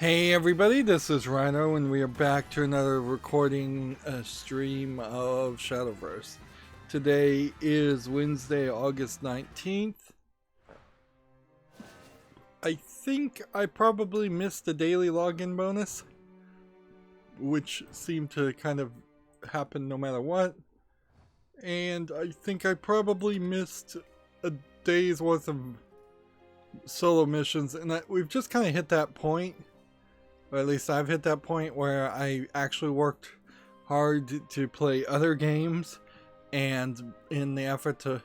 Hey everybody, this is Rydo and we are back to another recording stream of Shadowverse. Today is Wednesday, August 19th. I think I probably missed the daily login bonus, which seemed to kind of happen no matter what. And I think I probably missed a day's worth of solo missions, and we've just kind of hit that point. Or at least I've hit that point where I actually worked hard to play other games, and in the effort to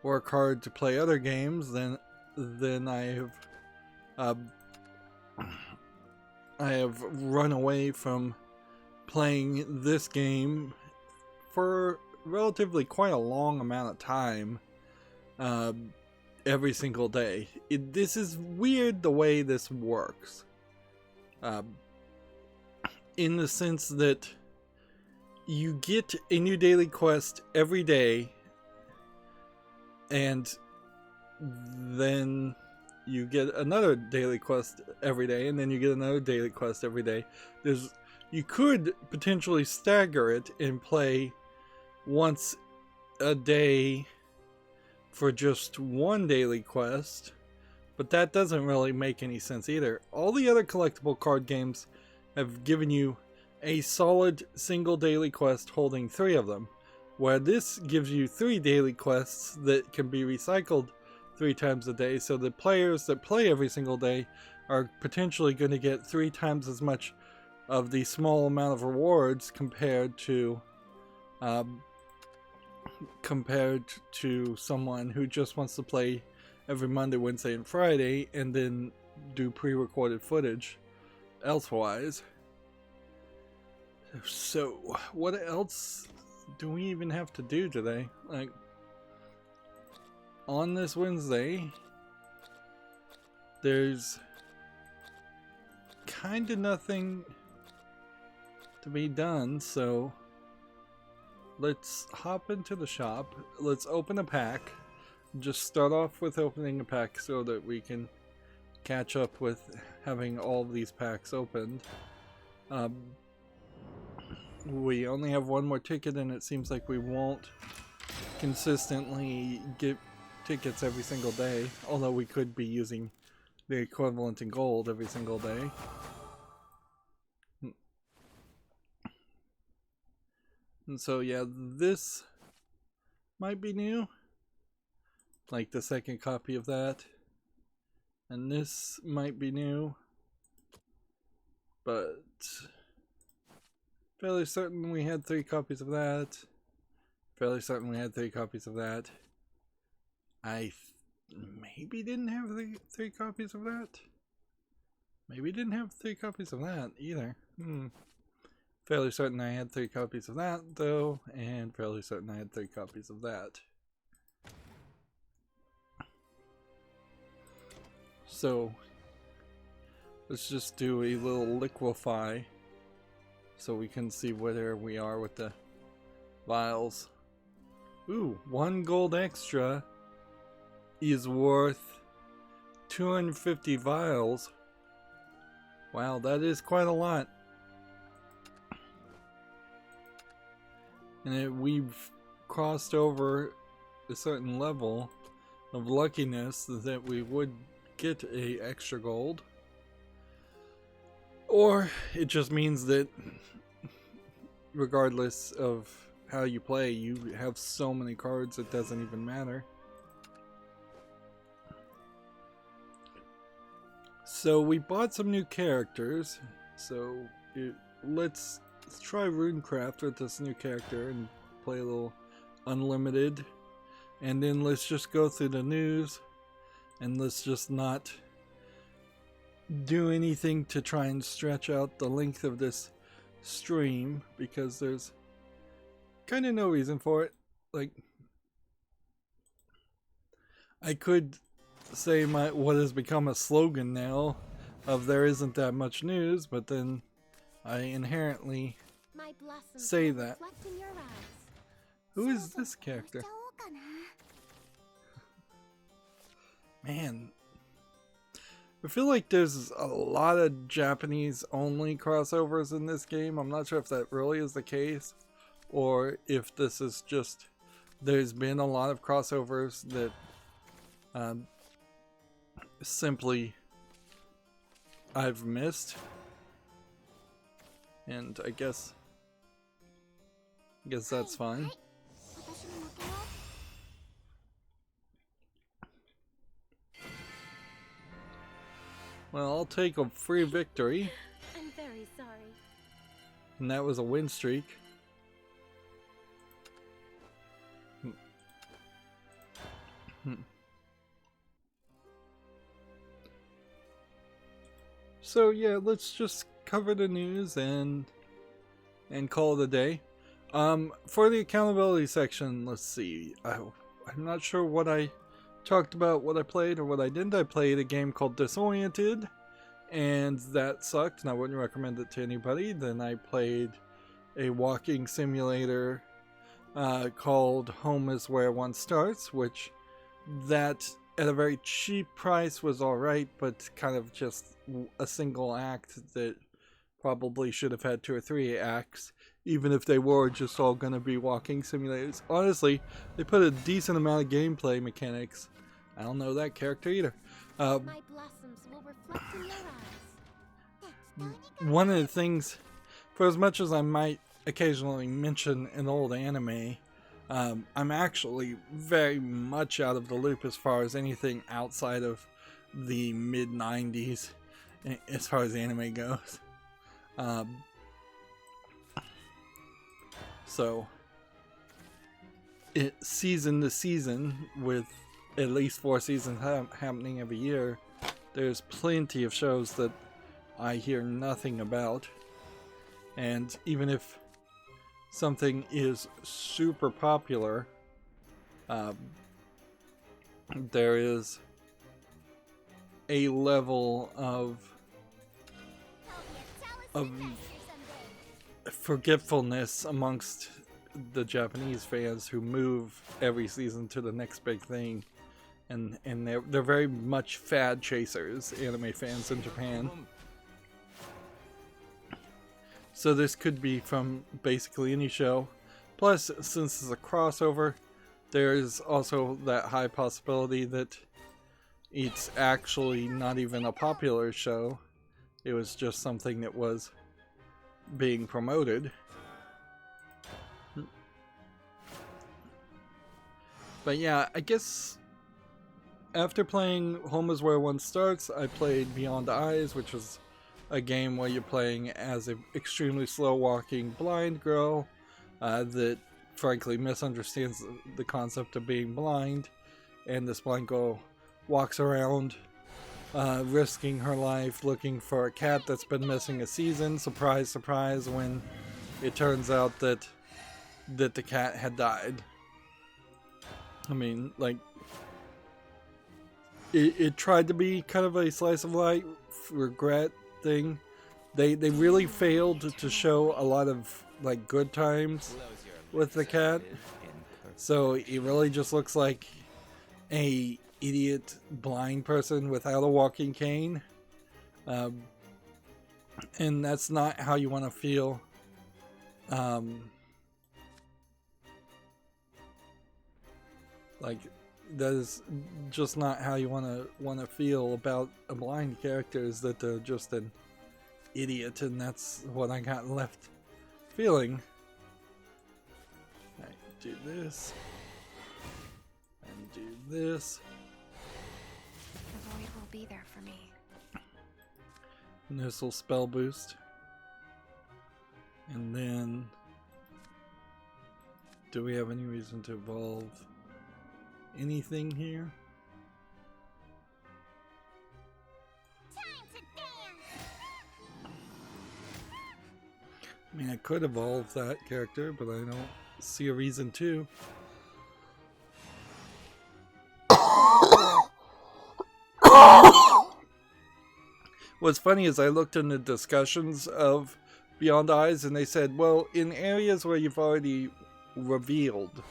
work hard to play other games, then I have run away from playing this game for relatively quite a long amount of time, every single day. This is weird the way this works. In the sense that you get a new daily quest every day, and then you get another daily quest every day, and then you get another daily quest every day. You could potentially stagger it and play once a day for just one daily quest, but that doesn't really make any sense either. All the other collectible card games have given you a solid single daily quest holding 3 of them, where this gives you 3 daily quests that can be recycled 3 times a day, so the players that play every single day are potentially going to get 3 times as much of the small amount of rewards compared to someone who just wants to play every Monday, Wednesday, and Friday, and then do pre-recorded footage elsewise. So, what else do we even have to do today? Like, on this Wednesday, there's kind of nothing to be done, so let's hop into the shop. Let's open a pack. Just start off with opening a pack so that we can catch up with having all of these packs opened. We only have one more ticket, and it seems like we won't consistently get tickets every single day, although we could be using the equivalent in gold every single day. And so yeah, this might be new, like the second copy of that, and this might be new, but fairly certain we had 3 copies of that. Fairly certain we had 3 copies of that. I maybe didn't have 3 copies of that. Maybe didn't have 3 copies of that either. Fairly certain I had 3 copies of that though, and fairly certain I had 3 copies of that. So let's just do a little liquefy so we can see where we are with the vials. Ooh, 1 gold extra is worth 250 vials. Wow, that is quite a lot. And we've crossed over a certain level of luckiness that we would get a extra gold. Or it just means that regardless of how you play, you have so many cards it doesn't even matter. So we bought some new characters, so let's try Runecraft with this new character and play a little unlimited, and then let's just go through the news, and let's just not do anything to try and stretch out the length of this stream, because there's kind of no reason for it. Like, I could say what has become a slogan now of there isn't that much news, but then I inherently say that. Who is this character? Man, I feel like there's a lot of Japanese only crossovers in this game. I'm not sure if that really is the case, or if this is just, there's been a lot of crossovers that simply I've missed. And I guess that's fine. Well, I'll take a free victory. I'm very sorry. And that was a win streak. So yeah, let's just cover the news and call it a day. For the accountability section, let's see. I'm not sure what I talked about, what I played or what I didn't. I played a game called Disoriented, and that sucked, and I wouldn't recommend it to anybody. Then I played a walking simulator called Home is Where One Starts, which that at a very cheap price was alright, but kind of just a single act that probably should have had 2 or 3 acts, even if they were just all going to be walking simulators. Honestly, they put a decent amount of gameplay mechanics. I don't know that character either. My blossoms will reflect in your eyes. One of the things, for as much as I might occasionally mention an old anime, I'm actually very much out of the loop as far as anything outside of the mid-90s as far as anime goes. So season to season, with at least 4 seasons happening every year, there's plenty of shows that I hear nothing about. And even if something is super popular, there is a level of forgetfulness amongst the Japanese fans who move every season to the next big thing, and they're very much fad chasers, anime fans in Japan. So this could be from basically any show. Plus, since it's a crossover, there's also that high possibility that it's actually not even a popular show. It was just something that was being promoted. But yeah, I guess after playing Home is Where One Starts, I played Beyond Eyes, which was a game where you're playing as an extremely slow walking blind girl that frankly misunderstands the concept of being blind, and this blind girl walks around risking her life looking for a cat that's been missing a season. Surprise, surprise, when it turns out that the cat had died. I mean, like, it tried to be kind of a slice of life regret thing. They really failed to show a lot of like good times with the cat, so it really just looks like a idiot blind person without a walking cane, and that's not how you want to feel. Like, that is just not how you want to feel about a blind character, is that they're just an idiot, and that's what I got left feeling. I do this and do this. The void will be there for me. And this will spell boost. And then, do we have any reason to evolve anything here? Time to dance. I mean, I could evolve that character, but I don't see a reason to. What's funny is I looked in the discussions of Beyond Eyes, and they said, well, in areas where you've already revealed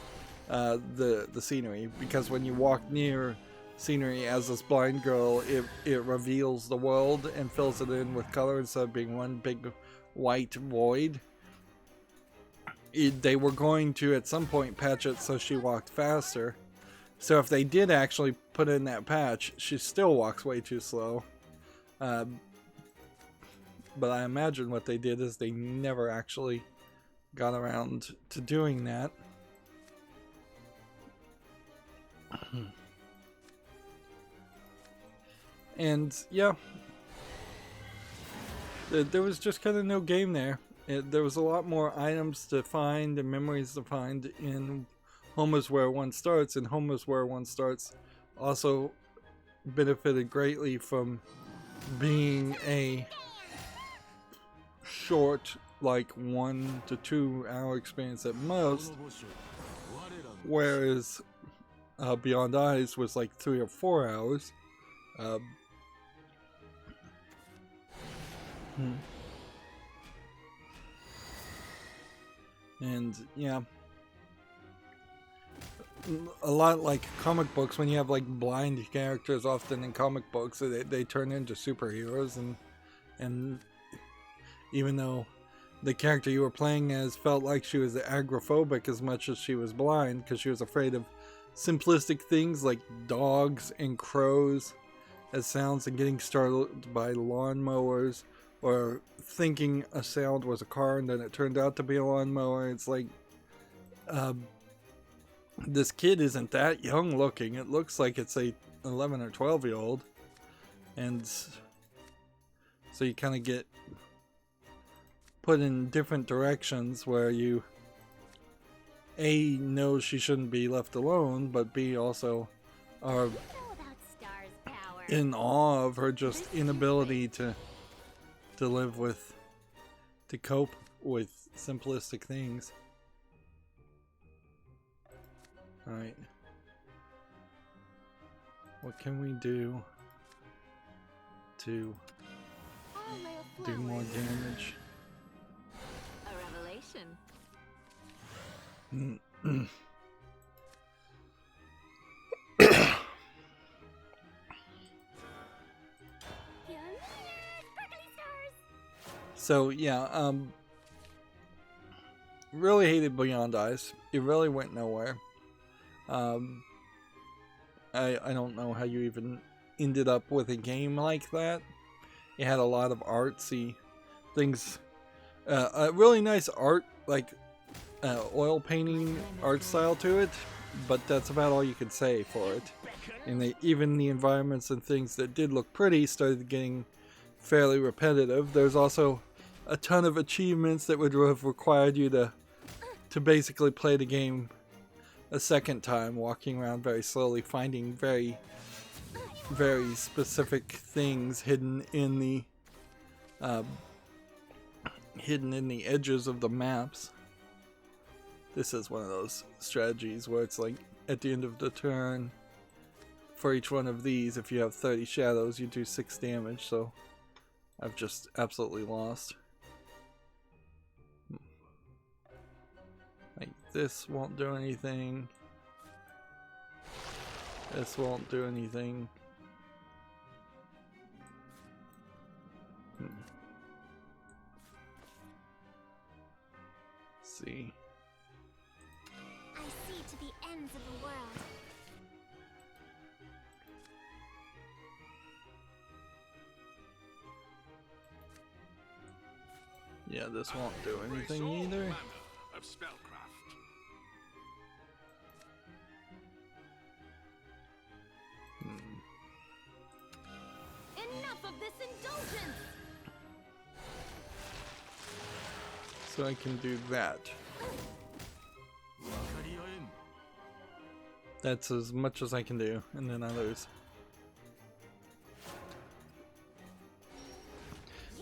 the scenery, because when you walk near scenery as this blind girl, it reveals the world and fills it in with color instead of being one big white void. They were going to at some point patch it so she walked faster. So if they did actually put in that patch, she still walks way too slow. But I imagine what they did is they never actually got around to doing that. And yeah, there was just kind of no game there. There was a lot more items to find and memories to find in Home is Where One Starts, and Home is Where One Starts also benefited greatly from being a short, like 1 to 2 hour experience at most, whereas Beyond Eyes was like 3 or 4 hours. And yeah, a lot like comic books, when you have like blind characters often in comic books, they turn into superheroes, and even though the character you were playing as felt like she was agoraphobic as much as she was blind, because she was afraid of simplistic things like dogs and crows as sounds and getting startled by lawnmowers, or thinking a sound was a car and then it turned out to be a lawnmower. It's like, this kid isn't that young looking. It looks like it's a 11 or 12-year-old. And so you kind of get put in different directions where you A, know she shouldn't be left alone, but B, also are in awe of her just inability to live with, to cope with simplistic things. Alright. What can we do to do more damage? A revelation. So yeah, really hated Beyond Eyes. It really went nowhere. I don't know how you even ended up with a game like that. It had a lot of artsy things, a really nice art, like oil painting art style to it, but that's about all you could say for it. And even the environments and things that did look pretty started getting fairly repetitive. There's also a ton of achievements that would have required you to basically play the game a second time, walking around very slowly, finding very, very specific things hidden in the edges of the maps. This is one of those strategies where it's like at the end of the turn, for each one of these, if you have 30 shadows, you do 6 damage. So I've just absolutely lost. Like, this won't do anything. This won't do anything. Let's see. I see to the ends of the world. Yeah, this won't do anything either. Of spellcraft. Enough of this indulgence! So I can do that. That's as much as I can do, and then I lose.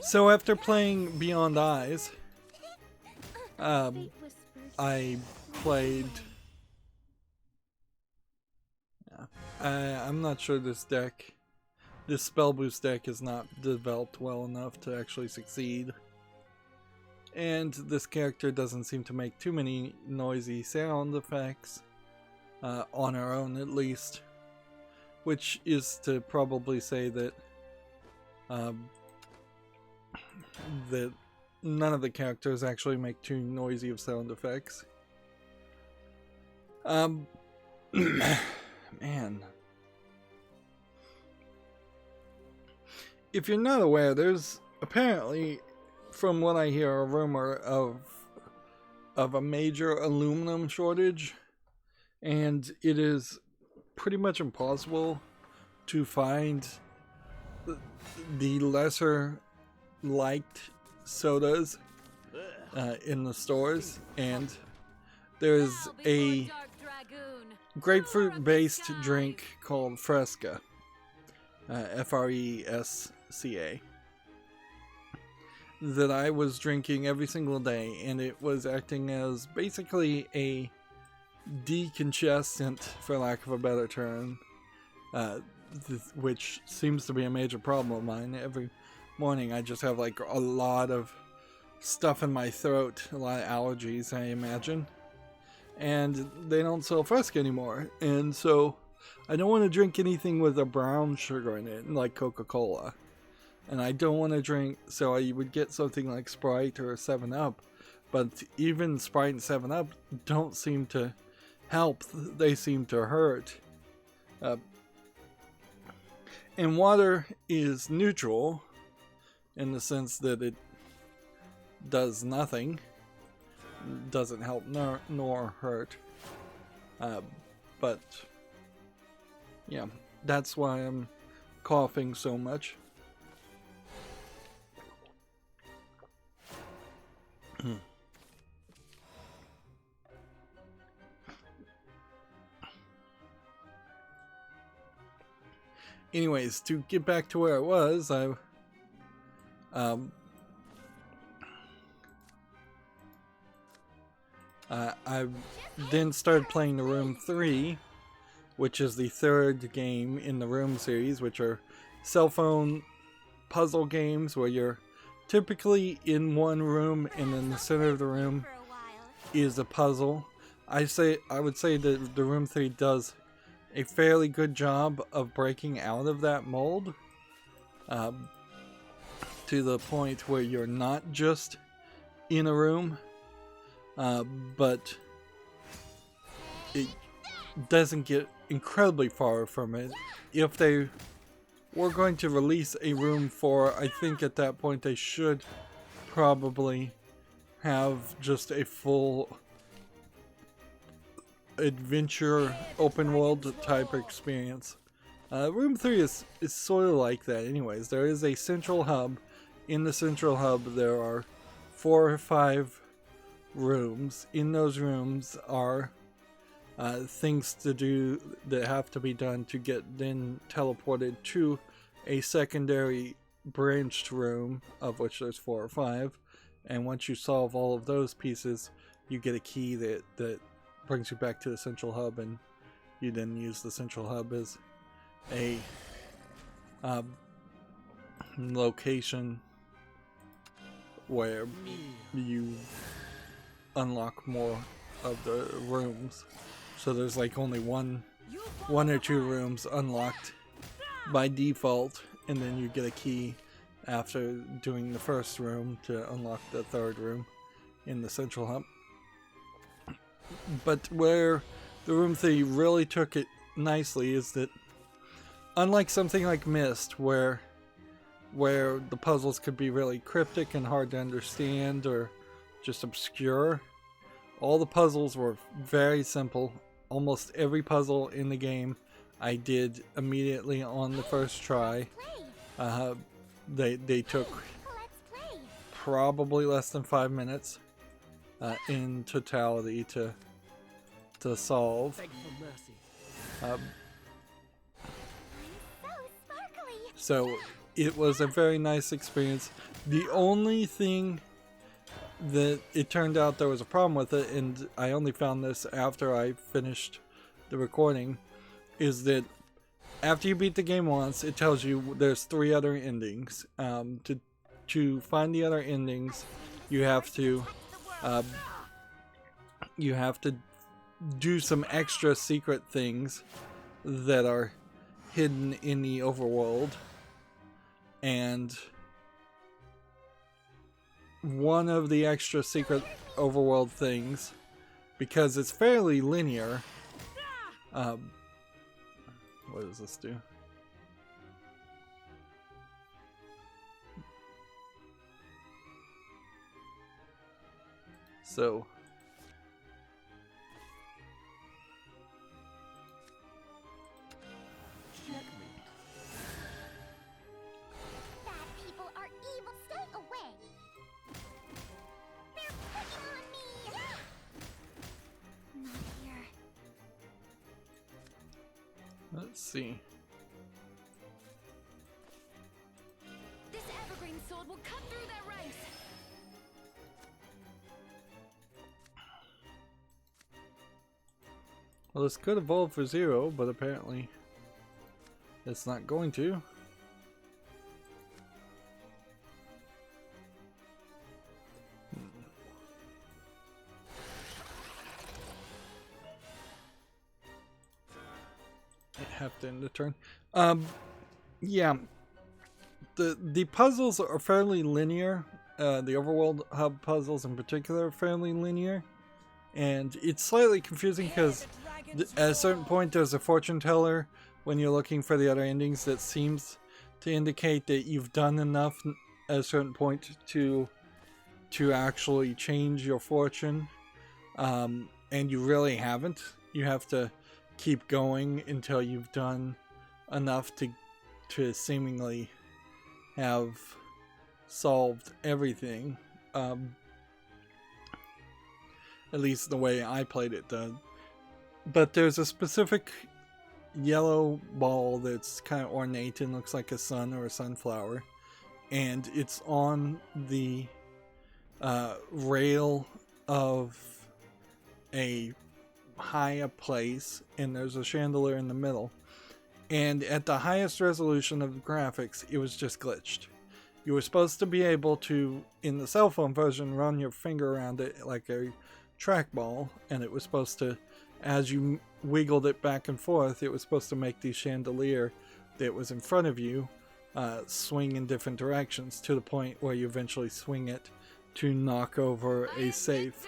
So after playing Beyond Eyes, I played... I'm not sure this spell boost deck is not developed well enough to actually succeed. And this character doesn't seem to make too many noisy sound effects, on her own at least. which is to probably say that that none of the characters actually make too noisy of sound effects. Man. If you're not aware, there's apparently, from what I hear, a rumor of a major aluminum shortage, and it is pretty much impossible to find the lesser liked sodas in the stores, and there's a grapefruit based drink called Fresca, Fresca, that I was drinking every single day, and it was acting as basically a decongestant, for lack of a better term, which seems to be a major problem of mine. Every morning I just have like a lot of stuff in my throat, a lot of allergies, I imagine, and they don't sell Fresca anymore, and so I don't want to drink anything with a brown sugar in it, like Coca-Cola. And I don't want to drink, so I would get something like Sprite or 7-Up. But even Sprite and 7-Up don't seem to help. They seem to hurt. And water is neutral in the sense that it does nothing. Doesn't help nor hurt. But yeah, that's why I'm coughing so much. Anyways, to get back to where I was, I then started playing the Room 3, which is the third game in the Room series, which are cell phone puzzle games where you're typically in one room, and in the center of the room is a puzzle. I would say that the Room 3 does a fairly good job of breaking out of that mold, to the point where you're not just in a room, but it doesn't get incredibly far from it. If they were going to release a Room 4, I think at that point they should probably have just a full adventure open world type experience. Room 3 is sort of like that anyways. There is a central hub. In the central hub there are 4 or 5 rooms. In those rooms are things to do that have to be done to get then teleported to a secondary branched room, of which there's 4 or 5, and once you solve all of those pieces you get a key that brings you back to the central hub, and you then use the central hub as a location where you unlock more of the rooms. So there's like only one or 2 rooms unlocked by default, and then you get a key after doing the first room to unlock the 3rd room in the central hub. But where the Room 3 really took it nicely is that, unlike something like Myst, where the puzzles could be really cryptic and hard to understand or just obscure, all the puzzles were very simple. Almost every puzzle in the game I did immediately on the first try. They took probably less than 5 minutes in totality to solve. So it was a very nice experience. The only thing that it turned out there was a problem with it, and I only found this after I finished the recording, is that after you beat the game once, it tells you there's 3 other endings. To find the other endings, you have to do some extra secret things that are hidden in the overworld, and one of the extra secret overworld things, because it's fairly linear. What does this do? So Bad people are evil. Stay away. They're picking on me. Not here. let's see. This evergreen sword will cut through their ranks. Well, this could evolve for 0, but apparently it's not going to. I have to end the turn. Yeah. The puzzles are fairly linear. The Overworld Hub puzzles in particular are fairly linear. And it's slightly confusing because at a certain point there's a fortune teller when you're looking for the other endings that seems to indicate that you've done enough at a certain point to actually change your fortune. And you really haven't. You have to keep going until you've done enough to seemingly have solved everything. At least the way I played it does. But there's a specific yellow ball that's kind of ornate and looks like a sun or a sunflower. And it's on the rail of a high place, and there's a chandelier in the middle. And at the highest resolution of the graphics, it was just glitched. You were supposed to be able to, in the cell phone version, run your finger around it like a trackball, and it was supposed to, as you wiggled it back and forth, it was supposed to make the chandelier that was in front of you swing in different directions to the point where you eventually swing it to knock over a safe.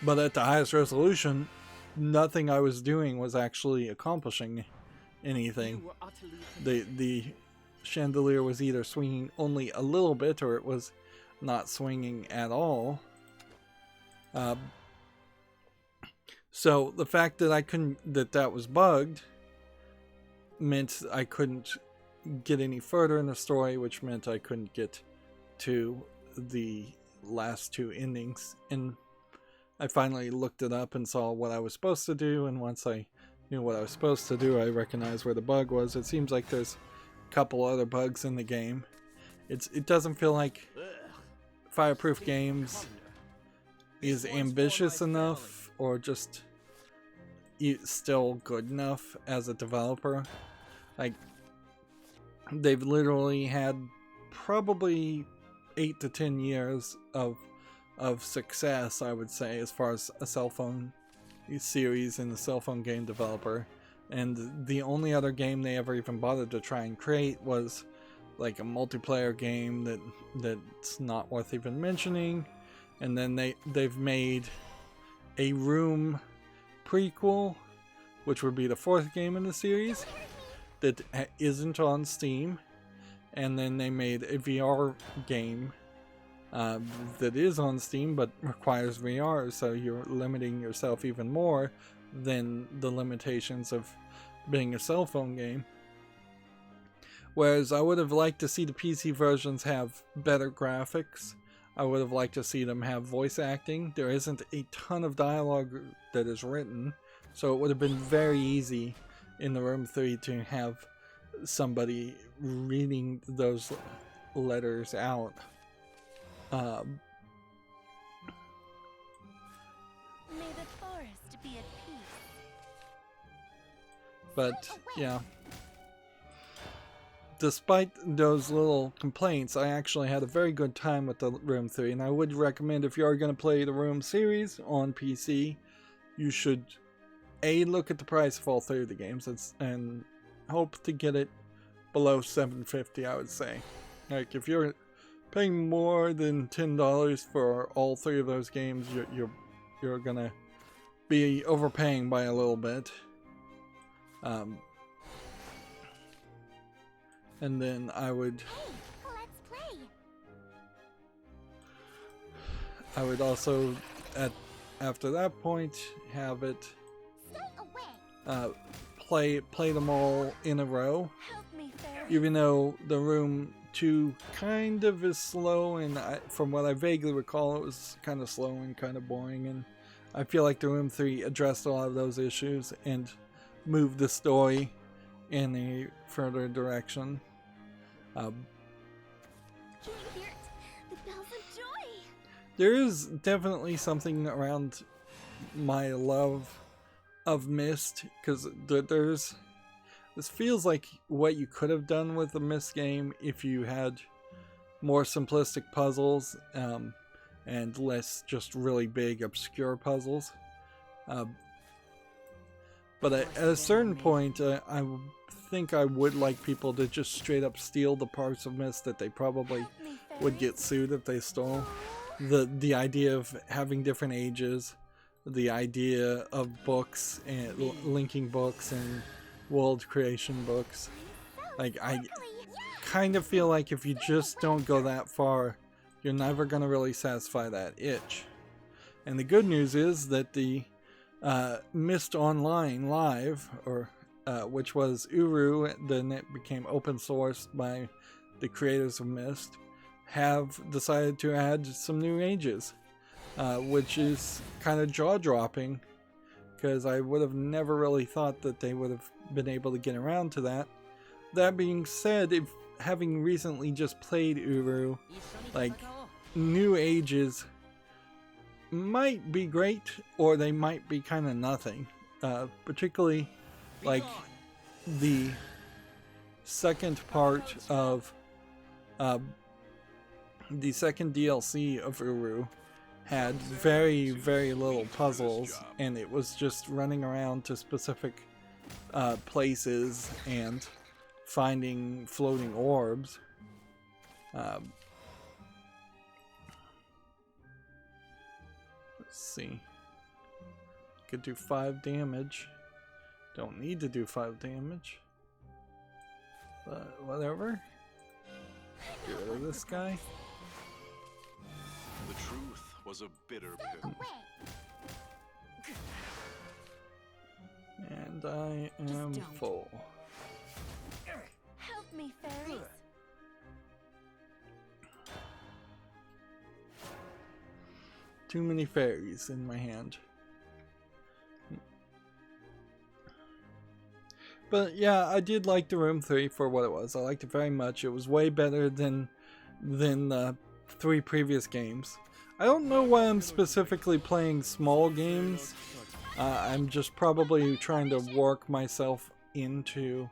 But at the highest resolution, nothing I was doing was actually accomplishing anything. The chandelier was either swinging only a little bit or it was not swinging at all. So the fact that that was bugged meant I couldn't get any further in the story, which meant I couldn't get to the last two endings. And I finally looked it up and saw what I was supposed to do, and once I knew what I was supposed to do, I recognized where the bug was. It seems like there's a couple other bugs in the game. It doesn't feel like Fireproof Games is ambitious enough or just still good enough as a developer. Like, they've literally had probably 8 to 10 years of success, I would say, as far as a cell phone series and a cell phone game developer. And the only other game they ever even bothered to try and create was like a multiplayer game that's not worth even mentioning. And then they've made a Room prequel, which would be the 4th game in the series, that isn't on Steam. And then they made a VR game that is on Steam but requires VR, so you're limiting yourself even more than the limitations of being a cell phone game. Whereas I would have liked to see the PC versions have better graphics. I would have liked to see them have voice acting. There isn't a ton of dialogue that is written, so it would have been very easy in the Room 3 to have somebody reading those letters out. May the forest be at peace. But yeah, despite those little complaints, I actually had a very good time with the Room 3, and I would recommend, if you are going to play the Room series on PC, you should look at the price of all 3 of the games and hope to get it below $7.50, I would say. Like, if you're paying more than $10 for all 3 of those games, you're gonna be overpaying by a little bit. And then I would also after that point have it play them all in a row, even though the room 2 kind of is slow, and from what I vaguely recall, it was kind of slow and kind of boring, and I feel like the room 3 addressed a lot of those issues and moved the story in a further direction. There is definitely something around my love of Myst, because this feels like what you could have done with the Myst game if you had more simplistic puzzles and less just really big obscure puzzles. But at a certain point, I think I would like people to just straight up steal the parts of Myst that they probably would get sued if they stole. The idea of having different ages, the idea of books and linking books and world creation books. Like, I kind of feel like if you just don't go that far, you're never going to really satisfy that itch. And the good news is that the Myst Online Live, or which was Uru, then it became open sourced by the creators of Myst, have decided to add some new ages, which is kind of jaw-dropping, because I would have never really thought that they would have been able to get around to that. That being said, if having recently just played Uru, like, new ages might be great, or they might be kind of nothing. Particularly, like, the second part of the second DLC of Uru had very, very little puzzles, and it was just running around to specific places and finding floating orbs. Let's see. Could do 5 damage. Don't need to do 5 damage. But whatever. Get rid of this guy. The truth was a bitter pill. And I am full. Help me, fairies. Too many fairies in my hand. But yeah, I did like the Room 3 for what it was. I liked it very much. It was way better than the 3 previous games. I don't know why I'm specifically playing small games. I'm just probably trying to work myself into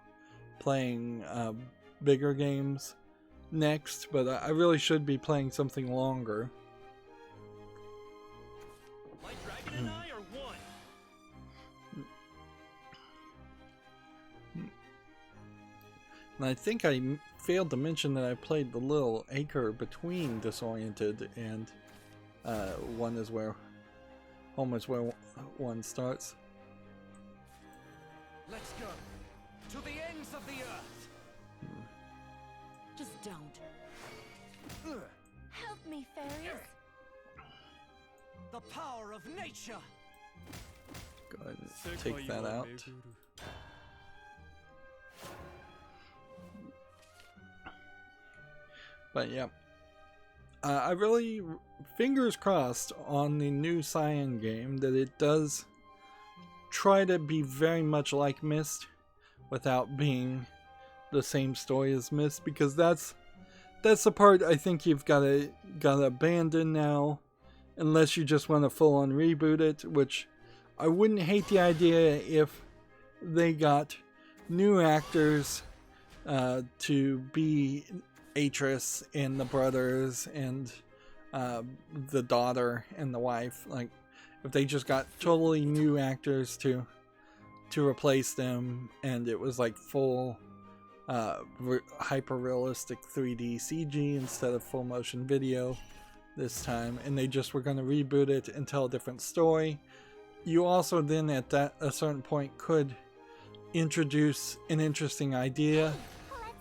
playing bigger games next, but I really should be playing something longer. My dragon and I are one. And I think I failed to mention that I played the little acre between Disoriented and Home is where one starts. Let's go to the ends of the earth. Just don't. Help me, fairies. The power of nature. Go ahead and take that out. But yeah, I really, fingers crossed on the new Cyan game that it does try to be very much like Myst without being the same story as Myst, because that's the part I think you've gotta abandon now, unless you just want to full on reboot it, which I wouldn't hate the idea if they got new actors to be Atris and the brothers and the daughter and the wife. Like, if they just got totally new actors to replace them, and it was like full hyper realistic 3D CG instead of full motion video this time, and they just were going to reboot it and tell a different story. You also then at a certain point could introduce an interesting idea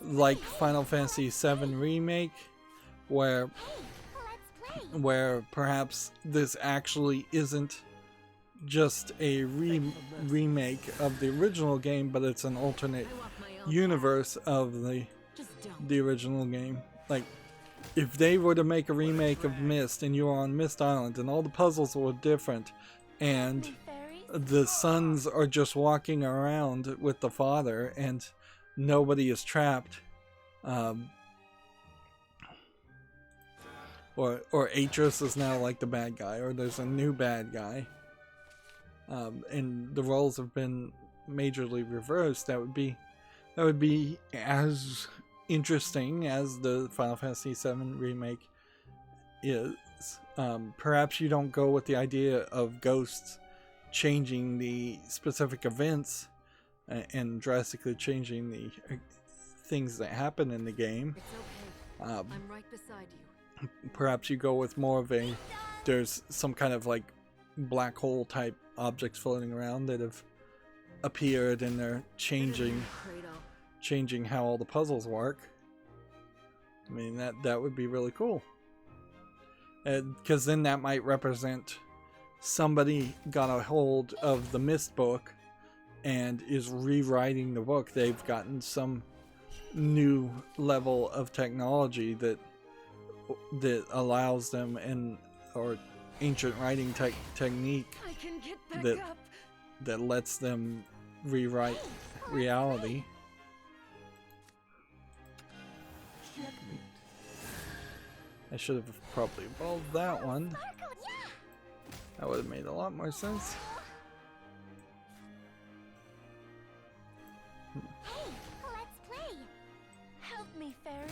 like Final Fantasy VII Remake, where perhaps this actually isn't just a remake of the original game, but it's an alternate universe of the original game. Like, if they were to make a remake of Myst and you were on Myst Island and all the puzzles were different and the sons are just walking around with the father and nobody is trapped, or Atris is now like the bad guy, or there's a new bad guy, and the roles have been majorly reversed, that would be as interesting as the Final Fantasy VII Remake is. Perhaps you don't go with the idea of ghosts changing the specific events and drastically changing the things that happen in the game. It's okay. I'm right beside you. Perhaps you go with more of there's some kind of like black hole type objects floating around that have appeared and they're changing how all the puzzles work. I mean, that would be really cool. Because then that might represent somebody got a hold of the Myst book and is rewriting the book. They've gotten some new level of technology that allows them, or ancient writing technique that lets them rewrite reality. I should have probably evolved that one. That would have made a lot more sense. Hey, let's play. Help me, fairies.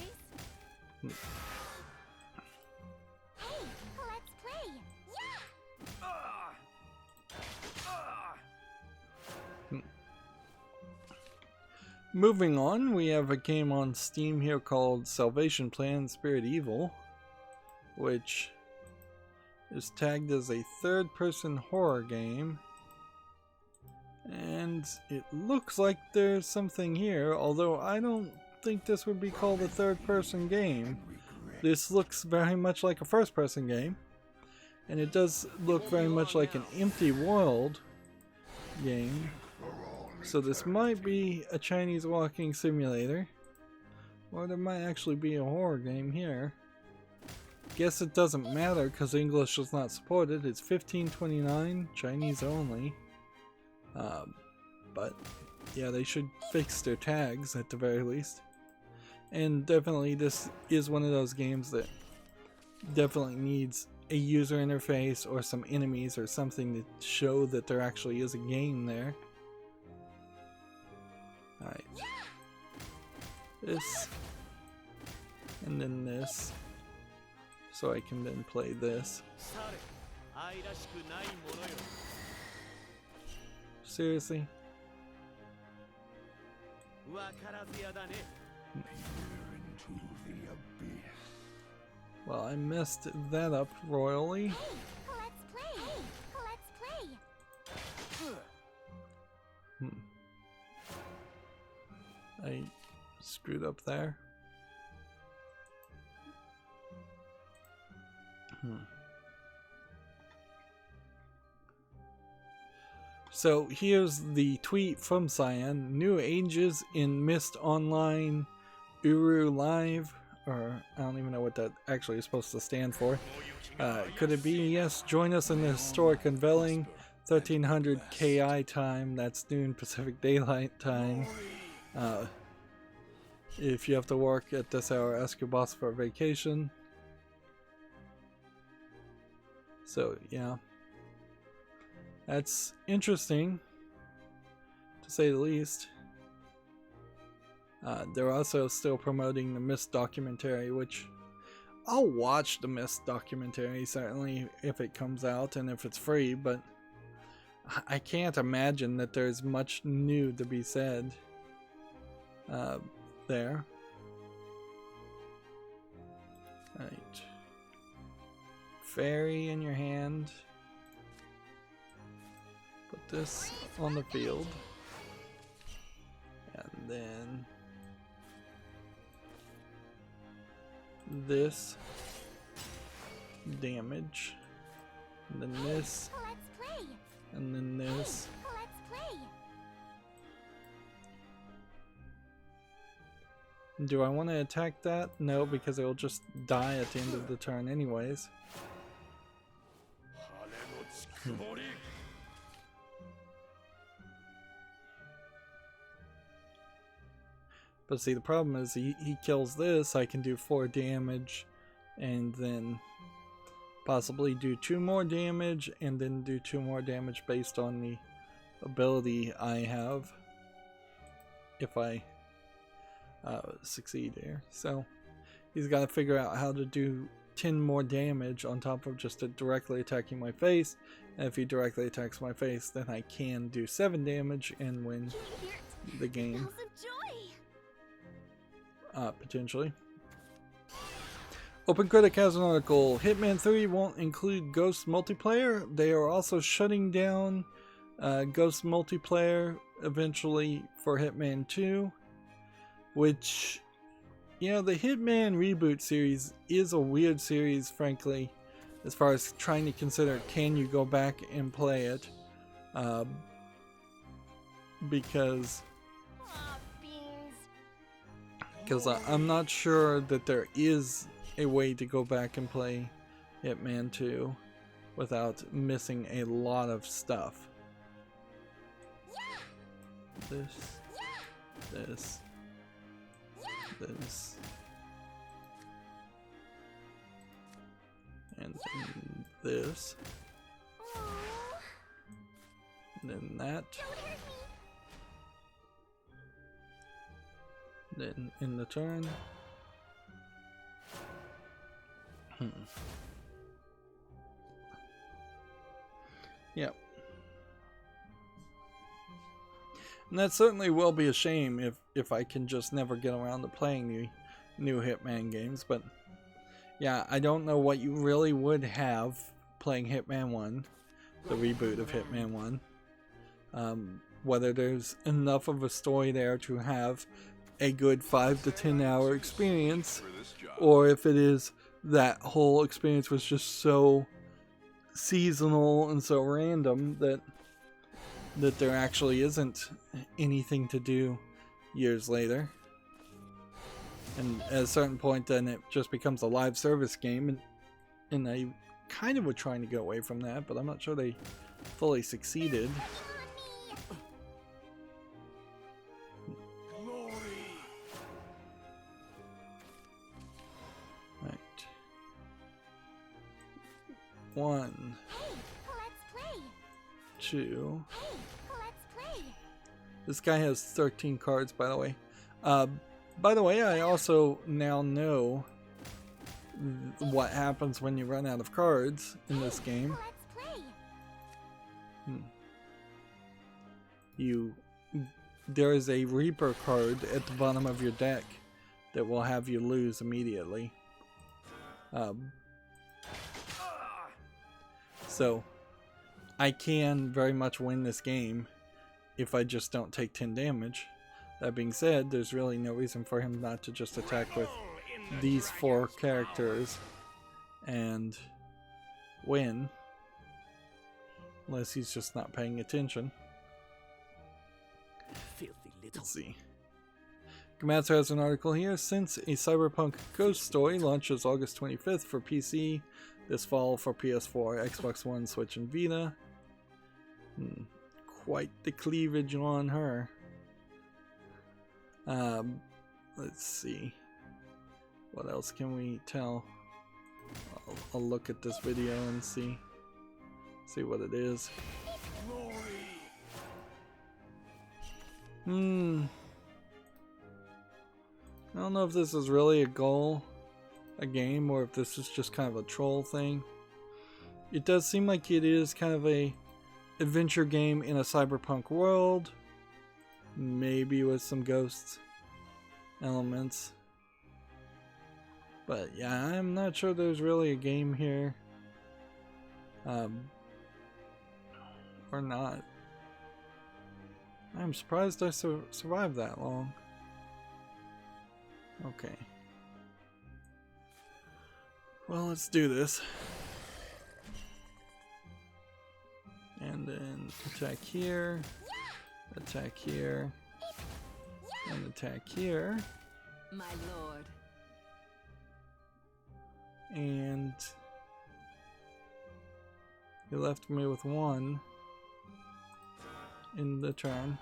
Hey, let's play. Yeah. Moving on, we have a game on Steam here called Salvation Plan Spirit Evil, which is tagged as a third-person horror game. And it looks like there's something here, although I don't think this would be called a third-person game. This looks very much like a first-person game, and it does look very much like an empty world game. So this might be a Chinese walking simulator, or there might actually be a horror game here. Guess it doesn't matter because English is not supported. It's $15.29, Chinese only. But yeah, they should fix their tags at the very least. And definitely this is one of those games that definitely needs a user interface or some enemies or something to show that there actually is a game there. Alright. This. And then this. So I can then play this. Seriously? Well, I messed that up royally. Let's play. Let's play. I screwed up there. So here's the tweet from Cyan. New ages in Myst Online Uru Live, or I don't even know what that actually is supposed to stand for. Could it be? Yes, join us in the historic unveiling, 1300 KI time, that's noon Pacific Daylight time. If you have to work at this hour, ask your boss for a vacation. So yeah, that's interesting to say the least. They're also still promoting the Myst documentary, which I'll watch the Mist documentary certainly if it comes out and if it's free, but I can't imagine that there's much new to be said there. Right. Fairy in your hand. Put this on the field. And then this damage. And then this. Let's play. And then this. Let's play. Do I want to attack that? No, because it'll just die at the end of the turn anyways. But see, the problem is he kills this, I can do 4 damage, and then possibly do 2 more damage, and then do 2 more damage based on the ability I have, if I succeed here. So he's got to figure out how to do 10 more damage on top of just directly attacking my face, and if he directly attacks my face, then I can do 7 damage and win the game. Potentially. OpenCritic has an article. Hitman 3 won't include Ghost multiplayer. They are also shutting down Ghost multiplayer eventually for Hitman 2. Which, you know, the Hitman reboot series is a weird series, frankly, as far as trying to consider can you go back and play it. Because I'm not sure that there is a way to go back and play Hitman 2 without missing a lot of stuff. This. And then this. And then that. Then in the turn. Yep. And that certainly will be a shame if I can just never get around to playing the new Hitman games, but yeah, I don't know what you really would have playing Hitman 1, the reboot of Hitman 1. Whether there's enough of a story there to have a good 5 to 10 hour experience, or if it is that whole experience was just so seasonal and so random that there actually isn't anything to do years later. And at a certain point then it just becomes a live service game, and I kind of were trying to get away from that, but I'm not sure they fully succeeded. Right. 1, 2. This guy has 13 cards, by the way. By the way, I also now know what happens when you run out of cards in this game. There is a Reaper card at the bottom of your deck that will have you lose immediately. So I can very much win this game if I just don't take 10 damage. That being said, there's really no reason for him not to just attack with these 4 characters and win, unless he's just not paying attention. Let's see. Gamatsu has an article here. Since a Cyberpunk Ghost Story launches August 25th for PC, this fall for PS4, Xbox One, Switch, and Vita. Quite the cleavage on her. Let's see. What else can we tell? I'll look at this video and see what it is. I don't know if this is really a goal. a game or if this is just kind of a troll thing. It does seem like it is kind of a adventure game in a cyberpunk world, maybe with some ghosts elements. But yeah, I'm not sure there's really a game here. Or not. I'm surprised I survived that long. Okay. Well, let's do this. And then attack here, and attack here. My lord. And he left me with one in the turn.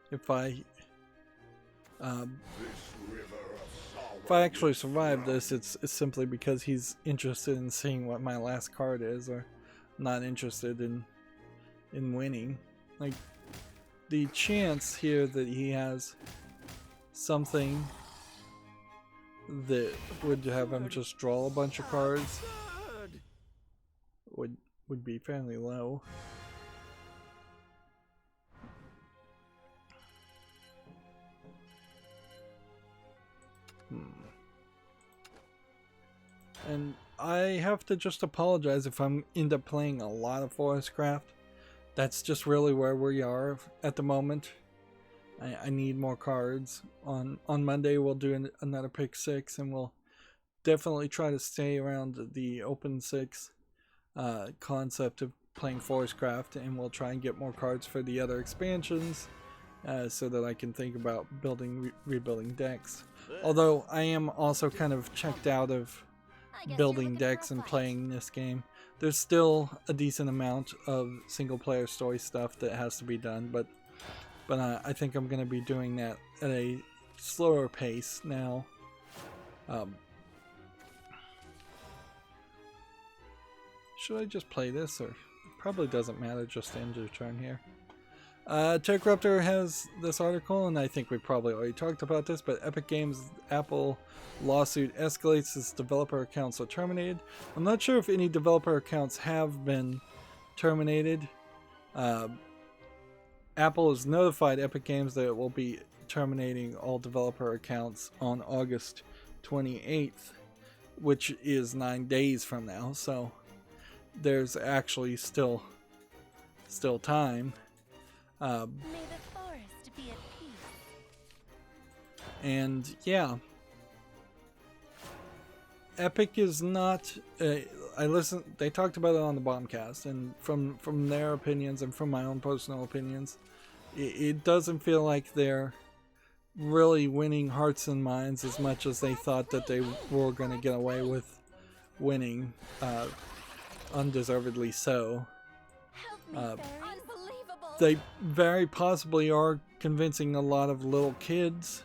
If I actually survive this, it's simply because he's interested in seeing what my last card is, or not interested in winning. Like, the chance here that he has something that would have him just draw a bunch of cards would be fairly low. And I have to just apologize if I'm end up playing a lot of Forestcraft. That's just really where we are at the moment. I need more cards. On Monday we'll do another pick 6, and we'll definitely try to stay around the open 6 concept of playing Forestcraft, and we'll try and get more cards for the other expansions so that I can think about rebuilding decks. Although I am also kind of checked out of building decks and playing this game. There's still a decent amount of single player story stuff that has to be done, but I think I'm going to be doing that at a slower pace now. Should I just play this, or it probably doesn't matter, just end your turn here. TechRuptor has this article, and I think we probably already talked about this, but Epic Games' Apple lawsuit escalates as developer accounts are terminated. I'm not sure if any developer accounts have been terminated. Apple has notified Epic Games that it will be terminating all developer accounts on August 28th, which is 9 days from now, so there's actually still time. May the forest be at peace. And yeah, Epic is not. I listened. They talked about it on the Bombcast, and from their opinions and from my own personal opinions, it doesn't feel like they're really winning hearts and minds as much as they thought that they were going to get away with winning, undeservedly so. Help me, fairies. They very possibly are convincing a lot of little kids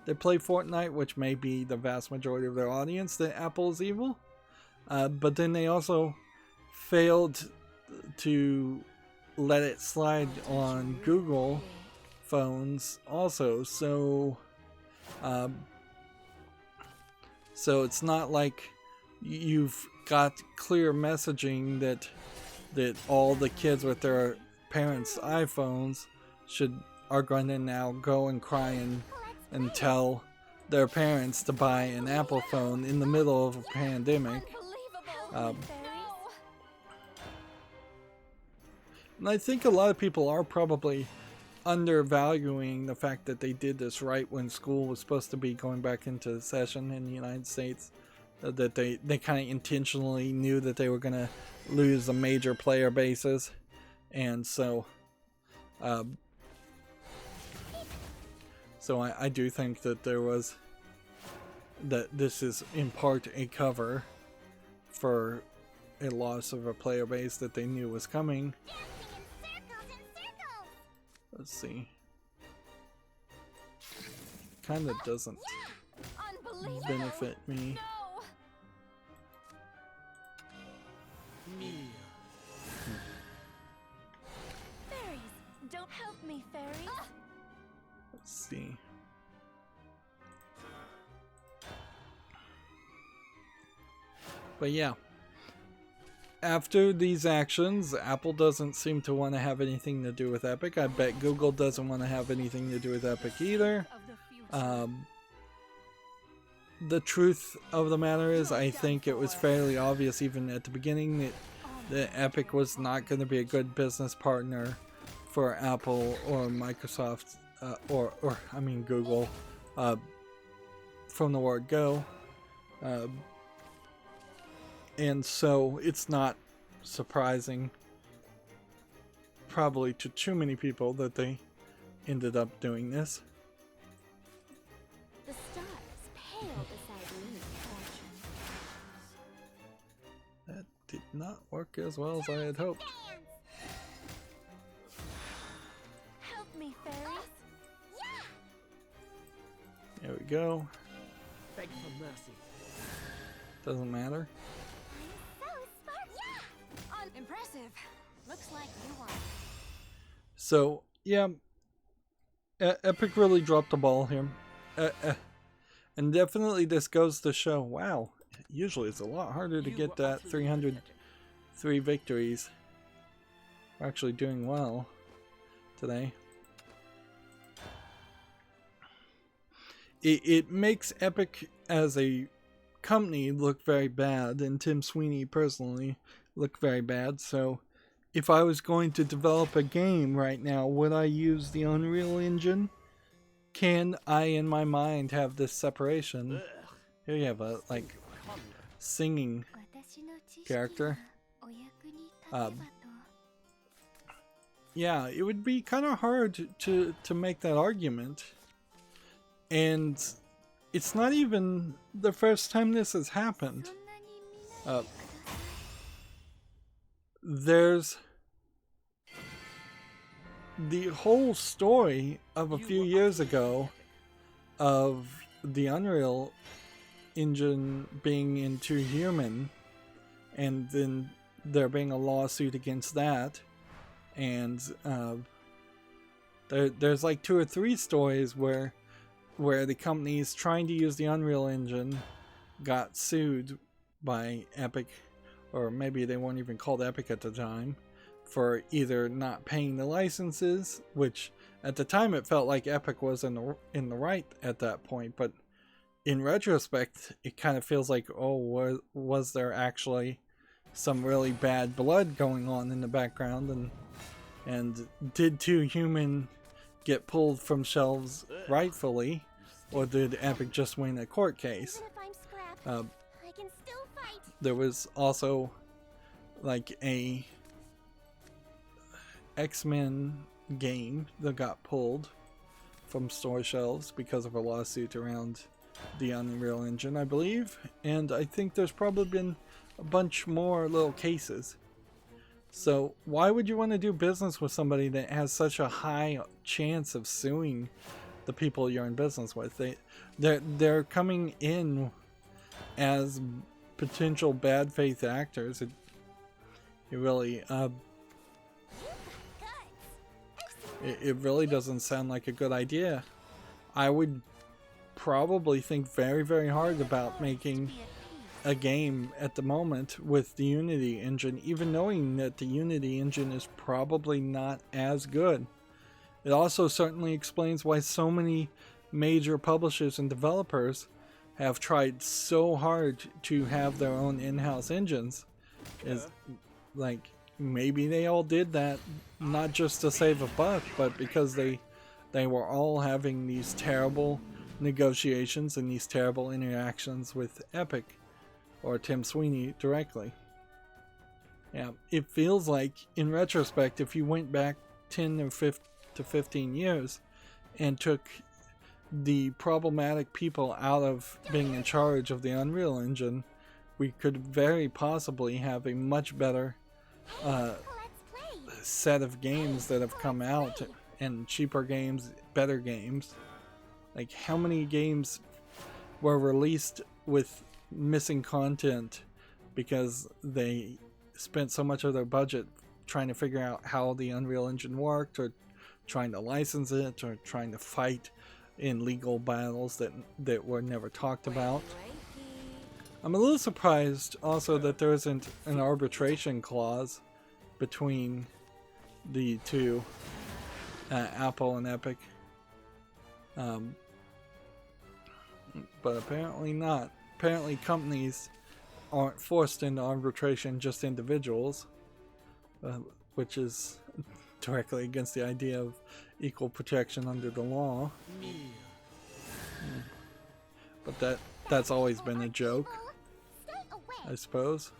that play Fortnite, which may be the vast majority of their audience, that Apple is evil. But then they also failed to let it slide on Google phones also. So it's not like you've got clear messaging that all the kids with their parents' iPhones are going to now go and cry and tell their parents to buy an Apple phone in the middle of a pandemic. And I think a lot of people are probably undervaluing the fact that they did this right when school was supposed to be going back into session in the United States. That they kind of intentionally knew that they were going to lose a major player bases. And so I do think that this is in part a cover for a loss of a player base that they knew was coming. Let's see. Kind of doesn't benefit me. me, fairies. Let's see. But yeah, after these actions, Apple doesn't seem to want to have anything to do with Epic. I bet Google doesn't want to have anything to do with Epic either. Of the future. The truth of the matter is, I think it was fairly obvious even at the beginning that Epic was not going to be a good business partner for Apple or Microsoft, or I mean Google, from the word go. And so it's not surprising, probably to too many people, that they ended up doing this. The stars pale beside me, fortune. That did not work as well as I had hoped. Help me, fairies. There we go. Beg for mercy. Doesn't matter. So smart. Impressive. Looks like you won. So, yeah, Epic really dropped the ball here. And definitely this goes to show, wow, usually it's a lot harder to get that 303 victories. We're actually doing well today. It makes Epic as a company look very bad, and Tim Sweeney personally look very bad. So if I was going to develop a game right now, would I use the Unreal Engine? Can I in my mind have this separation? Here you have a like singing character. Yeah, it would be kind of hard to make that argument. And it's not even the first time this has happened. There's the whole story of a few years ago of the Unreal Engine being into human, and then there being a lawsuit against that, and there's like 2 or 3 stories where the companies trying to use the Unreal Engine got sued by Epic, or maybe they weren't even called Epic at the time, for either not paying the licenses, which at the time it felt like Epic was in the right at that point, but in retrospect it kind of feels like, oh, was there actually some really bad blood going on in the background, and did 2 human get pulled from shelves rightfully, or did Epic just win a court case? Even if I'm scrapped, I can still fight. There was also like a X-Men game that got pulled from store shelves because of a lawsuit around the Unreal Engine, I believe, and I think there's probably been a bunch more little cases. So why would you want to do business with somebody that has such a high chance of suing the people you're in business with? They're coming in as potential bad faith actors. It really it really doesn't sound like a good idea. I would probably think very, very hard about making a game at the moment with the Unity engine, even knowing that the Unity engine is probably not as good. It also certainly explains why so many major publishers and developers have tried so hard to have their own in-house engines. Is like, maybe they all did that not just to save a buck, but because they were all having these terrible negotiations and these terrible interactions with Epic or Tim Sweeney directly. Yeah, it feels like, in retrospect, if you went back 10 or 15 years and took the problematic people out of being in charge of the Unreal Engine, we could very possibly have a much better set of games that have come out, and cheaper games, better games. Like, how many games were released with missing content because they spent so much of their budget trying to figure out how the Unreal Engine worked, or trying to license it or trying to fight in legal battles that were never talked about. I'm a little surprised also that there isn't an arbitration clause between the two, Apple and Epic. But apparently not. Apparently companies aren't forced into arbitration, just individuals, which is directly against the idea of equal protection under the law. But that's always been a joke, I suppose.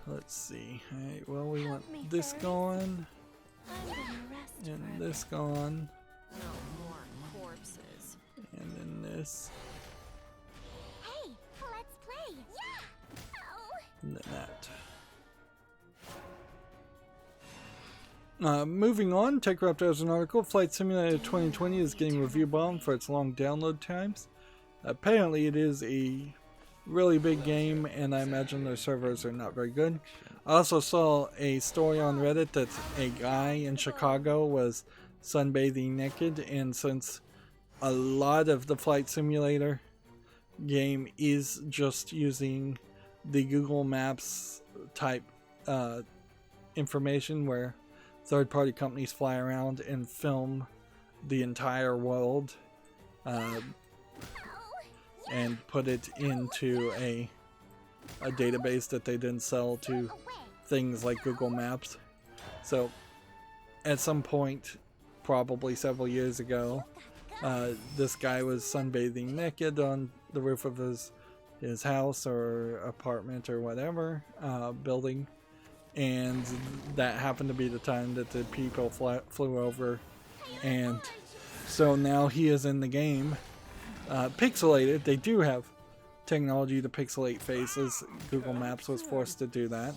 Let's see. Alright, well, we want this going and this going, No more corpses. and then this, Hey, let's play. Yeah. Oh. and then that. Moving on, TechRaptor has an article. Flight Simulator 2020 is getting review bombed for its long download times. Apparently it is a really big game, and I imagine their servers are not very good. I also saw a story on Reddit that a guy in Chicago was sunbathing naked, and since a lot of the Flight Simulator game is just using the Google Maps type information where third-party companies fly around and film the entire world and put it into a database that they then sell to things like Google Maps. So at some point, probably several years ago, this guy was sunbathing naked on the roof of his house or apartment or whatever building, and that happened to be the time that the people flew over, and so now he is in the game. Pixelated. They do have technology to pixelate faces. Google Maps was forced to do that.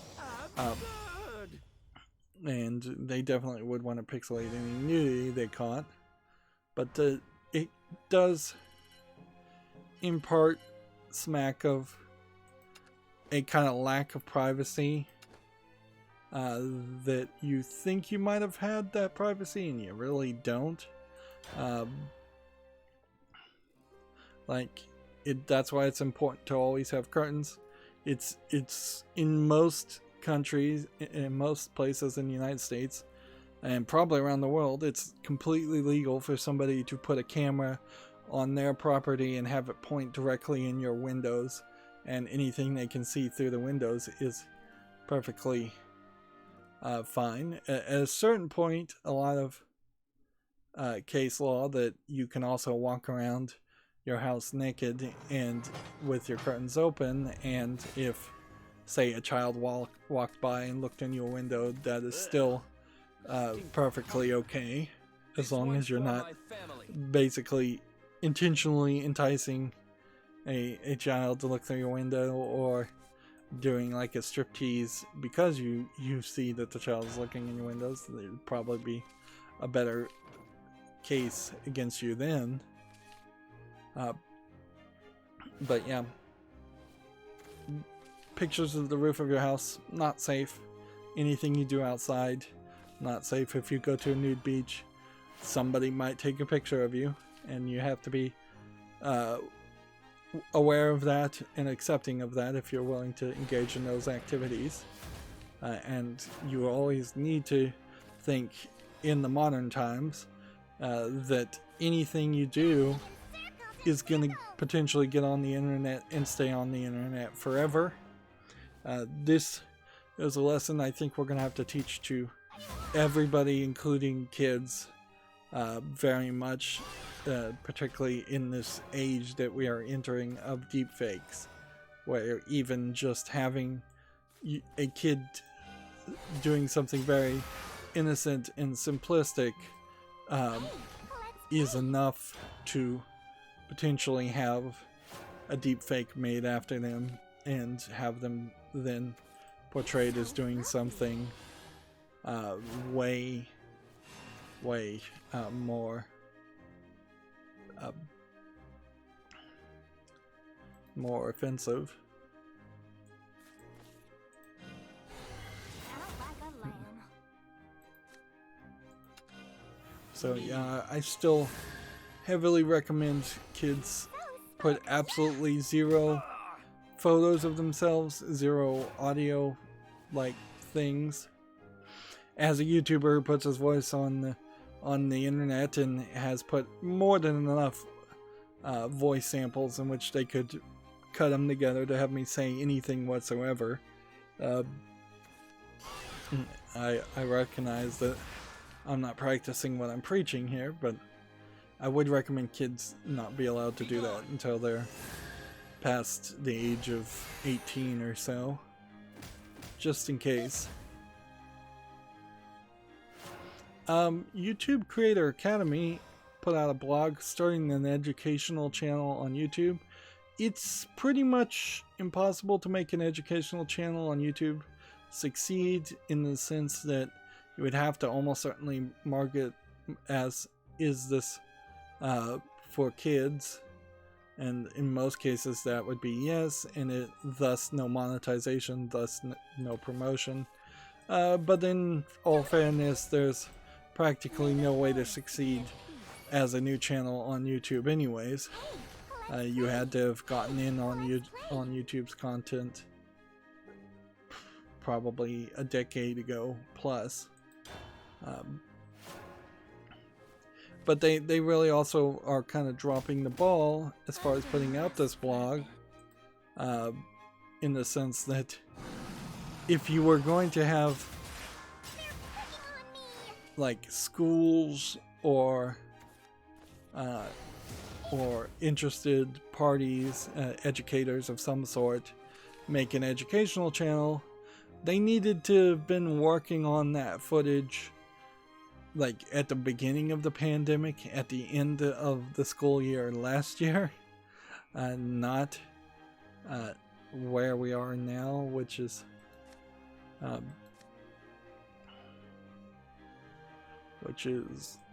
And they definitely would want to pixelate any nudity they caught. But it does, in part, smack of a kind of lack of privacy. That you think you might have had that privacy and you really don't. That's why it's important to always have curtains. It's in most countries, in most places in the United States, and probably around the world, it's completely legal for somebody to put a camera on their property and have it point directly in your windows, and anything they can see through the windows is perfectly fine. At a certain point, a lot of case law that you can also walk around your house naked and with your curtains open, and if, say, a child walked by and looked in your window, that is still perfectly okay, as long as you're not basically intentionally enticing a child to look through your window, or doing like a striptease because you see that the child is looking in your windows. There would probably be a better case against you then. But yeah, pictures of the roof of your house, not safe. Anything you do outside, not safe. If you go to a nude beach, somebody might take a picture of you, and you have to be aware of that and accepting of that if you're willing to engage in those activities. And you always need to think in the modern times that anything you do is going to potentially get on the internet and stay on the internet forever. This is a lesson I think we're going to have to teach to everybody, including kids, very much, particularly in this age that we are entering of deepfakes, where even just having a kid doing something very innocent and simplistic is enough to potentially have a deep fake made after them and have them then portrayed as doing something way more offensive. So yeah, I still heavily recommend kids put absolutely zero photos of themselves, zero audio like things. As a YouTuber who puts his voice on the internet and has put more than enough voice samples in which they could cut them together to have me say anything whatsoever, I recognize that I'm not practicing what I'm preaching here, but I would recommend kids not be allowed to do that until they're past the age of 18 or so, just in case. YouTube Creator Academy put out a blog starting an educational channel on YouTube. It's pretty much impossible to make an educational channel on YouTube succeed, in the sense that you would have to almost certainly market as, is this for kids? And in most cases that would be yes, and thus no monetization, thus no promotion. But in all fairness, there's practically no way to succeed as a new channel on YouTube anyways. You had to have gotten in on YouTube's content probably a decade ago plus. But they really also are kind of dropping the ball as far as putting out this blog, in the sense that if you were going to have like schools or interested parties, educators of some sort, make an educational channel, they needed to have been working on that footage like at the beginning of the pandemic, at the end of the school year last year, not where we are now, which is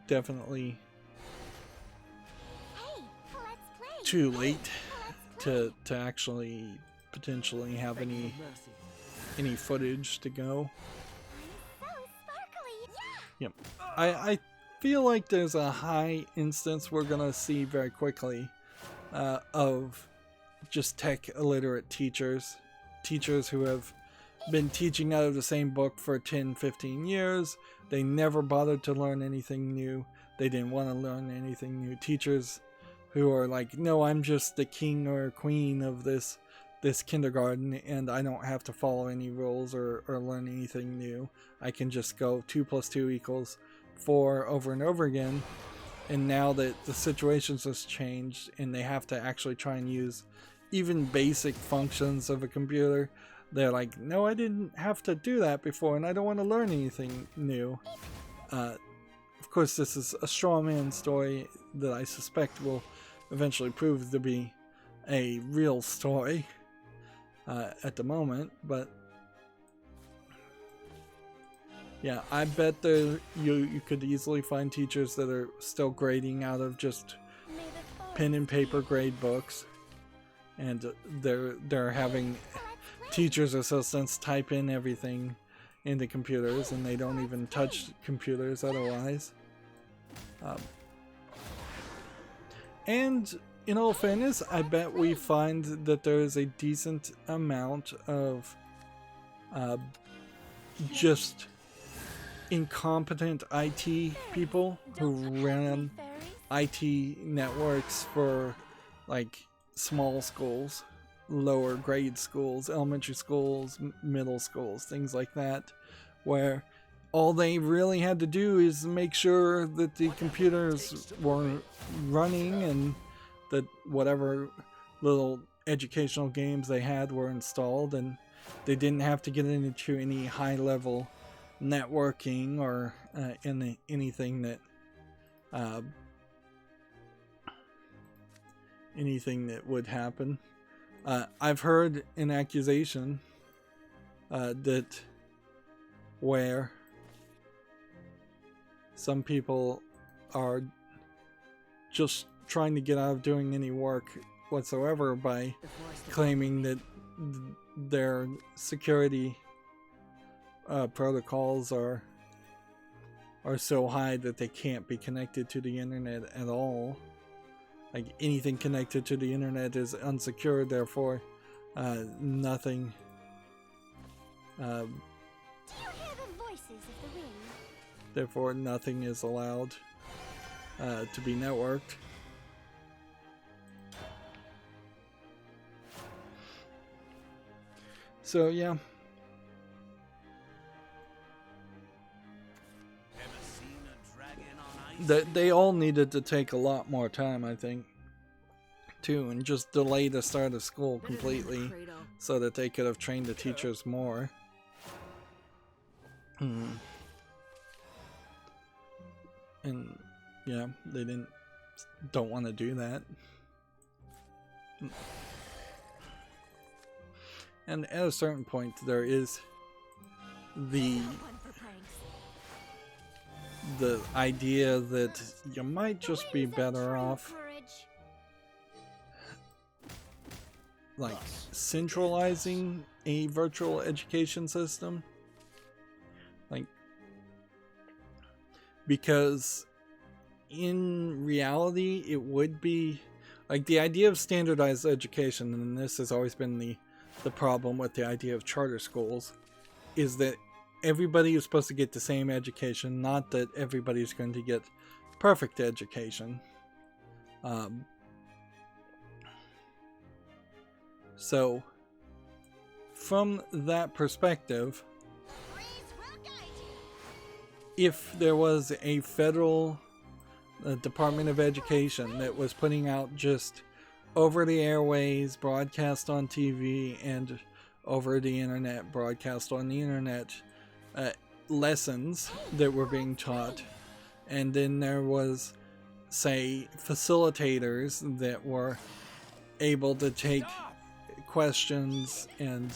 definitely too late to actually potentially have any footage to go. Yep. I feel like there's a high instance we're gonna see very quickly of just tech illiterate teachers who have been teaching out of the same book for 10-15 years. They never bothered to learn anything new. They didn't want to learn anything new. Teachers who are like, no, I'm just the king or queen of this kindergarten, and I don't have to follow any rules or learn anything new. I can just go 2 + 2 = 4 over and over again. And now that the situations has changed and they have to actually try and use even basic functions of a computer, they're like, no, I didn't have to do that before, and I don't want to learn anything new. Of course, this is a straw man story that I suspect will eventually prove to be a real story at the moment, but yeah, I bet you could easily find teachers that are still grading out of just pen and paper grade books, and they're having teachers' assistants type in everything into computers, and they don't even touch computers otherwise. And in all fairness, I bet we find that there is a decent amount of just incompetent IT people who ran IT networks for like small schools, lower grade schools, elementary schools, middle schools, things like that, where all they really had to do is make sure that the computers were running and that whatever little educational games they had were installed, and they didn't have to get into any high level networking or anything that would happen. I've heard an accusation that where some people are just trying to get out of doing any work whatsoever by claiming that their security protocols are are so high that they can't be connected to the internet at all. Like anything connected to the internet is unsecured, therefore nothing. Do you hear the voices of the wind? Therefore, nothing is allowed to be networked. So yeah. They all needed to take a lot more time, I think, too, and just delay the start of school completely so that they could have trained the teachers more. And yeah, they don't want to do that. And at a certain point, there is the idea that you might just be better off like centralizing a virtual education system, like, because in reality it would be like the idea of standardized education, and this has always been the problem with the idea of charter schools, is that everybody is supposed to get the same education, not that everybody's going to get perfect education. So from that perspective, if there was a federal Department of Education that was putting out just over the airways, broadcast on TV, and over the internet, broadcast on the internet, lessons that were being taught, and then there was, say, facilitators that were able to take questions and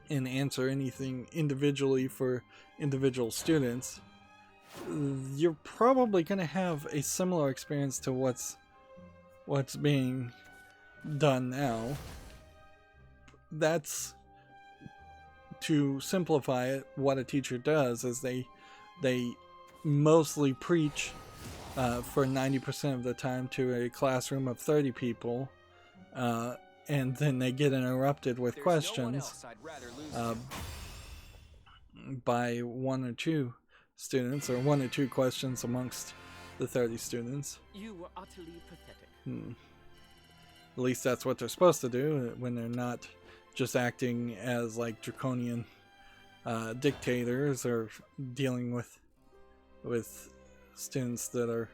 answer anything individually for individual students, you're probably going to have a similar experience to what's being done now. That's, to simplify it, what a teacher does is they mostly preach for 90% of the time to a classroom of 30 people, and then they get interrupted with questions by one or two students, or one or two questions amongst the 30 students. You were utterly pathetic. At least that's what they're supposed to do when they're not just acting as like draconian dictators, or dealing with students that are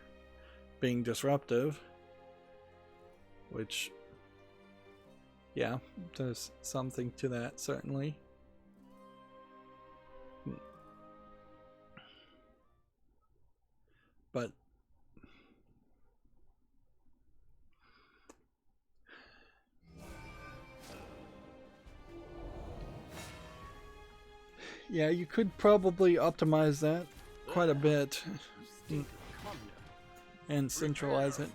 being disruptive. Which, yeah, there's something to that, certainly. But yeah, you could probably optimize that quite a bit and centralize it.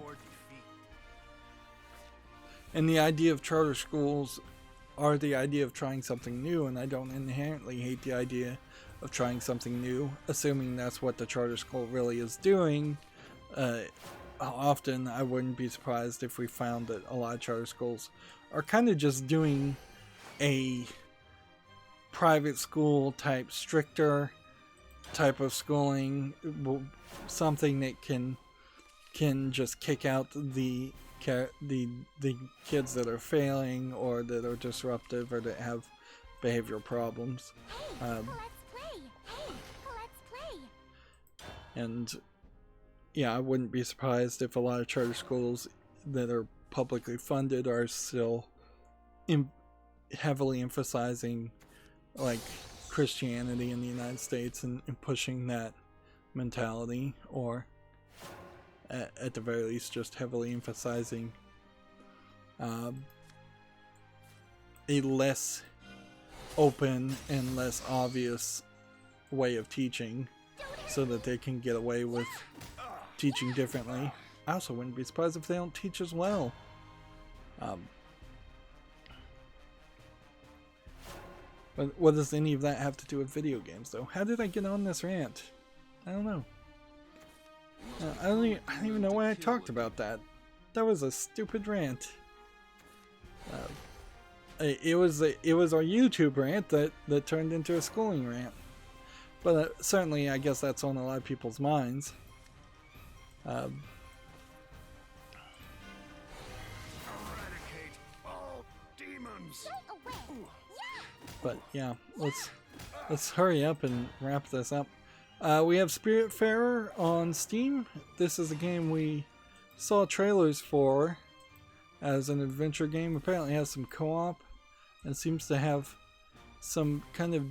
And the idea of charter schools are the idea of trying something new, and I don't inherently hate the idea of trying something new, assuming that's what the charter school really is doing. Often I wouldn't be surprised if we found that a lot of charter schools are kind of just doing a private school type, stricter type of schooling, something that can just kick out the kids that are failing, or that are disruptive, or that have behavioral problems. And yeah, I wouldn't be surprised if a lot of charter schools that are publicly funded are still heavily emphasizing like Christianity in the United States, and pushing that mentality, or at the very least just heavily emphasizing a less open and less obvious way of teaching, so that they can get away with teaching differently. I also wouldn't be surprised if they don't teach as well. But what does any of that have to do with video games, though? How did I get on this rant? I don't know. I don't even know why I talked about that. That was a stupid rant. It was our YouTube rant that turned into a schooling rant. But certainly, I guess that's on a lot of people's minds. Eradicate all demons. But yeah, let's hurry up and wrap this up. We have Spiritfarer on Steam. This is a game we saw trailers for as an adventure game. Apparently has some co-op and seems to have some kind of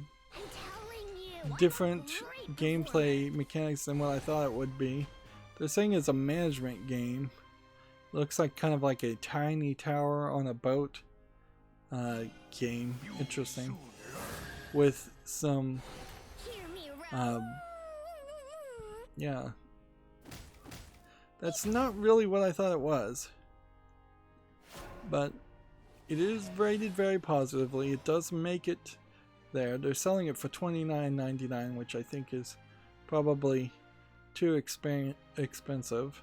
different gameplay mechanics than what I thought it would be. They're saying it's a management game. Looks like kind of like a tiny tower on a boat game. Interesting. With some yeah. That's not really what I thought it was. But it is rated very positively. It does make it there. They're selling it for $29.99, which I think is probably too expensive.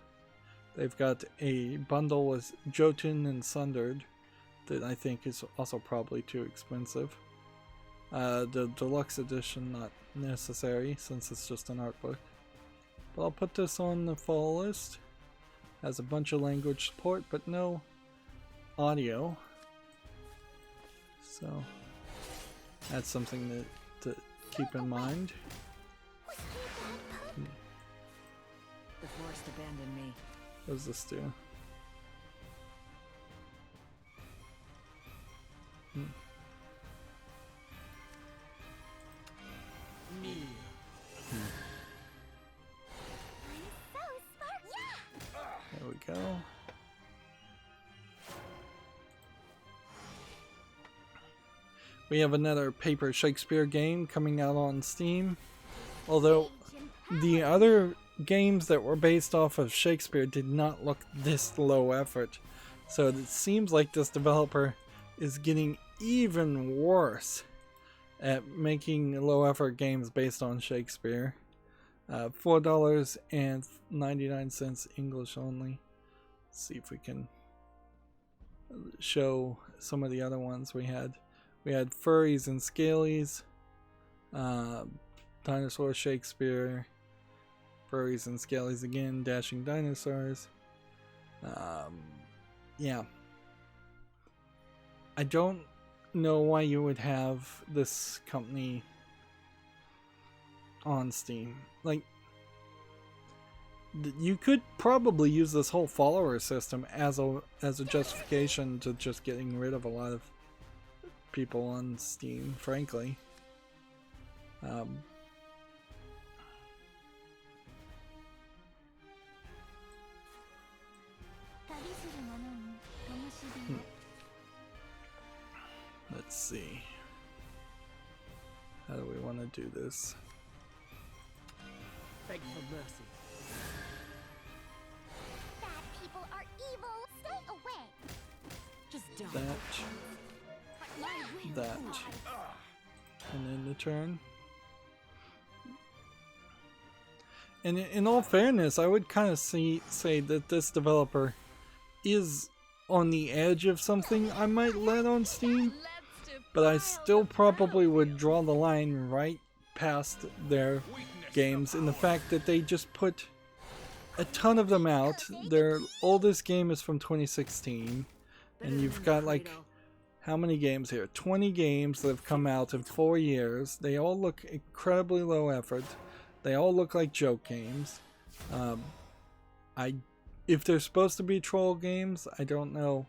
They've got a bundle with Jotun and Sundered that I think is also probably too expensive. The deluxe edition not necessary since it's just an art book. But I'll put this on the fall list. Has a bunch of language support but no audio. So that's something to keep in mind. The forest abandoned me. What does this do? There we go. We have another Paper Shakespeare game coming out on Steam. Although the other games that were based off of Shakespeare did not look this low effort. So it seems like this developer is getting even worse at making low effort games based on Shakespeare. $4.99 English only. Let's see if we can show some of the other ones we had. We had Furries and Scalies, Dinosaur Shakespeare, Furries and Scalies again, Dashing Dinosaurs. Yeah. I don't know why you would have this company on Steam. Like, you could probably use this whole follower system as a justification to just getting rid of a lot of people on Steam, frankly. Let's see. How do we want to do this? Beg for mercy. Bad people are evil. Stay away. Just don't. That, and then the turn. And in all fairness, I would kind of say that this developer is on the edge of something I might let on Steam, but I still probably would draw the line right past their games in the fact that they just put a ton of them out. Their oldest game is from 2016, and you've got like, how many games here? 20 games that have come out in 4 years. They all look incredibly low effort. They all look like joke games. If they're supposed to be troll games, I don't know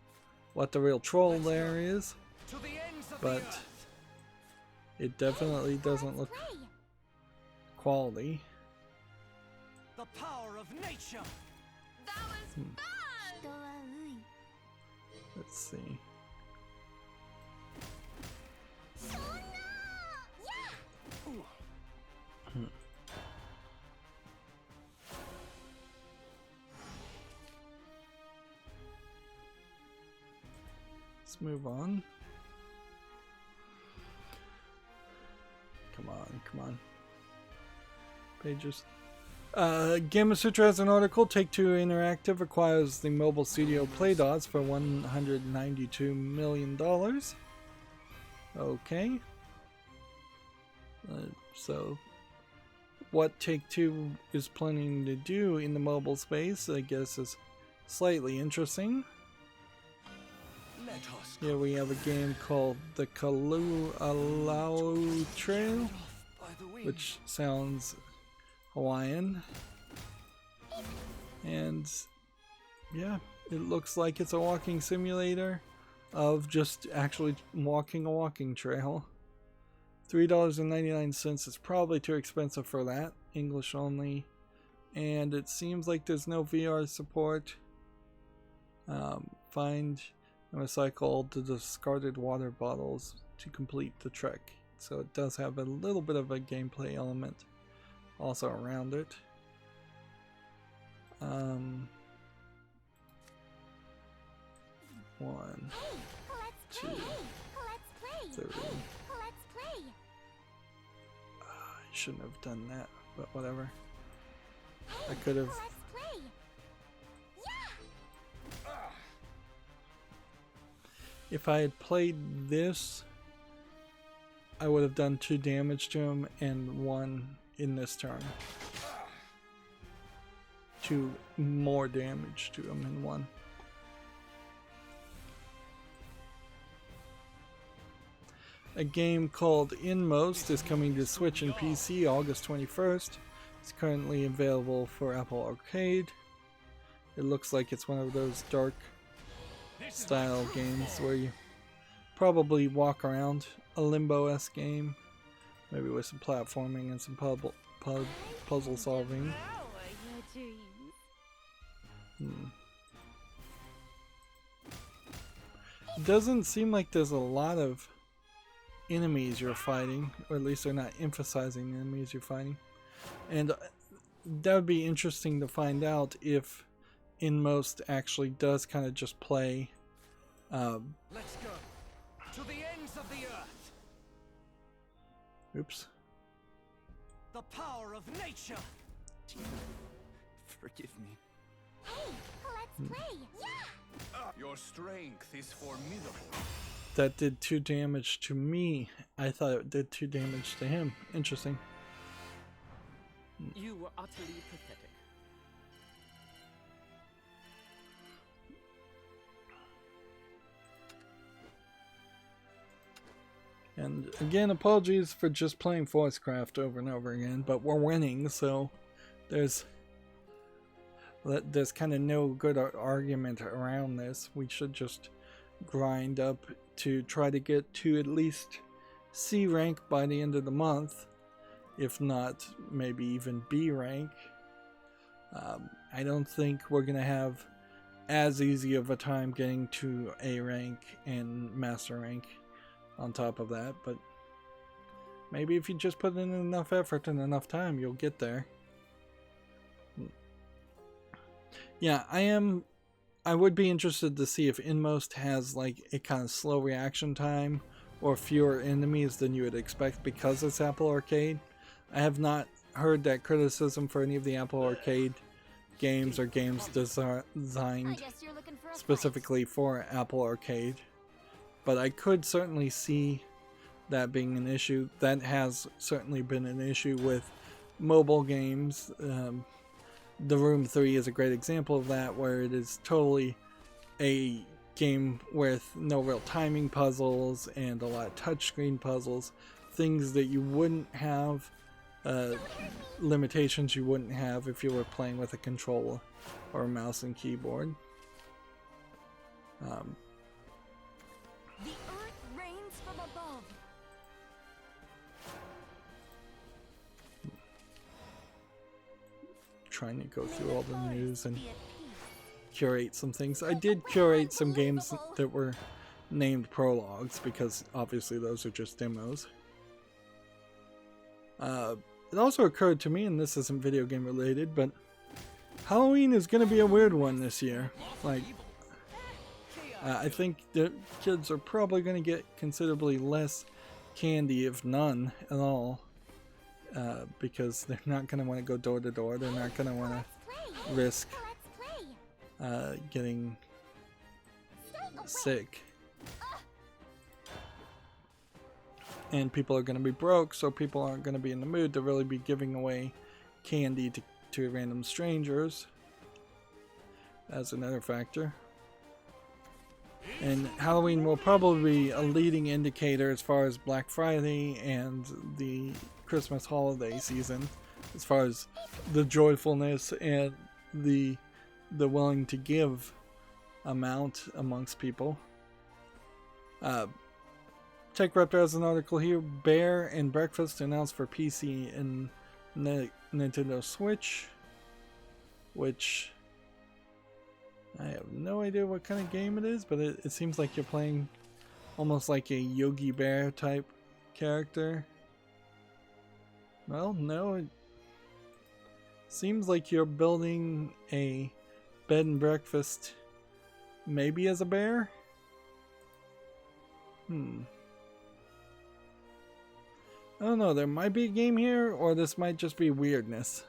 what the real troll there is, but it definitely doesn't look quality. The power of nature. That was fun. Let's see. Let's move on. pages. Gamma Sutra has an article. Take-Two Interactive acquires the mobile studio Playdots for $192 million. Okay. So, what Take-Two is planning to do in the mobile space, I guess, is slightly interesting. Let us Here we have a game called The Alau Trail, by the wind. which sounds Hawaiian. And yeah, it looks like it's a walking simulator of just actually walking a walking trail. $3.99 is probably too expensive for that. English only. And it seems like there's no VR support. Find and recycle the discarded water bottles to complete the trek. So it does have a little bit of a gameplay element also around it. One, two, three. I shouldn't have done that, but whatever. I could have. If I had played this, I would have done 2 damage to him and 1 in this turn. 2 more damage to him in 1. A game called Inmost is coming to Switch and PC August 21st. It's currently available for Apple Arcade. It looks like it's one of those dark style games where you probably walk around, a Limbo-esque game, maybe with some platforming and some puzzle solving. It doesn't seem like there's a lot of enemies you're fighting, or at least they're not emphasizing the enemies you're fighting. And that would be interesting to find out if Inmost actually does kind of just play Let's go to the ends of the earth. oops. The power of nature. Forgive me. Let's play. Your strength is formidable. That did 2 damage to me. I thought it did 2 damage to him. Interesting. You were utterly pathetic. And again, apologies for just playing Forestcraft over and over again, but we're winning, so there's kind of no good argument around this. We should just grind up to try to get to at least C rank by the end of the month, if not maybe even B rank. I don't think we're gonna have as easy of a time getting to A rank and master rank on top of that, but maybe if you just put in enough effort and enough time, you'll get there. Yeah, I would be interested to see if Inmost has like a kind of slow reaction time or fewer enemies than you would expect because it's Apple Arcade. I have not heard that criticism for any of the Apple Arcade games or games designed specifically for Apple Arcade. But I could certainly see that being an issue. That has certainly been an issue with mobile games. The Room 3 is a great example of that, where it is totally a game with no real timing puzzles and a lot of touchscreen puzzles. Things that you wouldn't have, limitations you wouldn't have if you were playing with a controller or a mouse and keyboard. The earth rains from above. Trying to go through all the news and curate some things. I did curate some games that were named prologues because obviously those are just demos. It also occurred to me, and this isn't video game related, but Halloween is going to be a weird one this year. Like, I think the kids are probably going to get considerably less candy, if none at all, because they're not going to want to go door to door. They're not going to want to risk getting sick. And people are going to be broke, so people aren't going to be in the mood to really be giving away candy to random strangers. As another factor. And Halloween will probably be a leading indicator as far as Black Friday and the Christmas holiday season, as far as the joyfulness and the willing to give amount amongst people. Tech Raptor has an article here. Bear and Breakfast announced for PC and Nintendo Switch, which I have no idea what kind of game it is, but it seems like you're playing almost like a Yogi Bear type character. Well, no, it seems like you're building a bed and breakfast, maybe as a bear? I don't know, there might be a game here, or this might just be weirdness.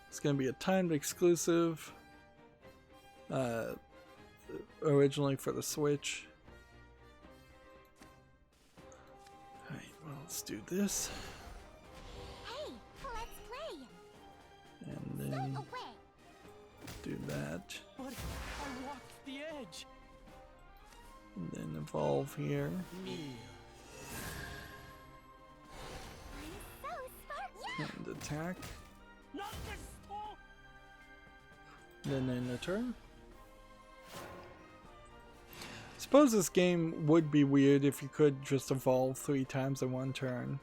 It's going to be a timed exclusive, originally for the Switch. Alright, well, let's do this. Hey, let's play. And then do that. But I walked the edge. And then evolve here. So smart. And attack. Not this tall. Then in a turn. Suppose this game would be weird if you could just evolve 3 times in one turn.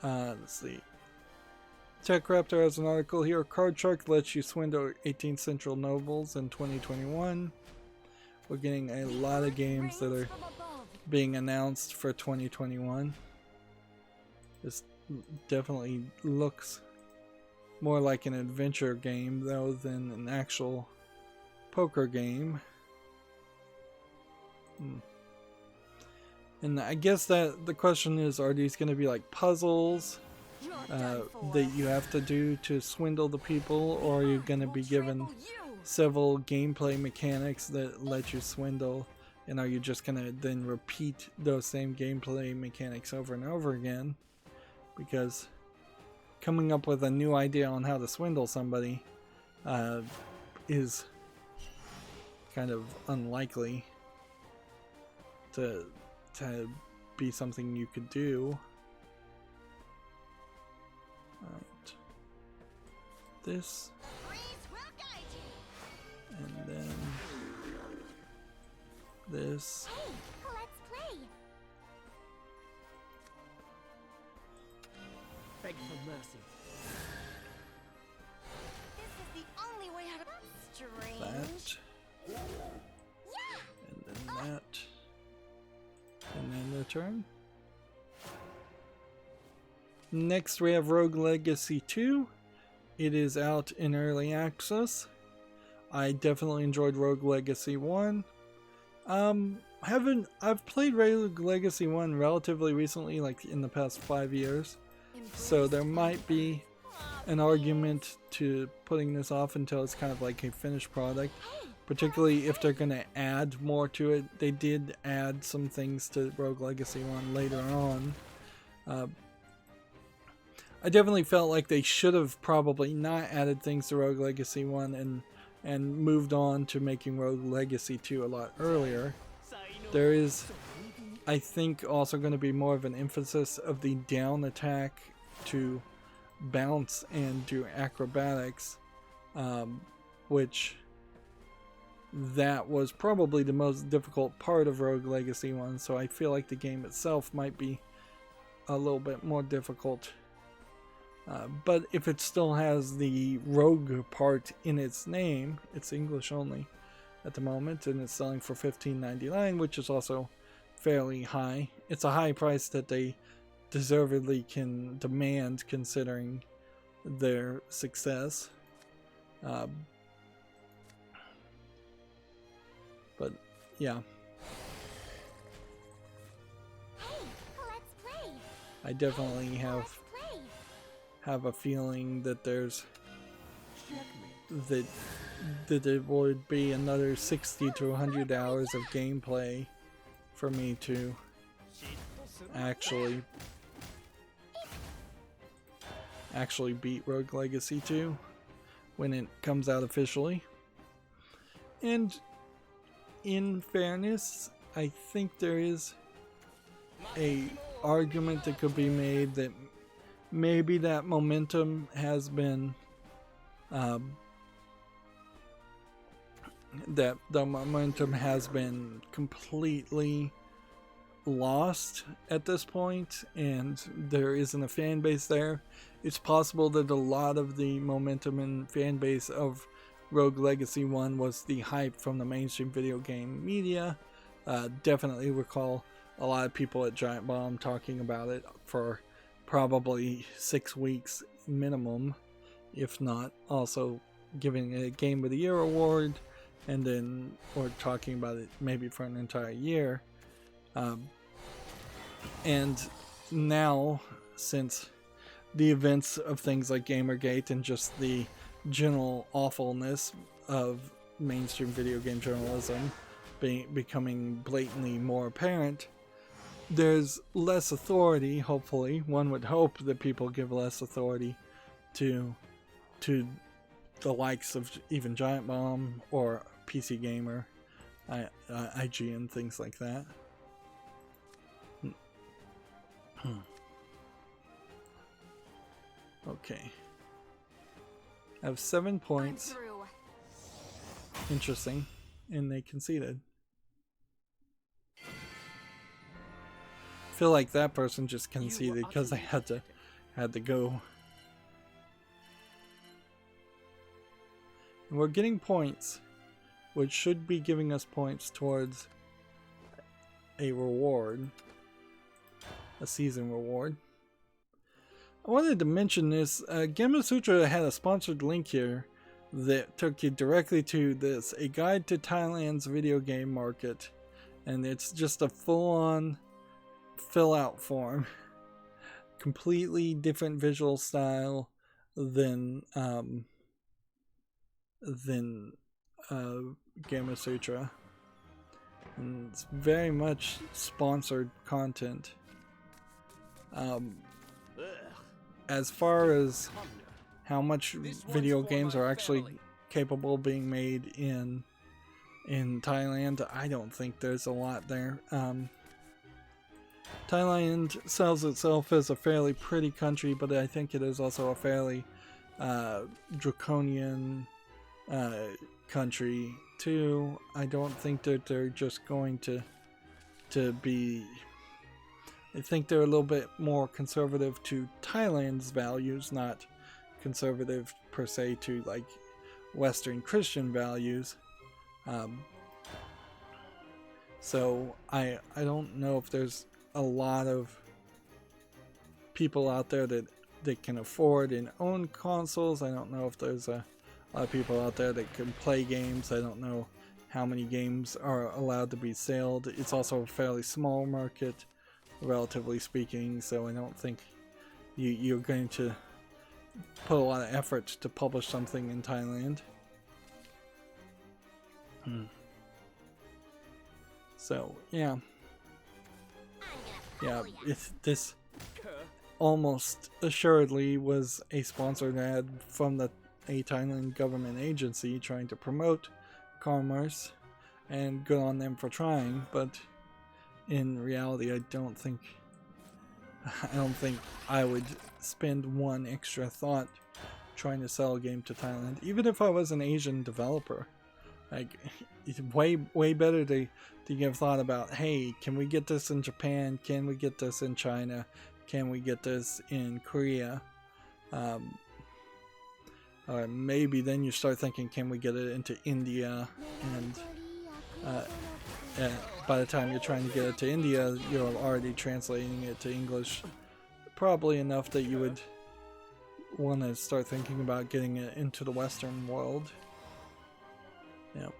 Let's see. Tech Raptor has an article here. Card Shark lets you swindle 18th Central nobles in 2021. We're getting a lot of games that are being announced for 2021. This definitely looks more like an adventure game though than an actual poker game. And I guess that the question is, are these going to be like puzzles that you have to do to swindle the people, or are you going to be given several gameplay mechanics that let you swindle, and are you just going to then repeat those same gameplay mechanics over and over again? Because coming up with a new idea on how to swindle somebody is kind of unlikely to be something you could do. Alright. This. And then this. Hey, let's play. Beg for mercy. This is the only way out of strange. That. And then that. And then return. Next we have Rogue Legacy 2. It is out in early access. I definitely enjoyed Rogue Legacy 1. I've played Rogue Legacy 1 relatively recently, like in the past 5 years. So there might be an argument to putting this off until it's kind of like a finished product. Particularly if they're going to add more to it. They did add some things to Rogue Legacy 1 later on. I definitely felt like they should have probably not added things to Rogue Legacy 1 and moved on to making Rogue Legacy 2 a lot earlier. There is, I think, also going to be more of an emphasis of the down attack to bounce and do acrobatics, which that was probably the most difficult part of Rogue Legacy 1, so I feel like the game itself might be a little bit more difficult. But if it still has the rogue part in its name, it's English only at the moment, and it's selling for $15.99, which is also fairly high. It's a high price that they deservedly can demand considering their success. But yeah. I definitely have a feeling that there's that it would be another 60 to 100 hours of gameplay for me to actually beat Rogue Legacy 2 when it comes out officially. And in fairness, I think there is a argument that could be made that maybe that momentum has been that the momentum has been completely lost at this point, and there isn't a fan base there. It's possible that a lot of the momentum and fan base of Rogue Legacy 1 was the hype from the mainstream video game media. Definitely recall a lot of people at Giant Bomb talking about it for probably 6 weeks minimum, if not also giving it a Game of the Year award, and then or talking about it maybe for an entire year. And now, since the events of things like Gamergate and just the general awfulness of mainstream video game journalism becoming blatantly more apparent, there's less authority, hopefully. One would hope that people give less authority to the likes of even Giant Bomb or PC Gamer, IGN, things like that. Okay. I have 7 points. Interesting. And they conceded. I feel like that person just conceded because they had to go. And we're getting points, which should be giving us points towards a reward, a season reward. I wanted to mention this. Gamasutra had a sponsored link here that took you directly to this, a guide to Thailand's video game market, and it's just a full-on fill-out form. Completely different visual style than Gamasutra, and it's very much sponsored content. As far as how much video games are actually capable of being made in Thailand, I don't think there's a lot there. Thailand sells itself as a fairly pretty country, but I think it is also a fairly draconian country too. I don't think that they're just going to be. I think they're a little bit more conservative to Thailand's values, not conservative per se to like Western Christian values. So I don't know if there's a lot of people out there that can afford and own consoles. I don't know if there's a lot of people out there that can play games. I don't know how many games are allowed to be sold. It's also a fairly small market, relatively speaking, so I don't think you're going to put a lot of effort to publish something in Thailand. So yeah, this almost assuredly was a sponsored ad from a Thailand government agency trying to promote commerce, and good on them for trying, but in reality, I don't think I would spend one extra thought trying to sell a game to Thailand, even if I was an Asian developer. Like, it's way better to give thought about, hey, can we get this in Japan? Can we get this in China? Can we get this in Korea? Or maybe then you start thinking, can we get it into India? And by the time you're trying to get it to India, you're already translating it to English, probably enough that you would want to start thinking about getting it into the Western world. Yep.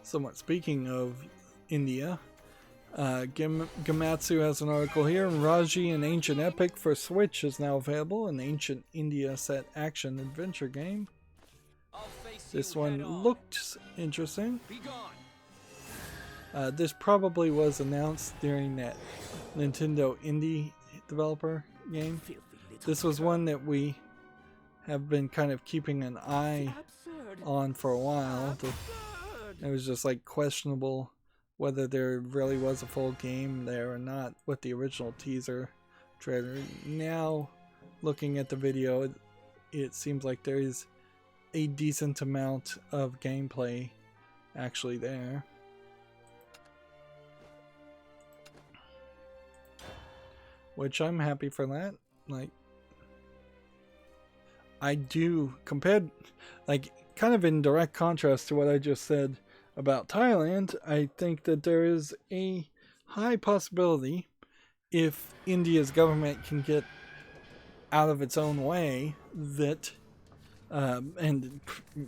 somewhat speaking of India, Gamatsu has an article here. Raji, an ancient epic for Switch, is now available. An ancient India set action adventure game. This one looked interesting. This probably was announced during that Nintendo Indie developer game. This was one that we have been kind of keeping an eye on for a while. It was just like questionable whether there really was a full game there or not with the original teaser trailer. Now, looking at the video, it seems like there is a decent amount of gameplay actually there. Which I'm happy for that. Like, I do, compared, like, kind of in direct contrast to what I just said about Thailand, I think that there is a high possibility, if India's government can get out of its own way, that, and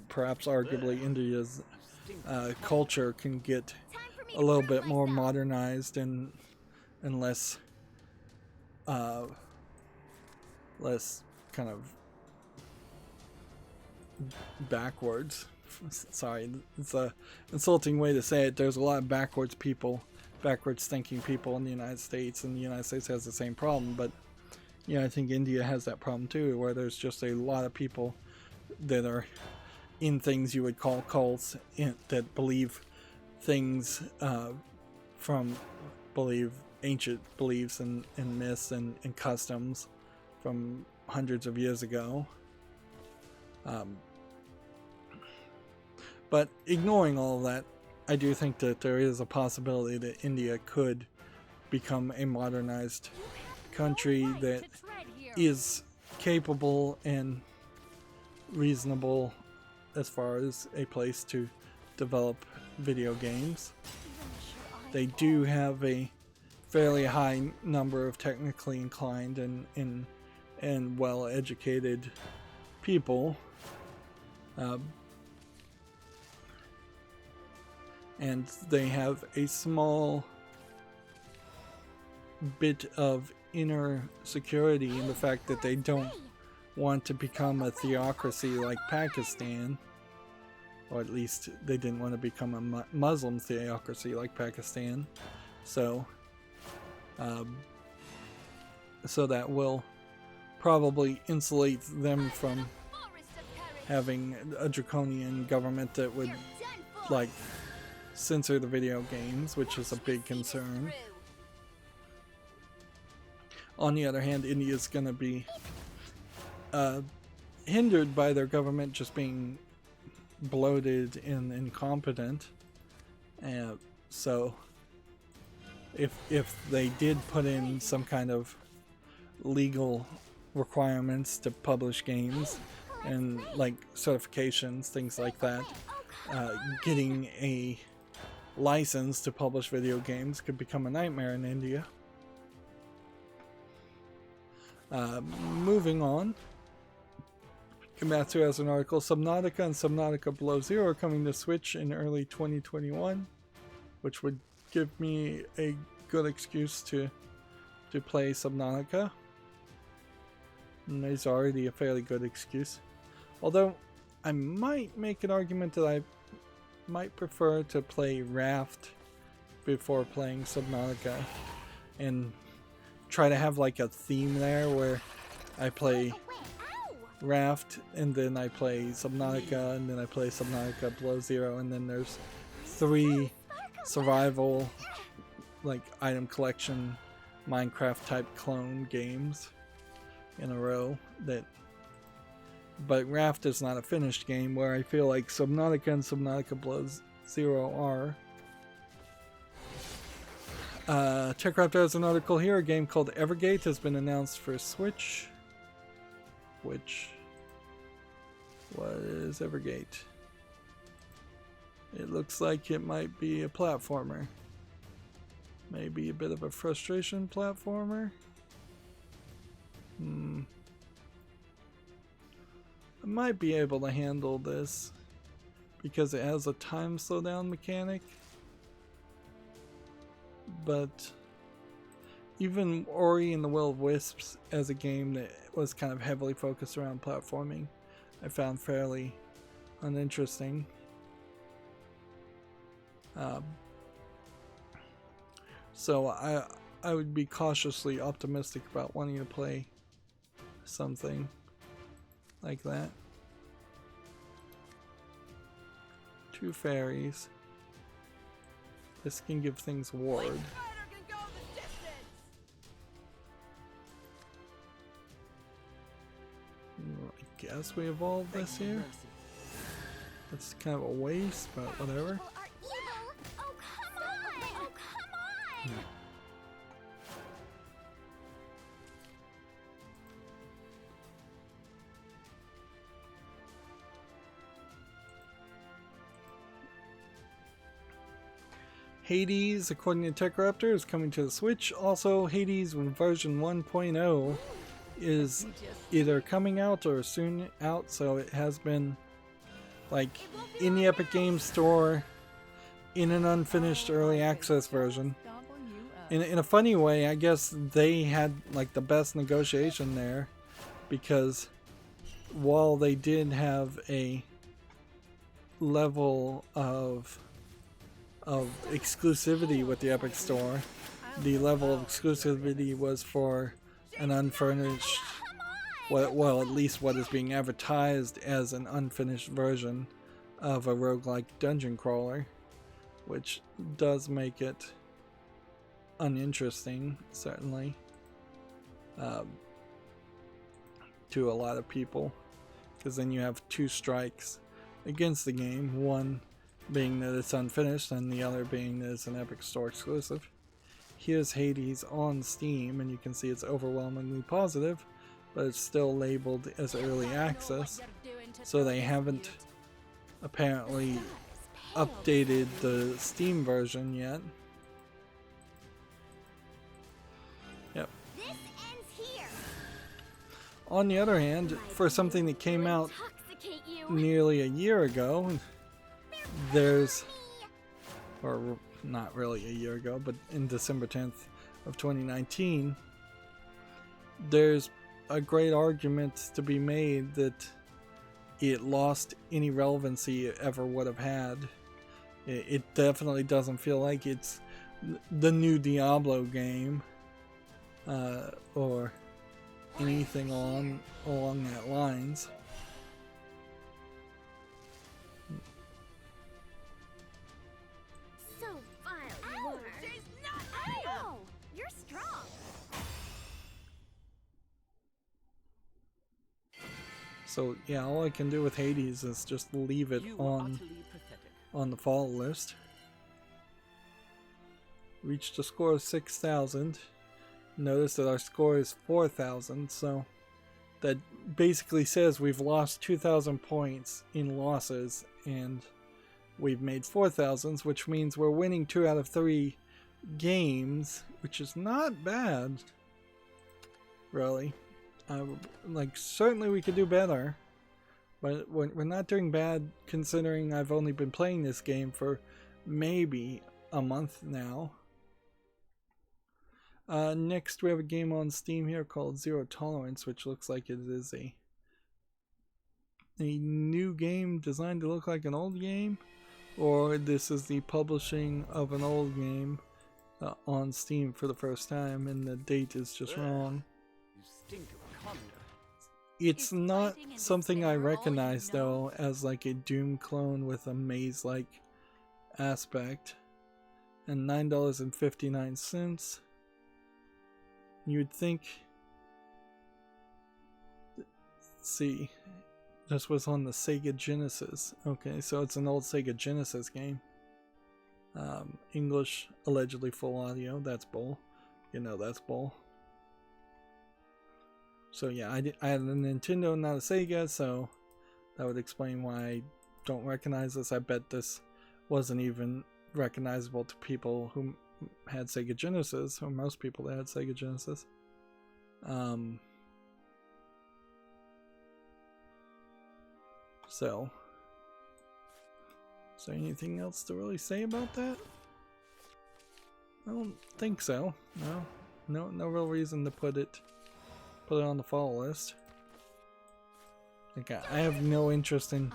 perhaps arguably India's culture can get a little bit more modernized and less kind of backwards. Sorry, it's a insulting way to say it. There's a lot of backwards thinking people in the United States, and the United States has the same problem. But yeah, I think India has that problem too, where there's just a lot of people that are in things you would call cults, that believe things believe ancient beliefs and myths and customs from hundreds of years ago. But ignoring all of that, I do think that there is a possibility that India could become a modernized country that is capable and reasonable as far as a place to develop video games. They do have a fairly high number of technically inclined and well-educated people. And they have a small bit of inner security in the fact that they don't want to become a theocracy like Pakistan, or at least they didn't want to become a Muslim theocracy like Pakistan. So that will probably insulate them from having a draconian government that would like censor the video games, which is a big concern. On the other hand, India is going to be hindered by their government just being bloated and incompetent. So if they did put in some kind of legal requirements to publish games and like certifications, things like that, getting a license to publish video games could become a nightmare in India. Moving on, Komatsu has an article. Subnautica and Subnautica Below Zero are coming to Switch in early 2021, which would give me a good excuse to play Subnautica. And there's already a fairly good excuse. Although, I might make an argument that I might prefer to play Raft before playing Subnautica, and try to have like a theme there where I play Raft and then I play Subnautica and then I play Subnautica Below Zero, and then there's 3 survival like item collection Minecraft type clone games in a row. But Raft is not a finished game, where I feel like Subnautica and Subnautica Below Zero are. TechCraft has an article here. A game called Evergate has been announced for Switch. What is Evergate? It looks like it might be a platformer. Maybe a bit of a frustration platformer. I might be able to handle this. because it has a time slowdown mechanic. But even Ori and the Will of Wisps as a game that was kind of heavily focused around platforming, I found fairly uninteresting. So I would be cautiously optimistic about wanting to play something like that. 2 fairies. This can give things ward. I guess we evolved this here. That's kind of a waste, but whatever. Oh, come on! Oh, come on! Hades, according to TechRaptor, is coming to the Switch. Also, Hades version 1.0 is either coming out or soon out, so it has been like in the Epic Games Store in an unfinished early access version. In a funny way, I guess they had like the best negotiation there, because while they did have a level of exclusivity with the Epic Store, the level of exclusivity was for an unfurnished, well, at least what is being advertised as an unfinished version of a roguelike dungeon crawler, which does make it uninteresting, certainly, to a lot of people, because then you have 2 strikes against the game, one being that it's unfinished and the other being that it's an Epic Store exclusive. Here's Hades on Steam, and you can see it's overwhelmingly positive, but it's still labeled as early access, so they haven't apparently updated the Steam version yet. Yep. On the other hand, for something that came out nearly a year ago, there's, or not really a year ago, but in December 10th of 2019, there's a great argument to be made that it lost any relevancy it ever would have had. It definitely doesn't feel like it's the new Diablo game, or anything along that lines. So vile you are. She's not idle! You're strong! So yeah, all I can do with Hades is just leave it on the follow list. Reached a score of 6,000. Notice that our score is 4,000, so that basically says we've lost 2,000 points in losses, and we've made 4,000s, which means we're winning 2 out of 3 games, which is not bad, really. Like, certainly we could do better, but we're not doing bad considering I've only been playing this game for maybe a month now. Next we have a game on Steam here called Zero Tolerance, which looks like it is a new game designed to look like an old game, or this is the publishing of an old game on Steam for the first time, and the date is just wrong. It's not something I recognize though as like a Doom clone with a maze-like aspect. And $9.59. You'd think, let's see, this was on the Sega Genesis. Okay, so it's an old Sega Genesis game. English, allegedly full audio. That's bull. You know that's bull. So yeah, I had a Nintendo, not a Sega, so that would explain why I don't recognize this. I bet this wasn't even recognizable to people who had Sega Genesis, or most people that had Sega Genesis. So there anything else to really say about that? I don't think so. No real reason to put it on the follow list. Like, I have no interest in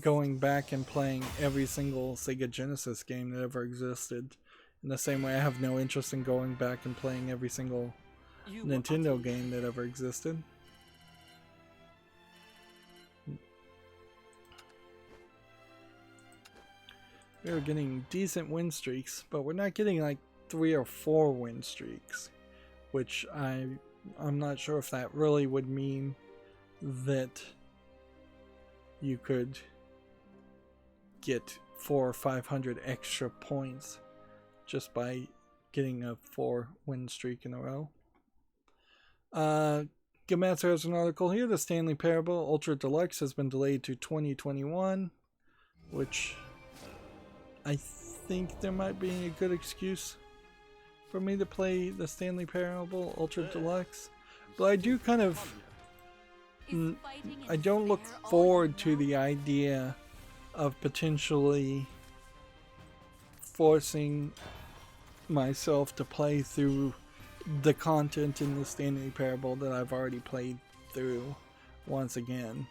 going back and playing every single Sega Genesis game that ever existed. In the same way I have no interest in going back and playing every single Nintendo game that ever existed. We were getting decent win streaks, but we're not getting like 3 or 4 win streaks, which I'm not sure if that really would mean that you could get 400 or 500 extra points just by getting a 4 win streak in a row. Gamatsu has an article here. The Stanley Parable Ultra Deluxe has been delayed to 2021, which I think there might be a good excuse for me to play the Stanley Parable Ultra Deluxe, but I do kind of I don't look forward to the idea of potentially forcing myself to play through the content in the Stanley Parable that I've already played through once again.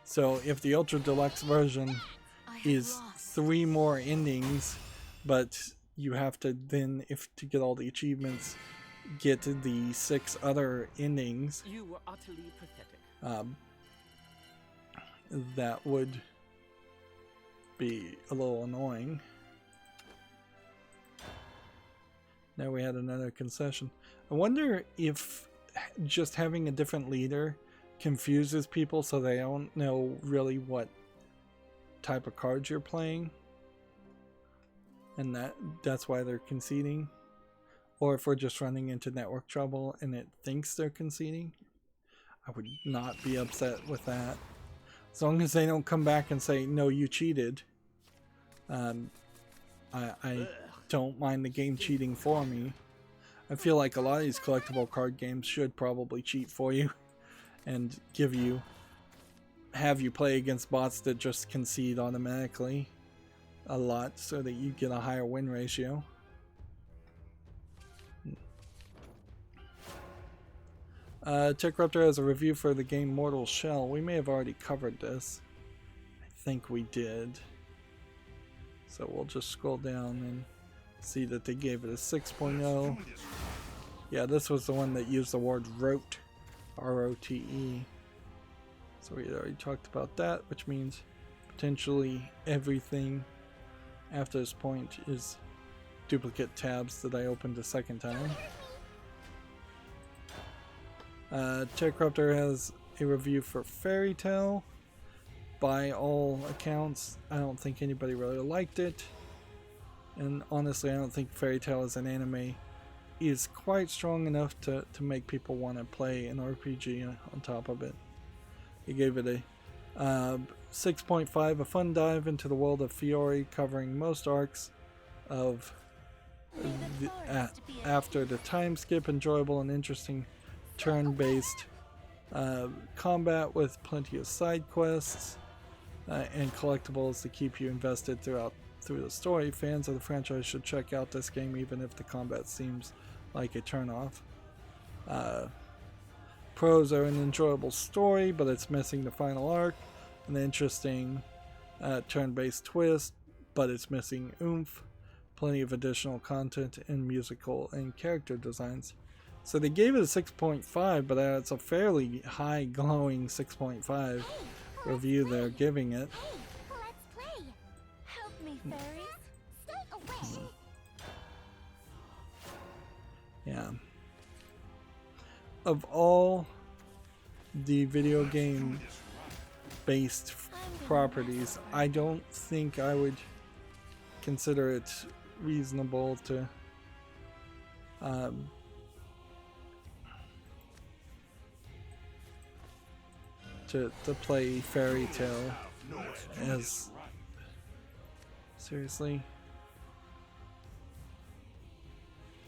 So if the Ultra Deluxe version is 3 more endings, but you have to then, if to get all the achievements, get the 6 other endings, You were utterly pathetic. that would be a little annoying. Now we had another concession. I wonder if just having a different leader confuses people so they don't know really what type of cards you're playing, and that's why they're conceding, or if we're just running into network trouble and it thinks they're conceding. I would not be upset with that, as long as they don't come back and say, no, you cheated. I don't mind the game cheating for me. I feel like a lot of these collectible card games should probably cheat for you and have you play against bots that just concede automatically a lot so that you get a higher win ratio. TechRaptor has a review for the game Mortal Shell. We may have already covered this. I think we did. So we'll just scroll down and see that they gave it a 6.0. Yeah, this was the one that used the word rote, R-O-T-E. So we had already talked about that, which means potentially everything after this point is duplicate tabs that I opened a second time. TechRaptor has a review for Fairy Tail. By all accounts, I don't think anybody really liked it. And honestly, I don't think Fairy Tail as an anime is quite strong enough to make people want to play an RPG on top of it. He gave it a 6.5, a fun dive into the world of Fiori, covering most arcs of after the time skip, enjoyable and interesting turn-based combat with plenty of side quests and collectibles to keep you invested through the story. Fans of the franchise should check out this game even if the combat seems like a turnoff. Pros are an enjoyable story, but it's missing the final arc, an interesting turn-based twist, but it's missing oomph, plenty of additional content and musical and character designs. So they gave it a 6.5, but it's a fairly high glowing 6.5 review they're giving it. Let's play. Help me, fairies. Stay away. Yeah. Of all the video game based properties, I don't think I would consider it reasonable to play Fairy Tail as... Seriously?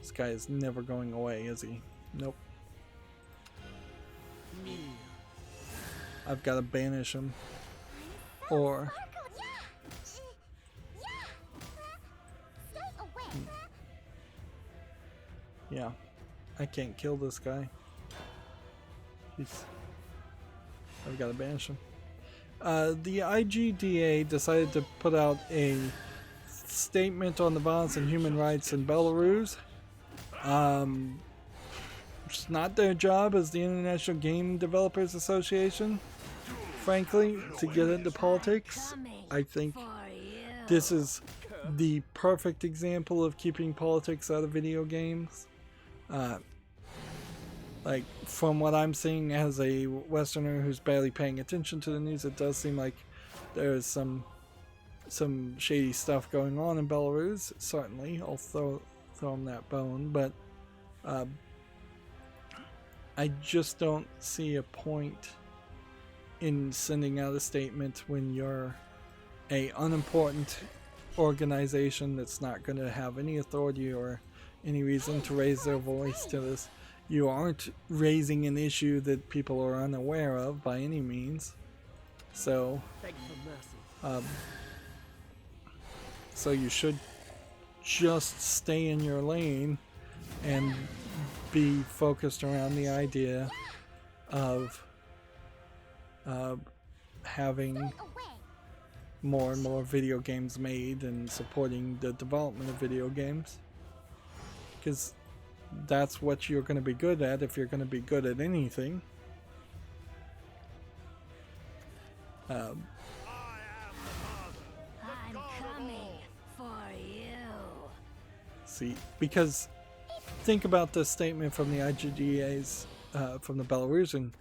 This guy is never going away, is he? Nope. I've got to banish him. Or Yeah, I can't kill this guy. I've got to banish him. The IGDA decided to put out a statement on the violence and human rights in Belarus. It's not their job as the International Game Developers Association, frankly, to get into politics. I think this is the perfect example of keeping politics out of video games. Like, from what I'm seeing as a Westerner who's barely paying attention to the news, it does seem like there's some shady stuff going on in Belarus. Certainly, I'll throw them that bone, but I just don't see a point in sending out a statement when you're a unimportant organization that's not going to have any authority or any reason to raise their voice to this. You aren't raising an issue that people are unaware of by any means. So, so you should just stay in your lane and be focused around the idea of having more and more video games made and supporting the development of video games. Because that's what you're going to be good at if you're going to be good at anything. I'm coming for you. See, because think about the statement from the IGDA's, from the Belarusian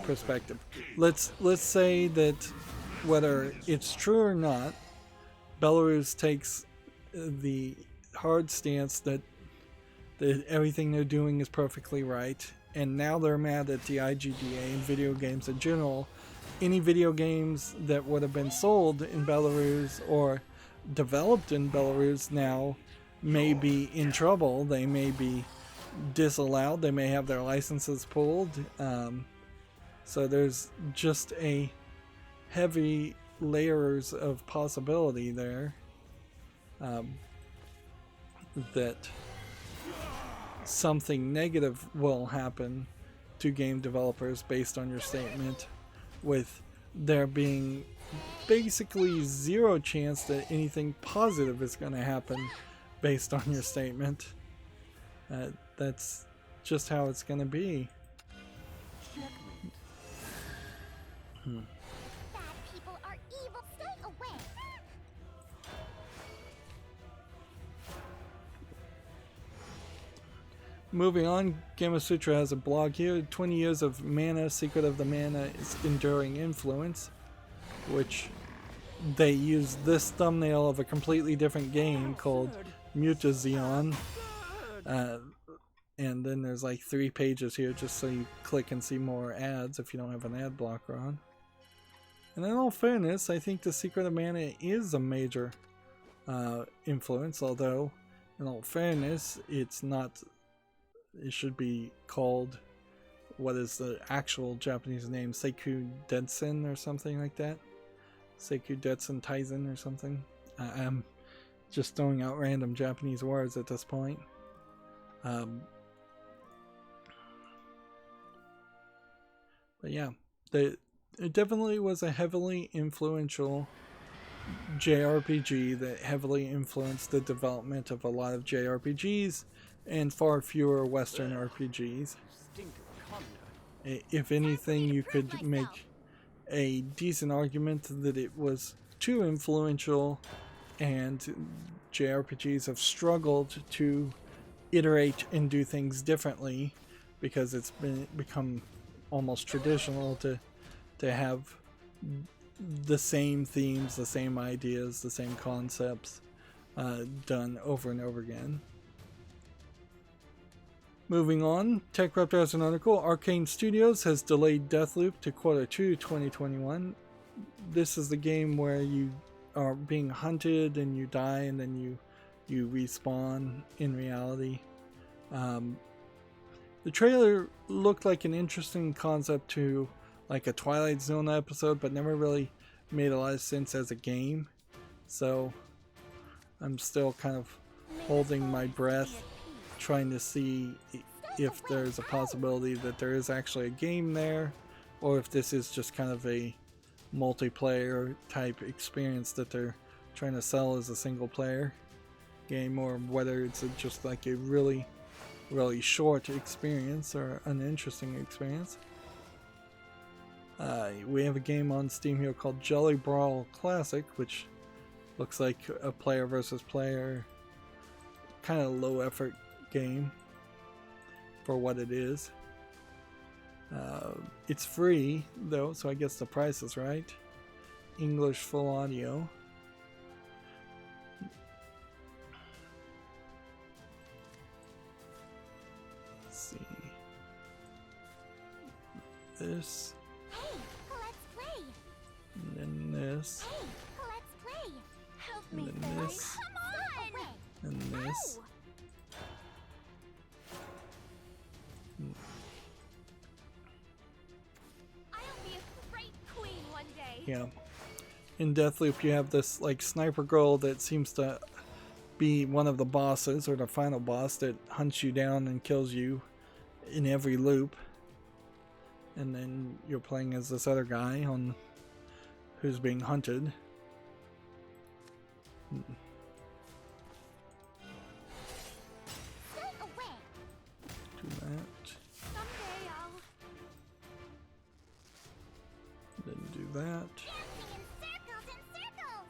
perspective. Let's say that whether it's true or not, Belarus takes the hard stance that everything they're doing is perfectly right, and now they're mad at the IGDA and video games in general. Any video games that would have been sold in Belarus or developed in Belarus now may be in trouble. They may be disallowed. They may have their licenses pulled. So there's just a heavy layers of possibility there that something negative will happen to game developers based on your statement, with there being basically zero chance that anything positive is going to happen based on your statement. That's just how it's going to be. Bad people are evil. Stay away. Moving on, Gamasutra has a blog here. 20 years of mana, Secret of the Mana is enduring influence, which they use this thumbnail of a completely different game called Mutazion. And then there's like 3 pages here just so you click and see more ads if you don't have an ad blocker on. And in all fairness, I think the Secret of Mana is a major influence, although in all fairness, it's not. It should be called, what is the actual Japanese name? Seiku Detsen or something like that? Seiku Detsen Taizen or something? I'm just throwing out random Japanese words at this point. But yeah, it definitely was a heavily influential JRPG that heavily influenced the development of a lot of JRPGs and far fewer Western RPGs. If anything, you could make a decent argument that it was too influential, and JRPGs have struggled to iterate and do things differently because it's become almost traditional to have the same themes, the same ideas, the same concepts done over and over again. Moving on, TechRaptor has an article. Arcane Studios has delayed Deathloop to Q2 2021. This is the game where you are being hunted and you die and then you respawn in reality. The trailer looked like an interesting concept to like a Twilight Zone episode, but never really made a lot of sense as a game. So I'm still kind of holding my breath, trying to see if there's a possibility that there is actually a game there, or if this is just kind of a multiplayer type experience that they're trying to sell as a single player game, or whether it's just like a really short experience or an interesting experience. We have a game on Steam here called Jelly Brawl Classic, which looks like a player versus player kind of low effort game for what it is. It's free though, so I guess the price is right. English full audio. Let's see. This. Hey, let's play. And then this. Hey, let's play. Help And me, then fairies. this. Come on. And this. Ow. I'll be a great queen one day. Yeah. In Deathloop you have this like sniper girl that seems to be one of the bosses, or the final boss, that hunts you down and kills you in every loop. And then you're playing as this other guy on who's being hunted. Stay away. Do that. Someday I'll Then do that. dancing in circles.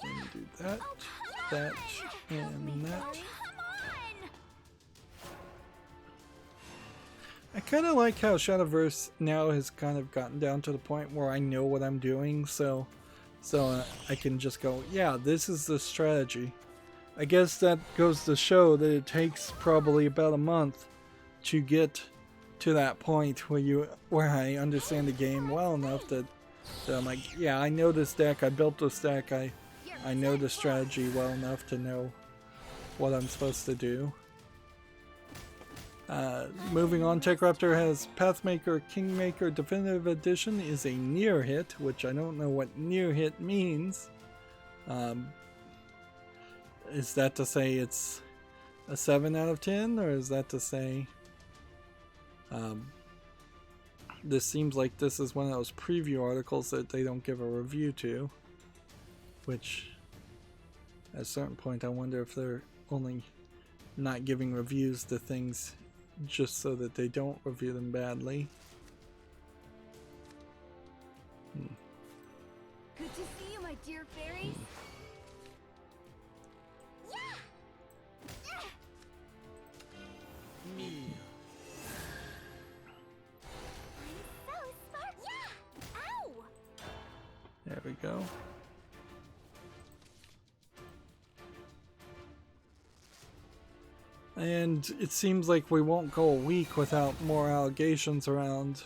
Then do that. Oh, come That on. Help me, and that. fairies. Come on. I kind of like how Shadowverse now has kind of gotten down to the point where I know what I'm doing, so I can just go, yeah, this is the strategy. I guess that goes to show that it takes probably about a month to get to that point where I understand the game well enough that I'm like, yeah, I know this deck, I built this deck, I know the strategy well enough to know what I'm supposed to do. Moving on, TechRaptor has Pathmaker Kingmaker Definitive Edition is a near hit, which I don't know what near hit means. Is that to say it's a 7 out of 10, or is that to say this seems like this is one of those preview articles that they don't give a review to, which at a certain point I wonder if they're only not giving reviews to things just so that they don't review them badly. Good to see you, my dear fairies. I'm so smart. Yeah. Ow. There we go. And it seems like we won't go a week without more allegations around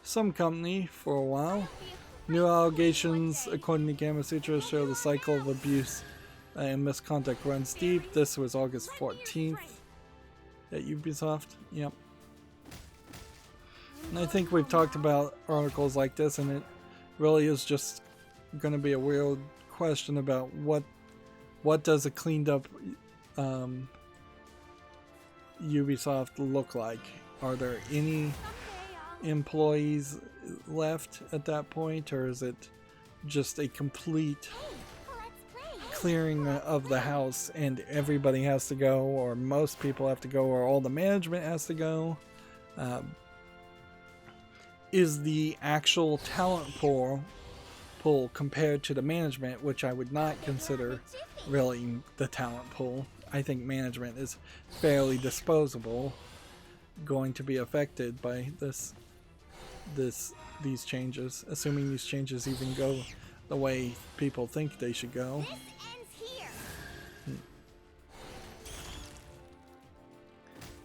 some company for a while. New allegations, according to Gamma Sutra, show the cycle of abuse and misconduct runs deep. This was August 14th at Ubisoft. Yep. And I think we've talked about articles like this, and it really is just going to be a weird question about what does a cleaned up Ubisoft look like? Are there any employees left at that point, or is it just a complete clearing of the house and everybody has to go, or most people have to go, or all the management has to go? Is the actual talent pool compared to the management, which I would not consider really the talent pool. I think management is fairly disposable, going to be affected by these changes, assuming these changes even go the way people think they should go. This ends here.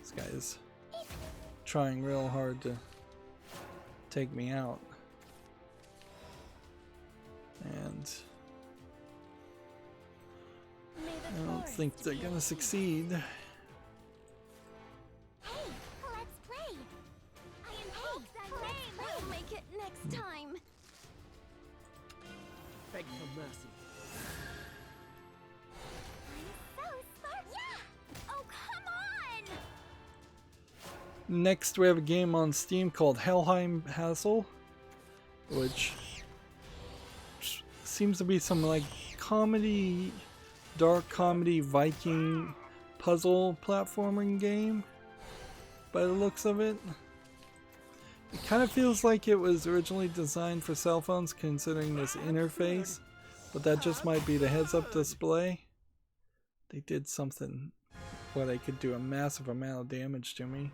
This guy is trying real hard to take me out. And I don't think they're gonna succeed. Hey, let's play. I hope that we'll make it next time. Beg for mercy. I'm so smart. Yeah. Oh, come on. Next, we have a game on Steam called Helheim Hassel, which seems to be some like comedy, dark comedy Viking puzzle platforming game by the looks of it. It kind of feels like it was originally designed for cell phones considering this interface, but that just might be the heads-up display. They did something where they could do a massive amount of damage to me.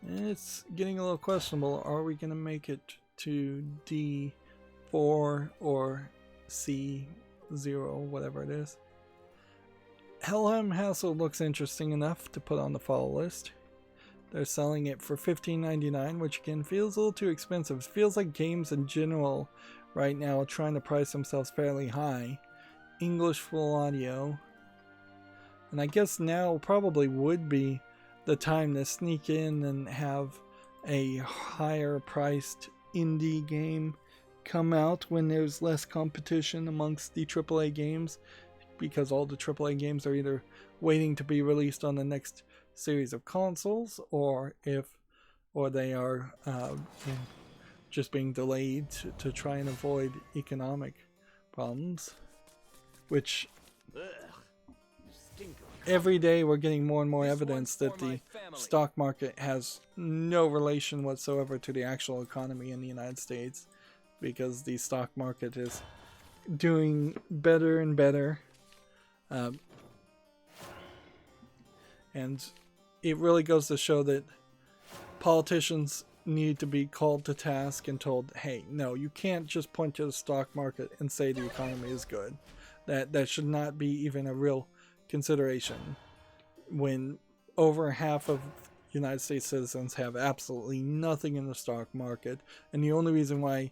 It's getting a little questionable. Are we going to make it to D4 or C0, whatever it is? Helheim Hassel looks interesting enough to put on the follow list. They're selling it for $15.99, which again feels a little too expensive. It feels like games in general right now are trying to price themselves fairly high. English full audio. And I guess now probably would be the time to sneak in and have a higher priced indie game come out when there's less competition amongst the AAA games, because all the AAA games are either waiting to be released on the next series of consoles, or they are just being delayed to try and avoid economic problems, which every day we're getting more and more evidence that the stock market has no relation whatsoever to the actual economy in the United States, because the stock market is doing better and better. And it really goes to show that politicians need to be called to task and told, hey, no, you can't just point to the stock market and say the economy is good. That should not be even a real consideration when over half of United States citizens have absolutely nothing in the stock market, and the only reason why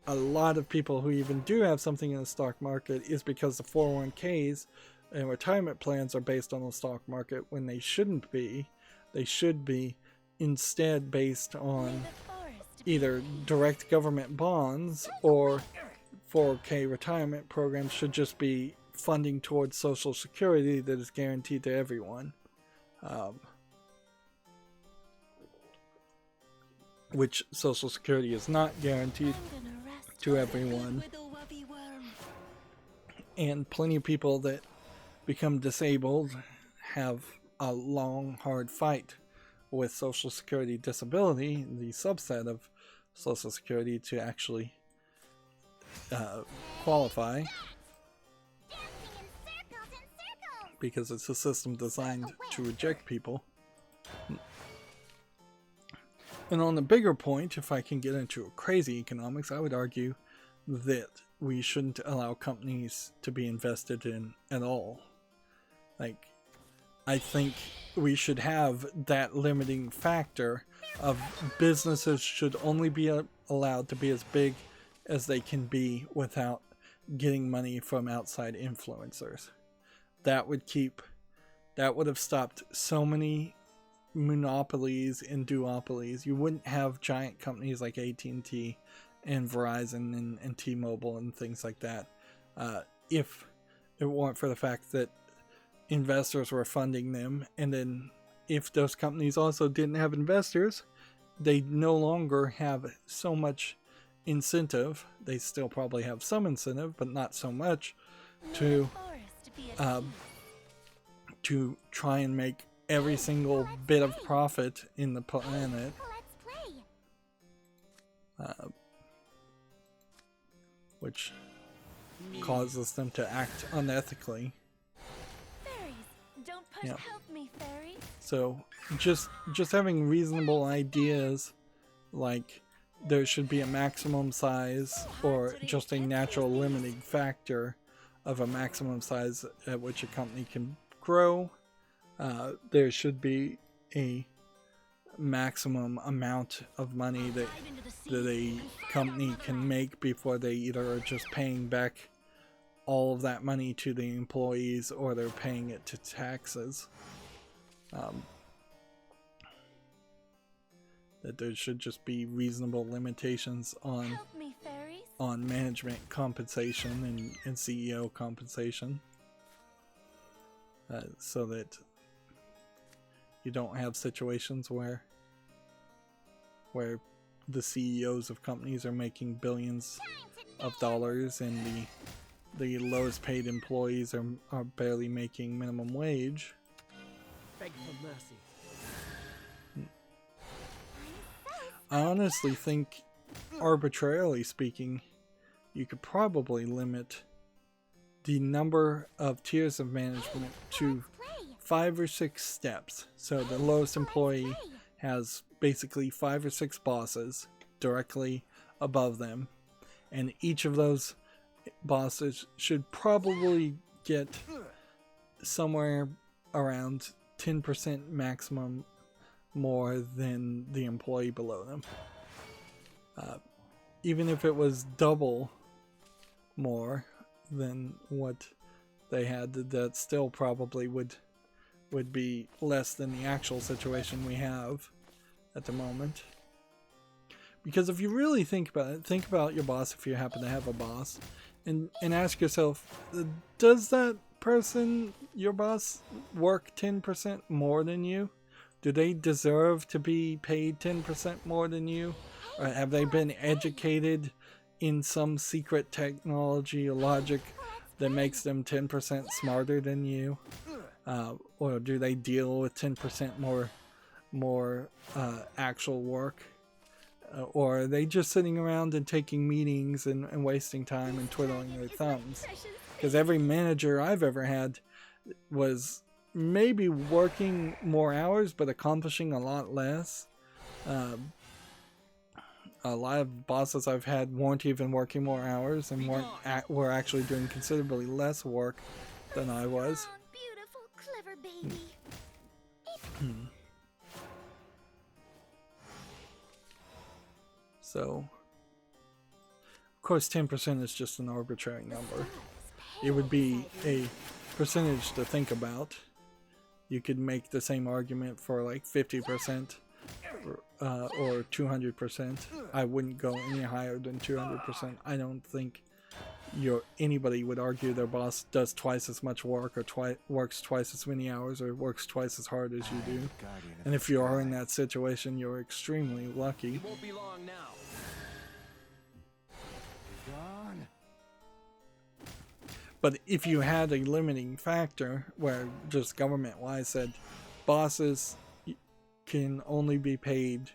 a lot of people who even do have something in the stock market is because the 401ks and retirement plans are based on the stock market, when they shouldn't be. They should be instead based on either direct government bonds, or 401k retirement programs should just be funding towards Social Security that is guaranteed to everyone. Which Social Security is not guaranteed to everyone. And plenty of people that become disabled have a long, hard fight with Social Security disability, the subset of Social Security, to actually qualify, because it's a system designed to reject people. And on the bigger point, if I can get into crazy economics, I would argue that we shouldn't allow companies to be invested in at all. Like, I think we should have that limiting factor of businesses should only be allowed to be as big as they can be without getting money from outside influencers. That would have stopped so many monopolies and duopolies. You wouldn't have giant companies like AT&T and Verizon and T-Mobile and things like that if it weren't for the fact that investors were funding them. And then if those companies also didn't have investors, they no longer have so much incentive. They still probably have some incentive, but not so much to try and make every single bit of profit in the planet. Which causes them to act unethically. Yeah. So just having reasonable ideas, like there should be a maximum size or just a natural limiting factor of a maximum size at which a company can grow. There should be a maximum amount of money that a company can make before they either are just paying back all of that money to the employees or they're paying it to taxes. That there should just be reasonable limitations on on management compensation and CEO compensation, so that you don't have situations where the CEOs of companies are making billions of dollars and the lowest paid employees are barely making minimum wage. Beg for mercy. I honestly think, arbitrarily speaking, you could probably limit the number of tiers of management to 5 or 6 steps. So the lowest employee has basically 5 or 6 bosses directly above them, and each of those bosses should probably get somewhere around 10% maximum more than the employee below them. Even if it was double more than what they had, that still probably would be less than the actual situation we have at the moment. Because if you really think about it, think about your boss if you happen to have a boss, and ask yourself, does that person, your boss, work 10% more than you? Do they deserve to be paid 10% more than you? Or have they been educated in some secret technology or logic that makes them 10% smarter than you? Or do they deal with 10% more actual work? Or are they just sitting around and taking meetings and wasting time and twiddling their thumbs? Because every manager I've ever had was maybe working more hours but accomplishing a lot less. A lot of bosses I've had weren't even working more hours and were actually doing considerably less work than I was. Oh, beautiful, clever baby. So, of course, 10% is just an arbitrary number. It would be a percentage to think about. You could make the same argument for like 50% or 200%. I wouldn't go any higher than 200%. I don't think anybody would argue their boss does twice as much work or works twice as many hours or works twice as hard as you do. And if you are in that situation, you're extremely lucky. It won't be long now. Gone. But if you had a limiting factor where just government-wise said bosses can only be paid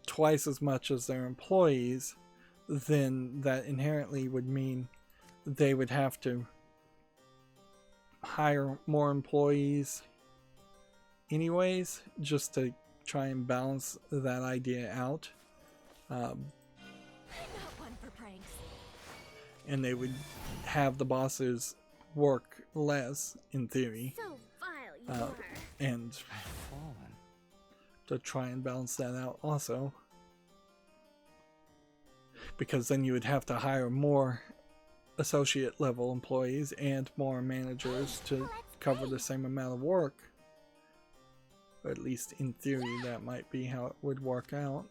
twice as much as their employees, then that inherently would mean they would have to hire more employees anyways, just to try and balance that idea out. I'm not one for pranks. And they would have the bosses work less, in theory, So vile you are. and Fallen. to try and balance that out also. Because then you would have to hire more associate level employees and more managers to cover the same amount of work. Or at least in theory that might be how it would work out.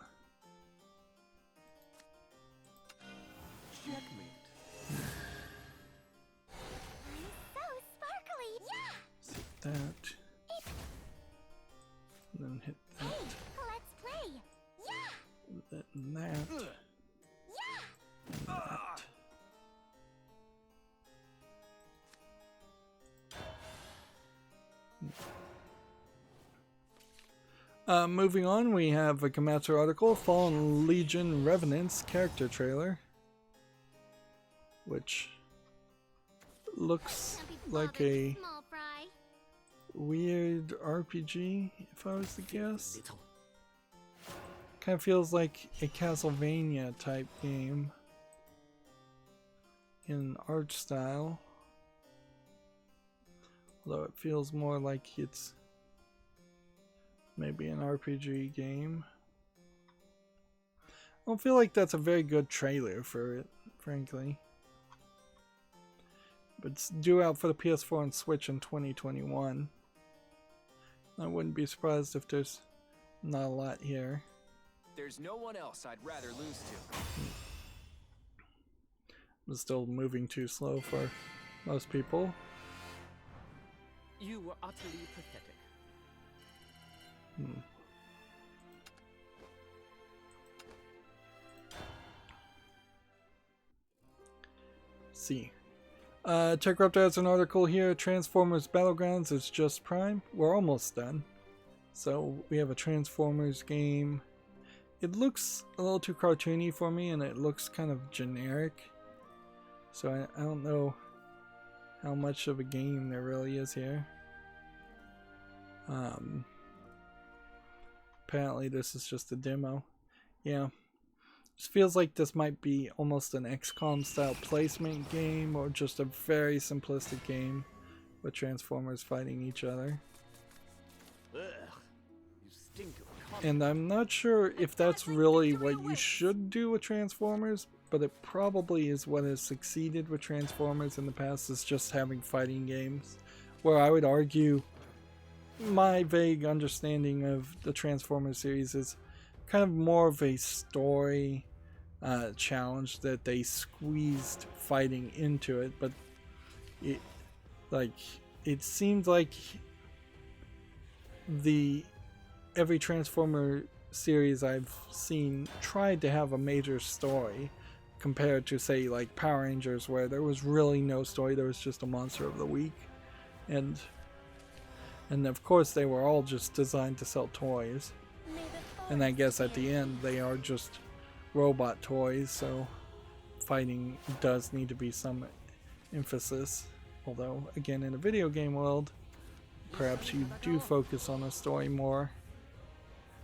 Checkmate. So sparkly. Yeah. Hit that. And then hit that. Let's play. Yeah. And that. And that. Moving on, we have a Komatsu article, Fallen Legion Revenants character trailer, which looks like a Small fry. weird RPG, if I was to guess. Kind of feels like a Castlevania type game in art style, although it feels more like it's maybe an RPG game. I don't feel like that's a very good trailer for it, frankly. But it's due out for the PS4 and Switch in 2021. I wouldn't be surprised if there's not a lot here. There's no one else I'd rather lose to. It's still moving too slow for most people. You were utterly pathetic. See. TechRaptor has an article here. Transformers Battlegrounds is just prime. We're almost done. So we have a Transformers game. It looks a little too cartoony for me, and it looks kind of generic. So I don't know how much of a game there really is here. Apparently this is just a demo. Yeah. It feels like this might be almost an XCOM style placement game, or just a very simplistic game with Transformers fighting each other. Ugh, you stink of And I'm not sure if that's really what you should do with Transformers, but it probably is what has succeeded with Transformers in the past, is just having fighting games. Where I would argue my vague understanding of the Transformers series is kind of more of a story challenge that they squeezed fighting into it, but it seems like every Transformer series I've seen tried to have a major story, compared to, say, like Power Rangers, where there was really no story. There was just a monster of the week, and of course they were all just designed to sell toys. And I guess at the end they are just robot toys, so fighting does need to be some emphasis. Although, again, in a video game world, perhaps you do focus on a story more.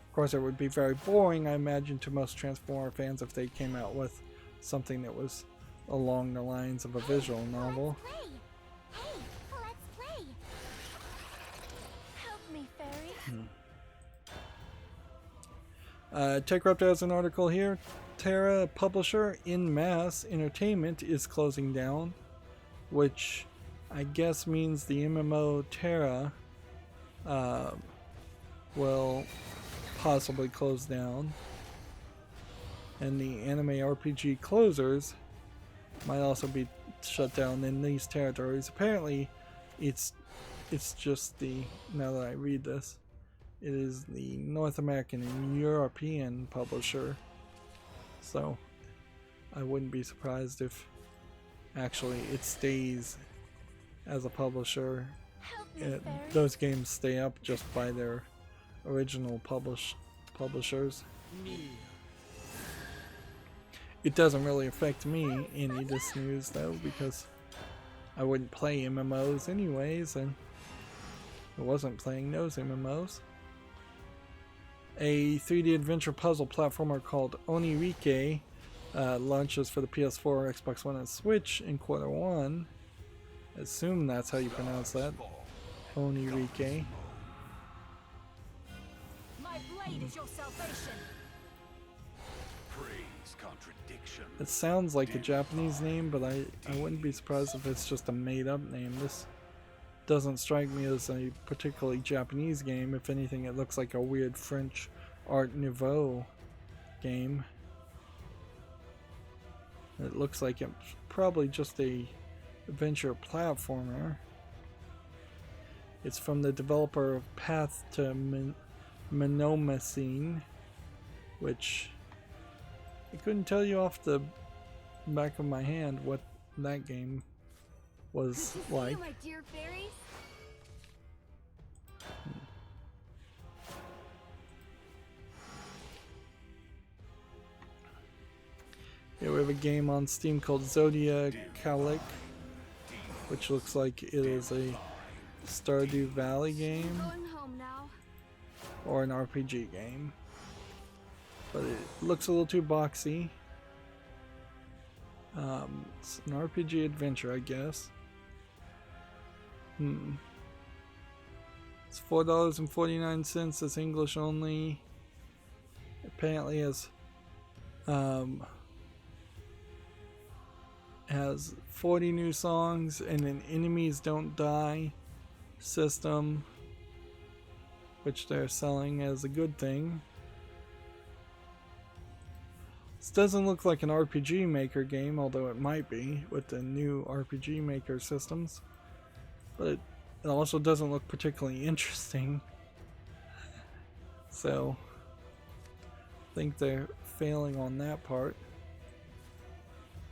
Of course, it would be very boring, I imagine, to most Transformer fans if they came out with something that was along the lines of a visual novel. Hey, let's play. Help me, fairy. TechRaptor has an article here. Terra publisher In Mass Entertainment is closing down, which I guess means the MMO Terra will possibly close down, and the anime RPG Closers might also be shut down in these territories. Apparently it's just the, now that I read this, it is the North American and European publisher, so I wouldn't be surprised if actually it stays as a publisher. Those games stay up just by their original publishers. It doesn't really affect me any of this news though, because I wouldn't play MMOs anyways, and I wasn't playing those MMOs. A 3D adventure puzzle platformer called Onirike launches for the PS4, Xbox One, and Switch in Q1. I assume that's how you pronounce that. Onirike. My blade is your salvation. Praise contradiction. It sounds like a Japanese name, but I wouldn't be surprised if it's just a made-up name. This doesn't strike me as a particularly Japanese game. If anything, it looks like a weird French Art Nouveau game. It looks like it's probably just a adventure platformer. It's from the developer of Path to Monomacine, which I couldn't tell you off the back of my hand what that game was like. My dear fairies. Yeah, we have a game on Steam called Zodia Kalik, which looks like it is a Stardew Valley game Going home now. or an RPG game, but it looks a little too boxy. It's an RPG adventure, I guess. It's $4.49. It's English only. Apparently has 40 new songs and an enemies don't die system, which they're selling as a good thing. This doesn't look like an RPG Maker game, although it might be with the new RPG Maker systems. But it also doesn't look particularly interesting. So I think they're failing on that part.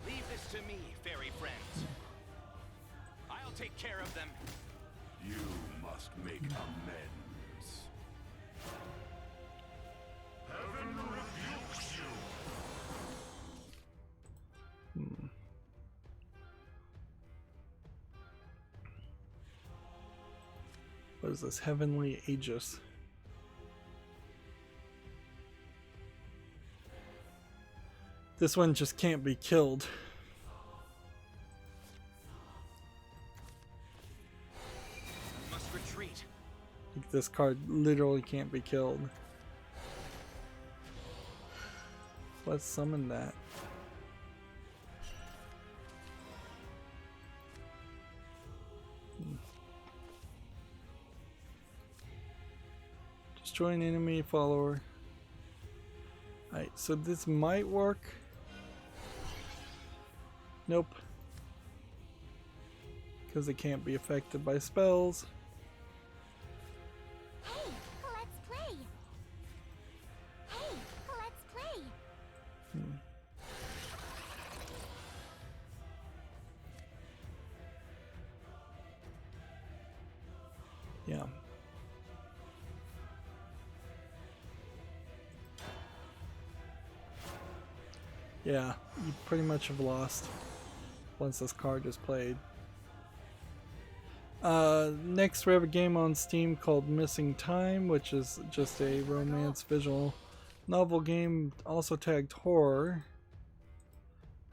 Leave this to me, fairy friends. I'll take care of them. You must make amends. Heaven rebukes you. What is this? Heavenly Aegis. This one just can't be killed. Must retreat. Like, this card literally can't be killed. Let's summon that. Destroy an enemy follower. Alright, so this might work. Nope. Because it can't be affected by spells. Hey, let's play. Hey, let's play. Yeah. Yeah, you pretty much have lost once this card is played. Next we have a game on Steam called Missing Time, which is just a romance visual novel game, also tagged horror.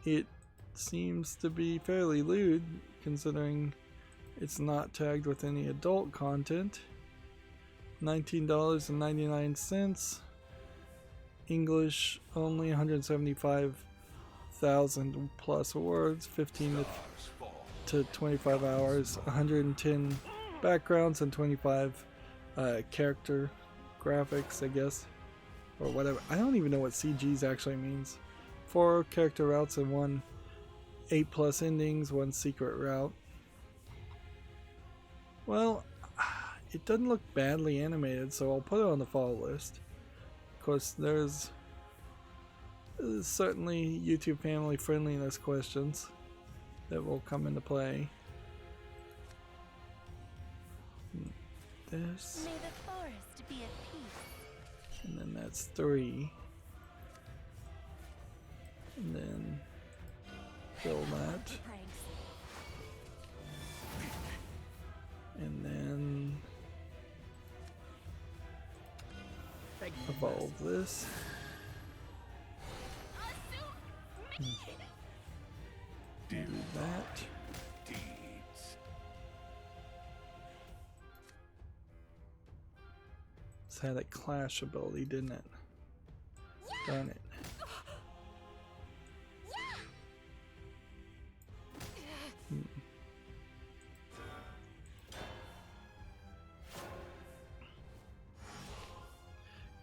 It seems to be fairly lewd, considering it's not tagged with any adult content. $19.99. English only, 175,000 plus awards, 15 to 25 hours, 110 backgrounds, and 25 character graphics, I guess, or whatever. I don't even know what CGs actually means. 4 character routes and 1 8+ endings, 1 secret route. Well, it doesn't look badly animated, so I'll put it on the follow list. Of course, there's certainly YouTube family friendliness questions that will come into play. This, May the forest be at peace. and then that's 3. And then fill that. Pranks. And then evolve this. Do that. Deeds. It's had a clash ability, didn't it? Darn it.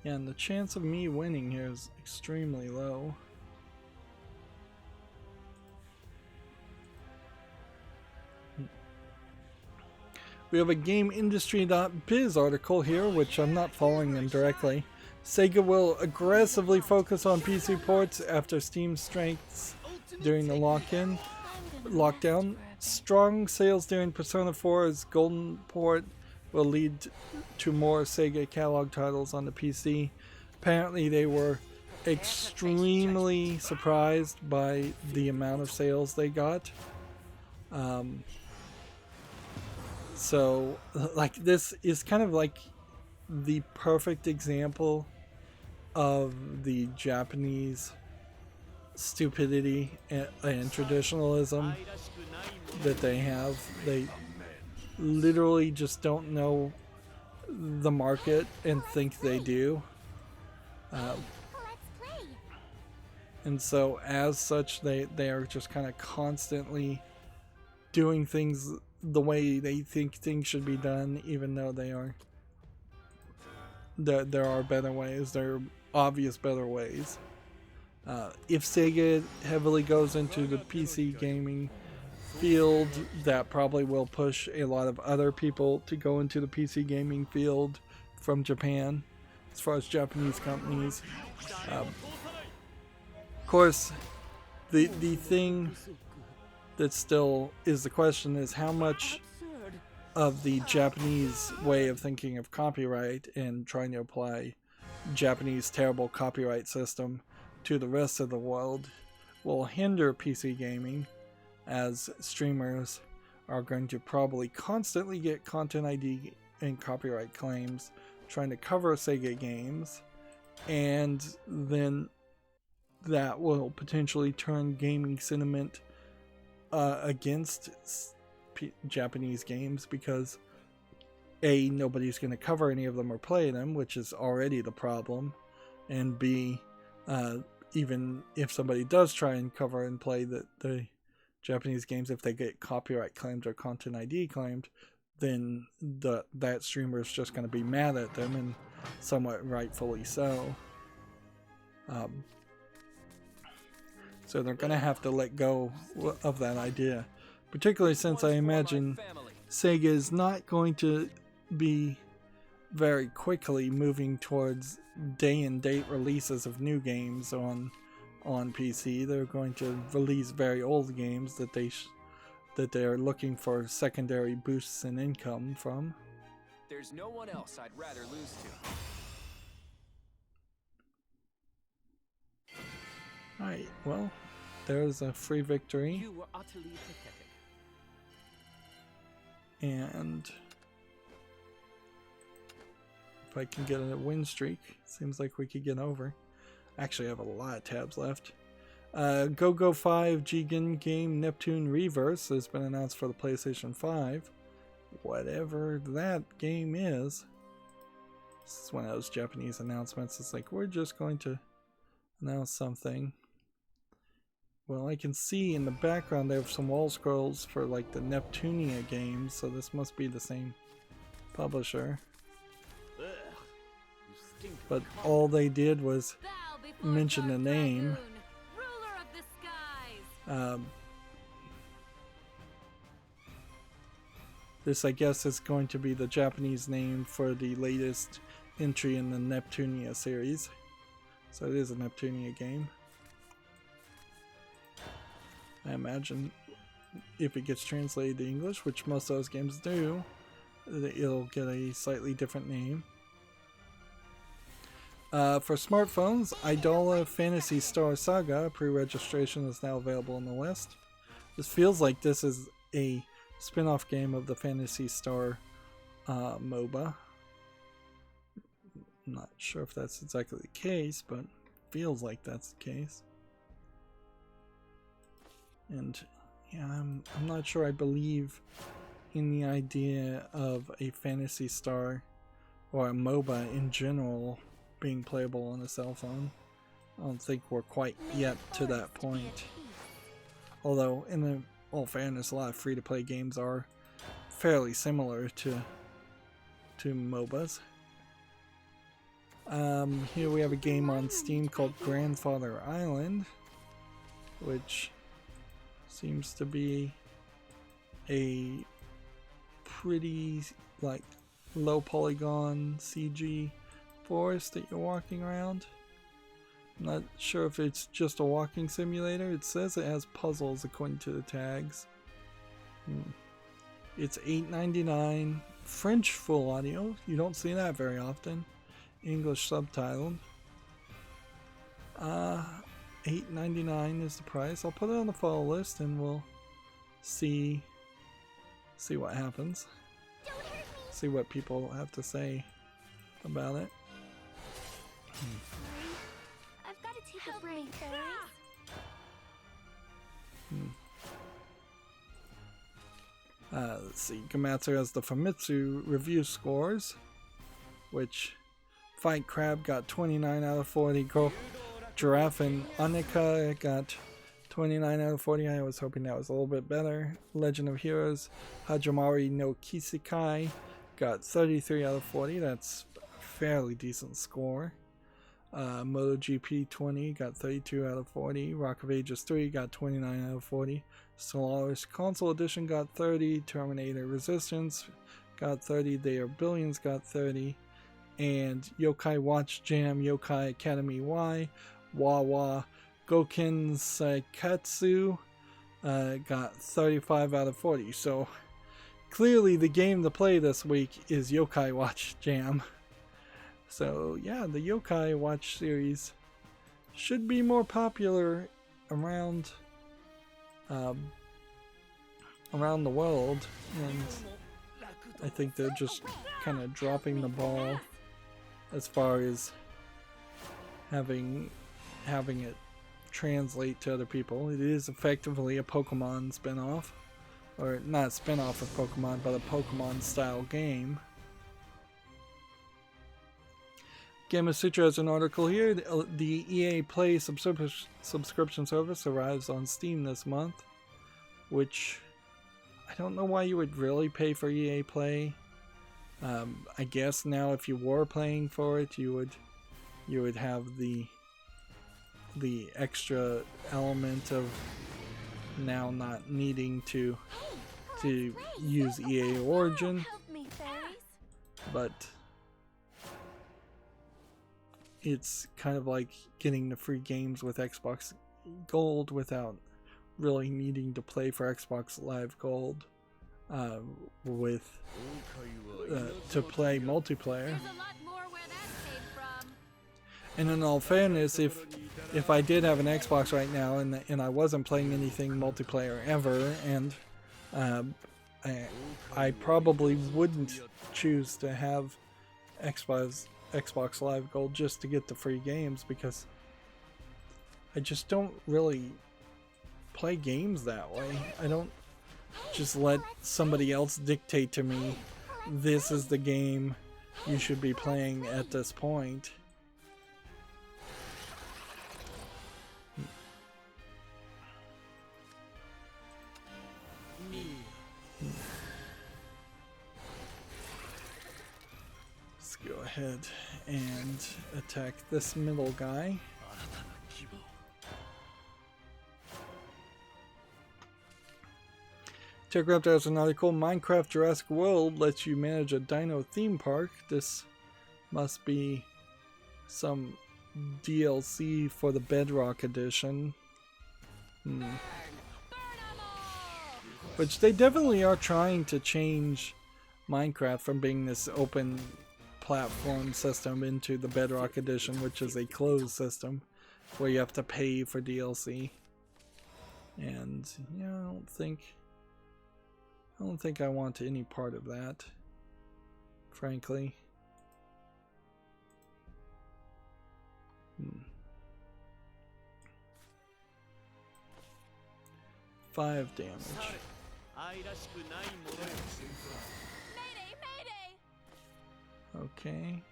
Yeah, and the chance of me winning here is extremely low. We have a GameIndustry.biz article here, which I'm not following them directly. Sega will aggressively focus on PC ports after Steam's strengths during the lockdown. Strong sales during Persona 4's Golden Port will lead to more Sega catalog titles on the PC. Apparently they were extremely surprised by the amount of sales they got. So, like, this is kind of like the perfect example of the Japanese stupidity and traditionalism that they have. They literally just don't know the market and think they do. And so as such, they are just kind of constantly doing things the way they think things should be done, even though there are better ways. There are obvious better ways. If Sega heavily goes into the PC gaming field, that probably will push a lot of other people to go into the PC gaming field from Japan, as far as Japanese companies. Of course, the thing that still is the question is how much of the Japanese way of thinking of copyright and trying to apply Japanese terrible copyright system to the rest of the world will hinder PC gaming, as streamers are going to probably constantly get content ID and copyright claims trying to cover Sega games, and then that will potentially turn gaming sentiment against Japanese games, because A, nobody's going to cover any of them or play them, which is already the problem, and B, even if somebody does try and cover and play the Japanese games, if they get copyright claimed or content ID claimed, then that streamer is just going to be mad at them, and somewhat rightfully so. So they're going to have to let go of that idea, particularly since I imagine Sega is not going to be very quickly moving towards day and date releases of new games on PC. They're going to release very old games that they are looking for secondary boosts in income from. There's no one else I'd rather lose to. Alright, well, there's a free victory. You were utterly pathetic. And if I can get a win streak, seems like we could get over. Actually, I have a lot of tabs left. Go 5 Jigen game Neptune Reverse has been announced for the PlayStation 5. Whatever that game is. This is one of those Japanese announcements. It's like, we're just going to announce something. Well, I can see in the background there are some wall scrolls for like the Neptunia games, so this must be the same publisher. But all they did was mention the name. This, I guess, is going to be the Japanese name for the latest entry in the Neptunia series. So it is a Neptunia game. I imagine if it gets translated to English, which most of those games do, it'll get a slightly different name. For smartphones, Idola Phantasy Star Saga pre-registration is now available in the West. This feels like this is a spin-off game of the Phantasy Star MOBA. I'm not sure if that's exactly the case, but feels like that's the case. And yeah, I'm not sure I believe in the idea of a Phantasy Star or a MOBA in general being playable on a cell phone. I don't think we're quite yet to that point. Although, in all fairness, a lot of free-to-play games are fairly similar to MOBAs. Here we have a game on Steam called Grandfather Island, which seems to be a pretty like low polygon CG forest that you're walking around. I'm not sure if it's just a walking simulator. It says it has puzzles according to the tags. It's $8.99 French full audio. You don't see that very often. English subtitled. $8.99 is the price. I'll put it on the follow list and we'll see what happens. See what people have to say about it. I've got to take a break, fairies. Let's see. Gamatsu has the Famitsu review scores, which Fight Crab got 29 out of 40. Giraffe and Anika got 29 out of 40. I was hoping that was a little bit better. Legend of Heroes Hajimari no Kisikai got 33 out of 40. That's a fairly decent score. MotoGP 20 got 32 out of 40. Rock of Ages 3 got 29 out of 40. Solaris Console Edition got 30. Terminator Resistance got 30. They Are Billions got 30. And Yokai Watch Jam Yokai Academy Y, Wawa Goken Saikatsu got 35 out of 40. So clearly the game to play this week is Yokai Watch Jam. So yeah, the Yokai Watch series should be more popular around around the world, and I think they're just kind of dropping the ball as far as having it translate to other people. It is effectively a Pokemon spin-off, or not spin-off of Pokemon, but a Pokemon style game. Game of Sutra has an article here. The EA Play subscription service arrives on Steam this month, which I don't know why you would really pay for EA Play. I guess now if you were playing for it, you would have the extra element of now not needing to use EA Origin, but it's kind of like getting the free games with Xbox Gold without really needing to play for Xbox Live Gold to play multiplayer. And in all fairness, if I did have an Xbox right now and I wasn't playing anything multiplayer ever, and I probably wouldn't choose to have Xbox Live Gold just to get the free games, because I just don't really play games that way. I don't just let somebody else dictate to me, this is the game you should be playing at this point. Let's go ahead and attack this middle guy. TechRaptor has an article. Minecraft Jurassic World lets you manage a dino theme park. This must be some DLC for the Bedrock edition. Which they definitely are trying to change Minecraft from being this open platform system into the Bedrock edition, which is a closed system where you have to pay for DLC. And yeah, I don't think I want any part of that, frankly. 5 damage. Okay.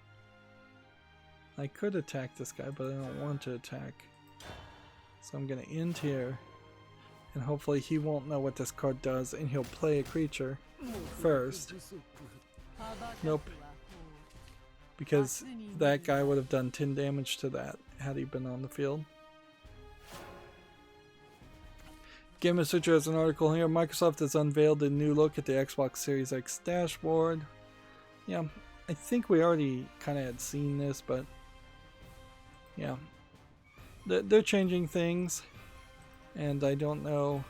I could attack this guy, but I don't want to attack. So I'm gonna end here. And hopefully he won't know what this card does, and he'll play a creature first. Nope. Because that guy would have done 10 damage to that had he been on the field. Game of Sutra has an article here. Microsoft has unveiled a new look at the Xbox Series X dashboard. Yeah, I think we already kind of had seen this, but yeah. They're changing things. And I don't know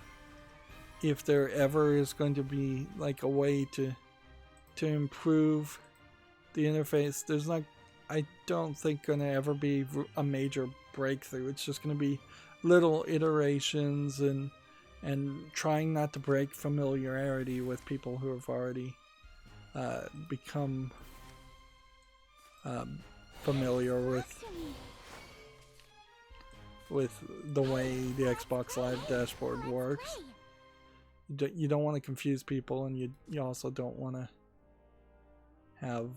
if there ever is going to be like a way to improve the interface. There's not, I don't think, going to ever be a major breakthrough. It's just going to be little iterations and trying not to break familiarity with people who have already become familiar with the way the Xbox Live dashboard works. You don't want to confuse people, and you also don't want to have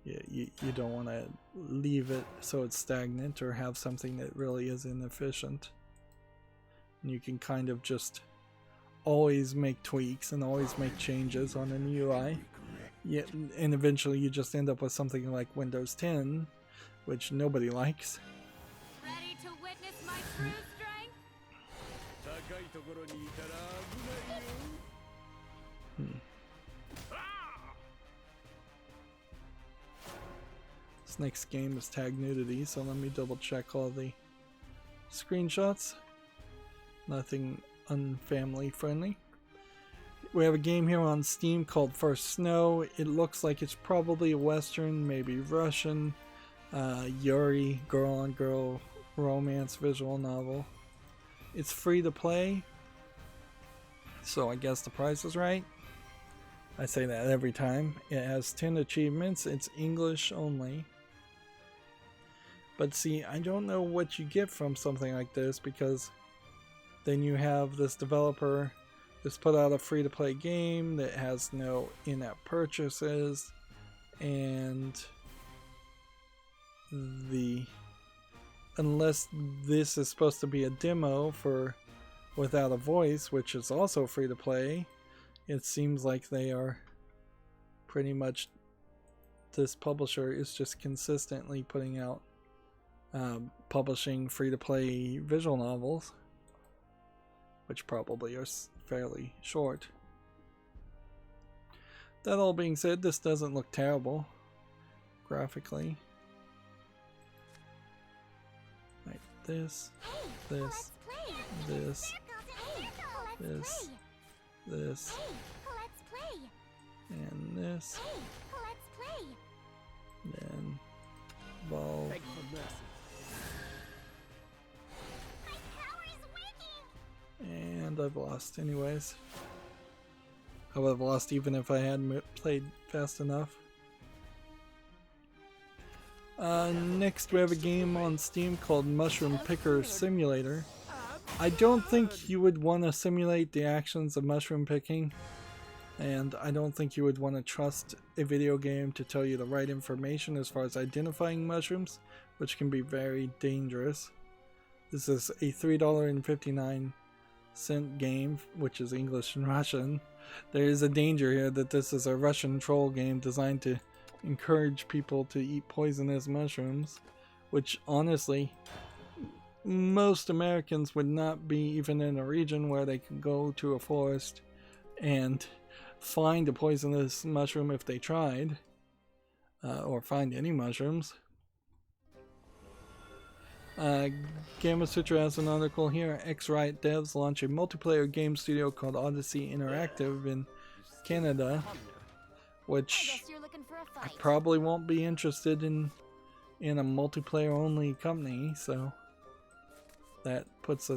you don't want to leave it so it's stagnant or have something that really is inefficient. And you can kind of just always make tweaks and always make changes on an UI. Yeah, and eventually you just end up with something like Windows 10, which nobody likes. Ready to witness my true strength? This next game is tag nudity, so let me double check all the screenshots. Nothing unfamily friendly. We have a game here on Steam called First Snow. It looks like it's probably a Western, maybe Russian, Yuri, girl-on-girl romance visual novel. It's free to play, so I guess the price is right. I say that every time. It has 10 achievements. It's English only. But see, I don't know what you get from something like this, because then you have this developer just put out a free-to-play game that has no in-app purchases, and unless this is supposed to be a demo for Without a Voice, which is also free-to-play, it seems like they are pretty much, this publisher is just consistently putting out publishing free-to-play visual novels, which probably are fairly short. That all being said, this doesn't look terrible graphically. Like this, this, this, this, this, and this, then ball. And I've lost anyways. I would have lost even if I hadn't played fast enough. Next we have a game on Steam called Mushroom Picker Simulator. I don't think you would want to simulate the actions of mushroom picking, and I don't think you would want to trust a video game to tell you the right information as far as identifying mushrooms, which can be very dangerous. This is a $3.59 game, which is English and Russian. There is a danger here that this is a Russian troll game designed to encourage people to eat poisonous mushrooms, which honestly most Americans would not be even in a region where they can go to a forest and find a poisonous mushroom if they tried, or find any mushrooms. Gamma Sutra has an article here. X-Riot devs launch a multiplayer game studio called Odyssey Interactive in Canada, which I probably won't be interested in a multiplayer only company, so that puts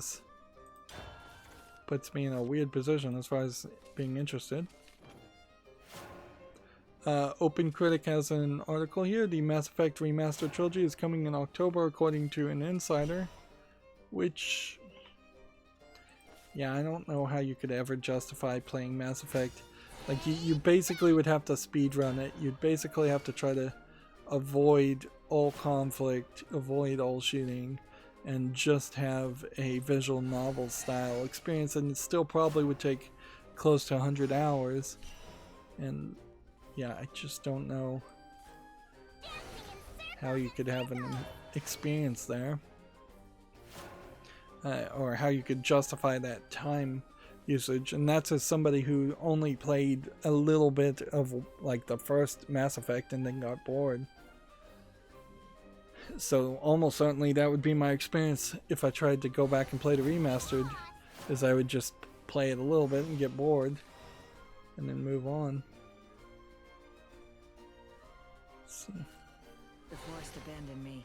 me in a weird position as far as being interested. Open Critic has an article here. The Mass Effect Remastered Trilogy is coming in October according to an insider, which, yeah, I don't know how you could ever justify playing Mass Effect. Like, you basically would have to speedrun it. You'd basically have to try to avoid all conflict, avoid all shooting, and just have a visual novel style experience, and it still probably would take close to 100 hours. And yeah, I just don't know how you could have an experience there, or how you could justify that time usage. And that's as somebody who only played a little bit of like the first Mass Effect and then got bored. So almost certainly that would be my experience if I tried to go back and play the remastered, is I would just play it a little bit and get bored and then move on. The forest abandoned me.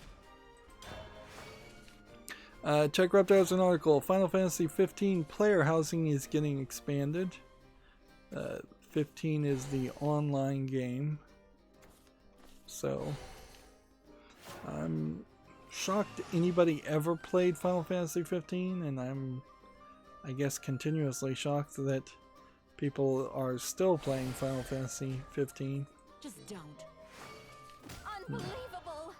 TechRaptor has an article. Final Fantasy 15 player housing is getting expanded. 15 is the online game. So I'm shocked anybody ever played Final Fantasy 15, and I'm, I guess, continuously shocked that people are still playing Final Fantasy 15. Just don't. Unbelievable!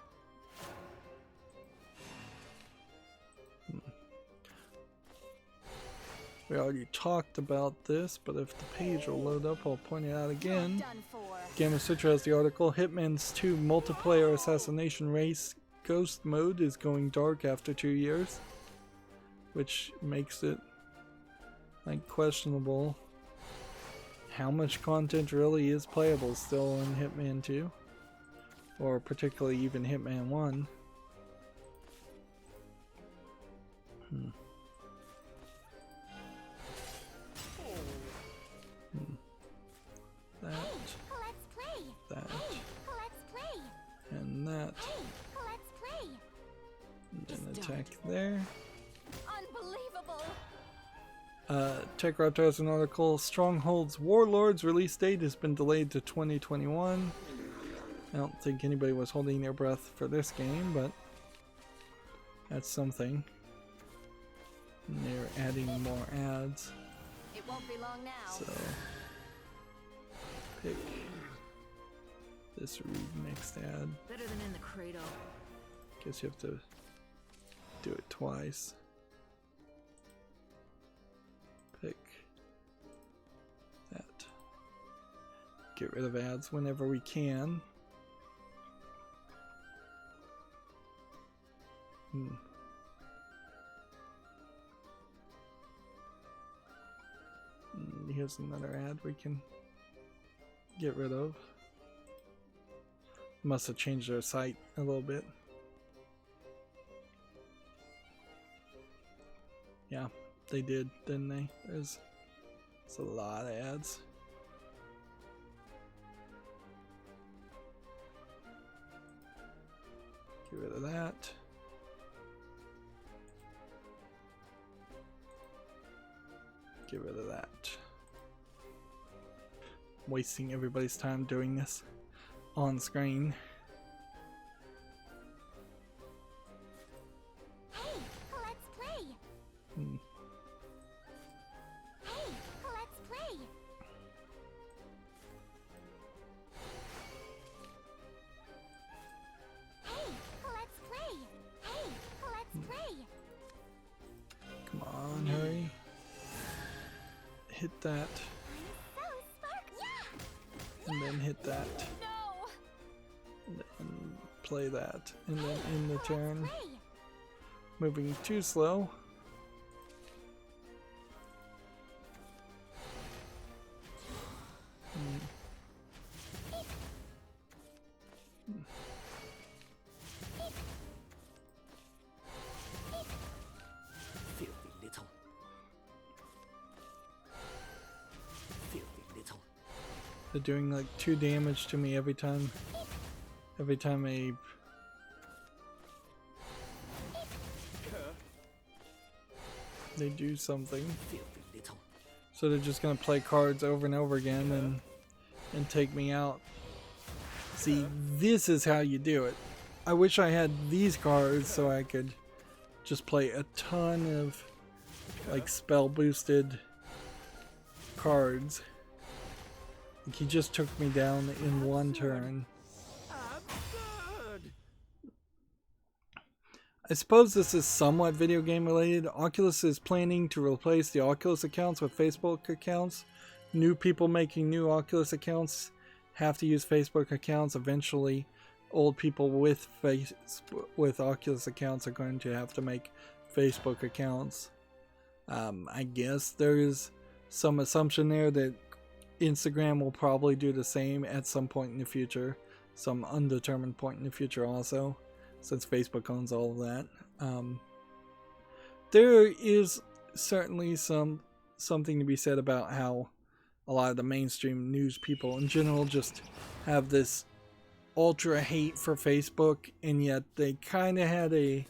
We already talked about this, but if the page will load up, I'll point it out again. Done for. Game of Sutra has the article, Hitman's 2 multiplayer assassination race ghost mode is going dark after 2 years. Which makes it like questionable how much content really is playable still in Hitman 2. Or particularly even Hitman 1. That. Let's play. That. Let's play. And that. Let's play. And then Just attack there. Unbelievable. TechRaptor has an article, Stronghold's Warlords release date has been delayed to 2021. I don't think anybody was holding their breath for this game, but that's something. And they're adding more ads. It won't be long now. So pick this remixed ad. Better than in the cradle. Guess you have to do it twice. Pick that. Get rid of ads whenever we can. Here's another ad we can get rid of. Must have changed their site a little bit. Yeah, they did, didn't they? There's a lot of ads. Get rid of that. Get rid of that. Wasting everybody's time doing this on screen. Hey, let's play. Hey, let's play. Hey, let's play. Hey, let's play. Come on, hurry. Hit that. So spark. Yeah. And then hit that. No. And then play that. And then in the turn. Play. Moving too slow. Filthy little. Filthy little. They're doing like 2 damage to me every time a they do something. Filthy little. So they're just gonna play cards over and over again and take me out. See, this is how you do it. I wish I had these cards so I could just play a ton of like spell boosted cards. Like he just took me down in one turn. I suppose this is somewhat video game related. Oculus is planning to replace the Oculus accounts with Facebook accounts. New people making new Oculus accounts have to use Facebook accounts. Eventually, old people with Oculus accounts are going to have to make Facebook accounts. I guess there's some assumption there that Instagram will probably do the same at some point in the future. Some undetermined point in the future also, since Facebook owns all of that. There is certainly something to be said about how a lot of the mainstream news people in general just have this ultra hate for Facebook, and yet they kind of had a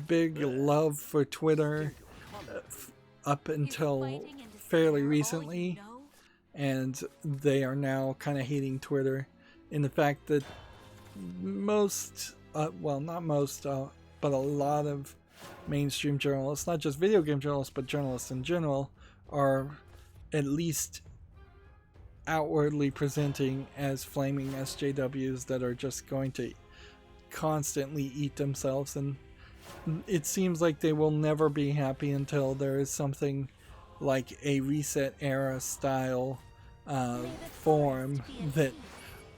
big love for Twitter up until fairly recently, and they are now kind of hating Twitter in the fact that most well, not most, but a lot of mainstream journalists, not just video game journalists, but journalists in general, are at least outwardly presenting as flaming SJWs that are just going to constantly eat themselves, and it seems like they will never be happy until there is something like a Reset Era style forum that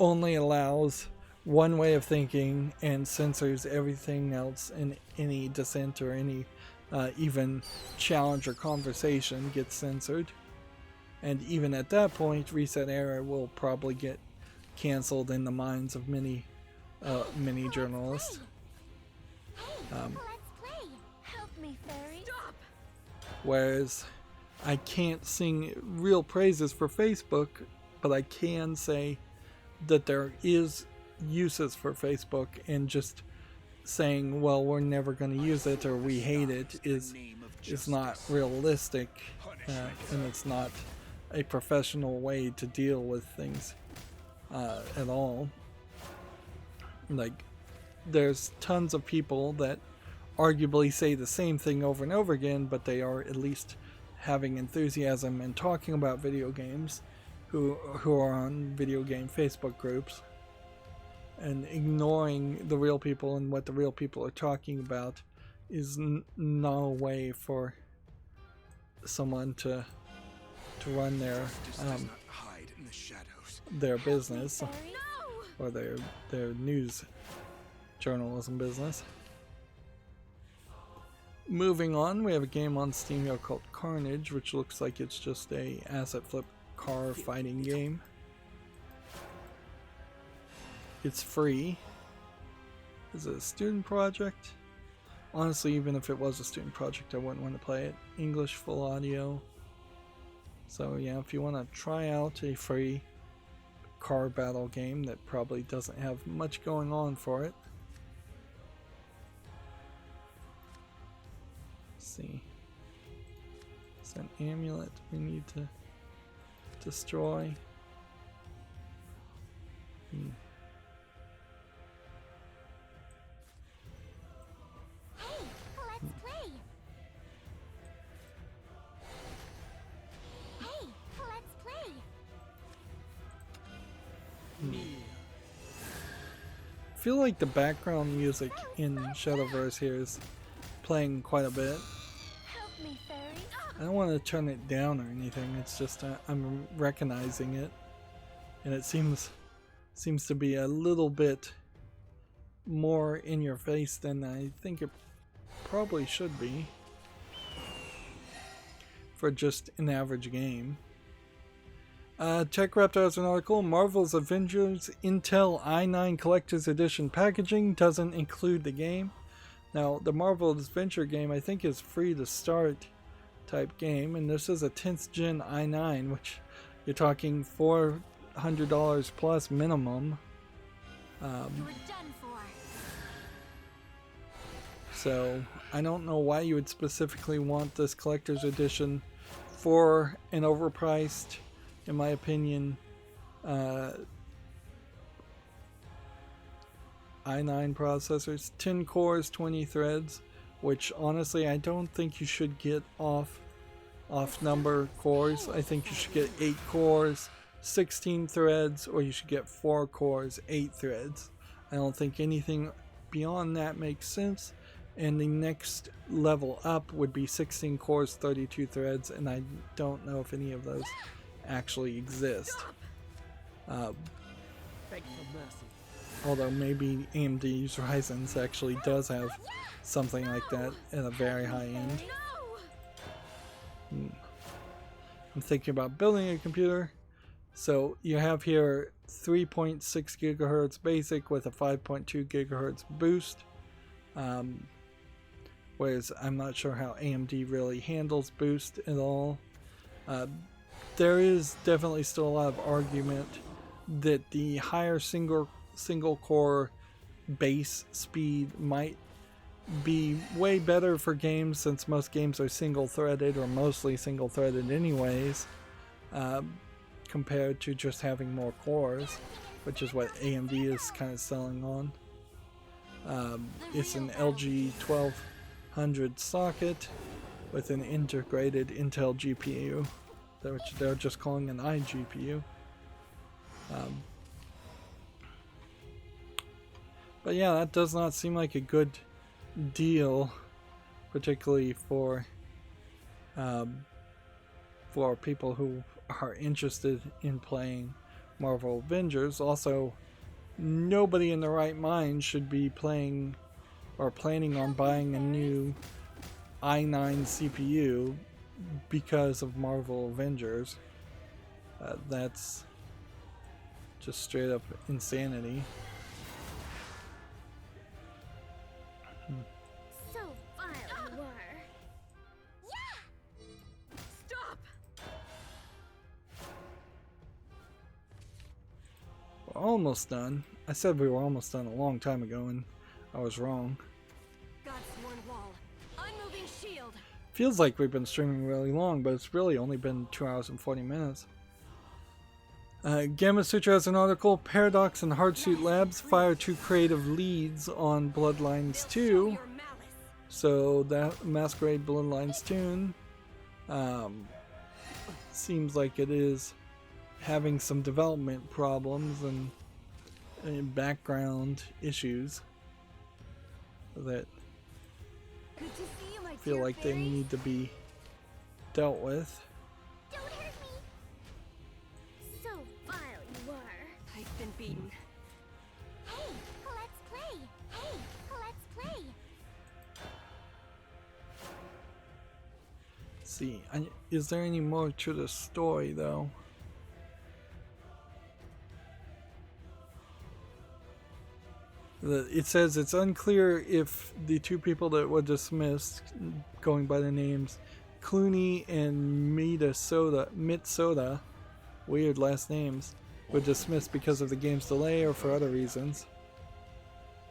only allows one way of thinking and censors everything else, and any dissent or any even challenge or conversation gets censored. And even at that point, Reset Era will probably get canceled in the minds of many journalists. Let's play. Help me, fairy. Stop. Whereas I can't sing real praises for Facebook, but I can say that there is uses for Facebook, and just saying, well, we're never going to use it or we hate it is not realistic, and it's not a professional way to deal with things at all. Like, there's tons of people that arguably say the same thing over and over again, but they are at least having enthusiasm and talking about video games, who are on video game Facebook groups, and ignoring the real people and what the real people are talking about is not a way for someone to run their business or their news journalism business. Moving on, we have a game on Steam here called Carnage, which looks like it's just a asset flip car fighting game. It's free. Is it a student project? Honestly, even if it was a student project, I wouldn't want to play it. English full audio. So yeah, if you want to try out a free car battle game that probably doesn't have much going on for it. Let's see. It's an amulet we need to destroy. Let's play. Hey, let's play. I feel like the background music in Shadowverse here is playing quite a bit. Help me, fairy. I don't want to turn it down or anything, it's just I'm recognizing it, and it seems to be a little bit more in your face than I think it probably should be for just an average game. TechRaptor has an article. Marvel's Avengers Intel i9 Collector's Edition packaging doesn't include the game. Now, the Marvel's Adventure game I think is free to start type game, and this is a 10th gen i9, which you're talking $400 plus minimum. You were done for. So I don't know why you would specifically want this collector's edition for an overpriced, in my opinion, i9 processors. 10 cores, 20 threads, which honestly I don't think you should get off number cores. I think you should get 8 cores, 16 threads, or you should get 4 cores, 8 threads. I don't think anything beyond that makes sense. And the next level up would be 16 cores, 32 threads, and I don't know if any of those actually exist. Beg for mercy. Although maybe AMD's Ryzen's actually does have something like that at a very high end. I'm thinking about building a computer. So you have here 3.6 gigahertz basic with a 5.2 gigahertz boost. Whereas I'm not sure how AMD really handles boost at all. There is definitely still a lot of argument that the higher single core base speed might be way better for games, since most games are single threaded or mostly single threaded anyways, compared to just having more cores, which is what AMD is kind of selling on. It's an LG 1200 socket with an integrated Intel GPU, which they're just calling an iGPU. But yeah, that does not seem like a good deal, particularly for people who are interested in playing Marvel Avengers. Also, nobody in their right mind should be playing or planning on buying a new i9 CPU because of Marvel Avengers. That's just straight up insanity. So vile you are. Stop! We're almost done. I said we were almost done a long time ago and I was wrong. Godsworn wall. Unmoving shield. Feels like we've been streaming really long, but it's really only been 2 hours and 40 minutes. Gamma Sutra has an article. Paradox and Hardsuit Labs fire 2 creative leads on Bloodlines 2. So that Masquerade Bloodlines tune seems like it is having some development problems and background issues that Good to see you, my feel dear like they fairies. need to be dealt with. Don't hurt me. So vile you are. I've been beaten. Hey, let's play. Hey, let's play. See, is there any more to the story though? It says it's unclear if the 2 people that were dismissed, going by the names Clooney and Mitsoda, weird last names, were dismissed because of the game's delay or for other reasons.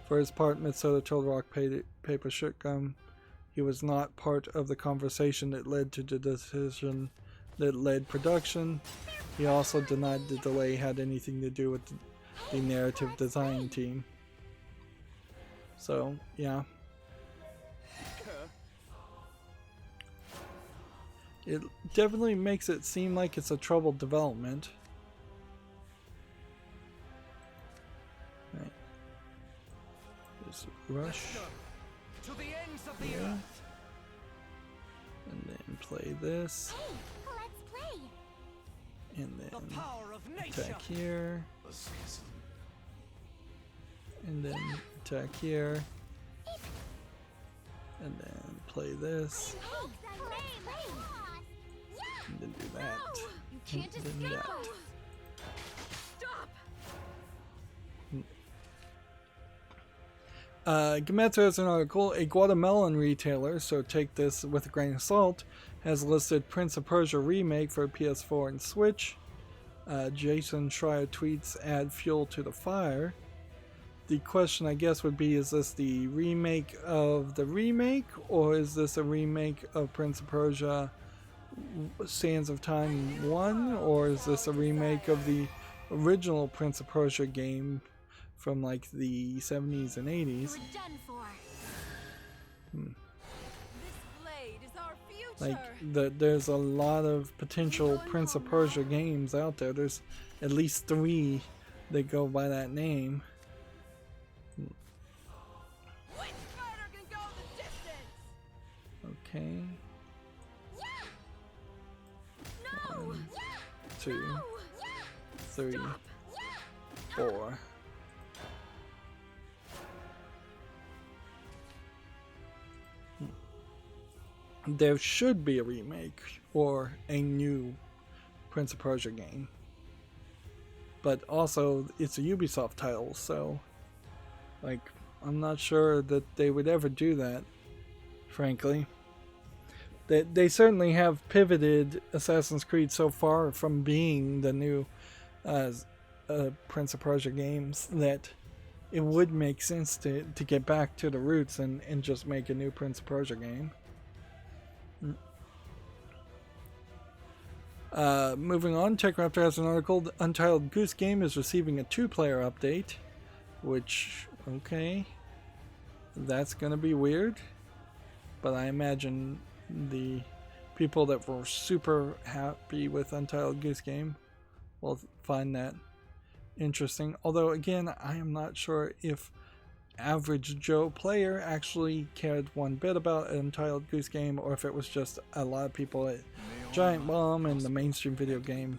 For his part, Mitsoda told Rock Paper Shotgun he was not part of the conversation that led to the decision that led production. He also denied the delay had anything to do with the narrative design team. So, yeah. It definitely makes it seem like it's a troubled development. Right. Just rush. To the ends of the Yeah. earth. And then play this. Hey, let's play. And The then power of nature. attack here. And then attack here. And then play this. Hey, let's play. And then do that. You can't And then escape. that. Stop! Gametsu has an article. A Guatemalan retailer, so take this with a grain of salt, has listed Prince of Persia Remake for PS4 and Switch. Jason Schreier tweets, add fuel to the fire. The question, I guess, would be, is this the remake of the remake, or is this a remake of Prince of Persia Sands of Time 1, or is this a remake of the original Prince of Persia game from like the 70s and 80s? You're done for. This blade is our future. Like, there's a lot of potential Prince of Persia games out there. There's at least 3 that go by that name. Which fighter can go the distance? Okay. No. 1, 2, No. 3, 4. There should be a remake or a new Prince of Persia game. But also, it's a Ubisoft title, so like, I'm not sure that they would ever do that, frankly. They certainly have pivoted Assassin's Creed so far from being the new Prince of Persia games that it would make sense to get back to the roots and just make a new Prince of Persia game. Moving on, TechRaptor has an article. The Untitled Goose Game is receiving a 2-player update, which, okay, that's gonna be weird, but I imagine the people that were super happy with Untitled Goose Game will find that interesting. Although, again, I am not sure if average Joe player actually cared one bit about an Untitled Goose Game, or if it was just a lot of people at Giant Bomb and the mainstream video game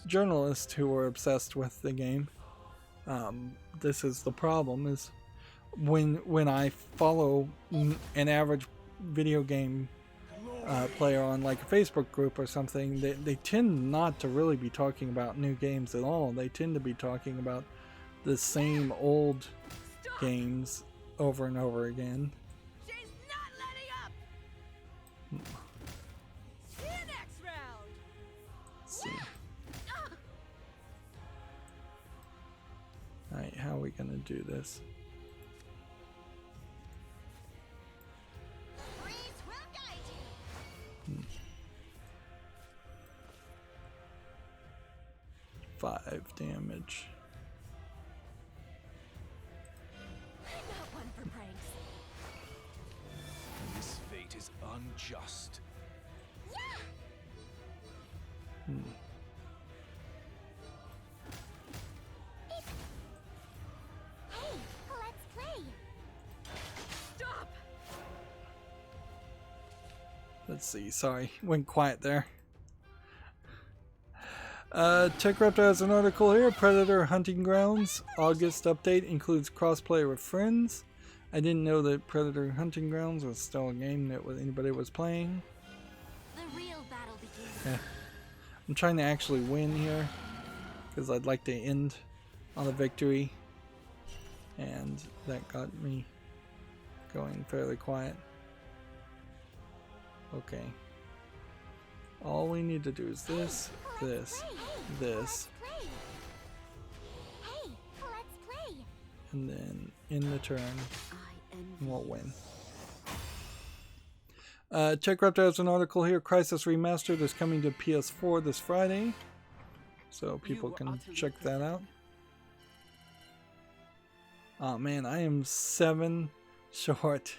journalists who were obsessed with the game. This is the problem, is when I follow an average video game player on like a Facebook group or something, they tend not to really be talking about new games at all. They tend to be talking about the same old games over and over again. She's not letting up. See you next round. Let's see. Alright, how are we gonna do this? Breeze will guide you. 5 damage. I'm not one for pranks. This fate is unjust. Hey, let's play. Stop. Let's see, sorry, went quiet there. Tech Raptor has an article here. Predator Hunting Grounds August update includes crossplay with friends. I didn't know that Predator Hunting Grounds was still a game that anybody was playing. The real battle begins. Yeah. I'm trying to actually win here because I'd like to end on a victory, and that got me going fairly quiet. Okay. All we need to do is this, this, this, Play. Hey, let's play. and then in the turn, and we'll win. Tech Raptor has an article here. Crisis Remastered is coming to PS4 this Friday, so people can check that out. Oh man, I am 7 short.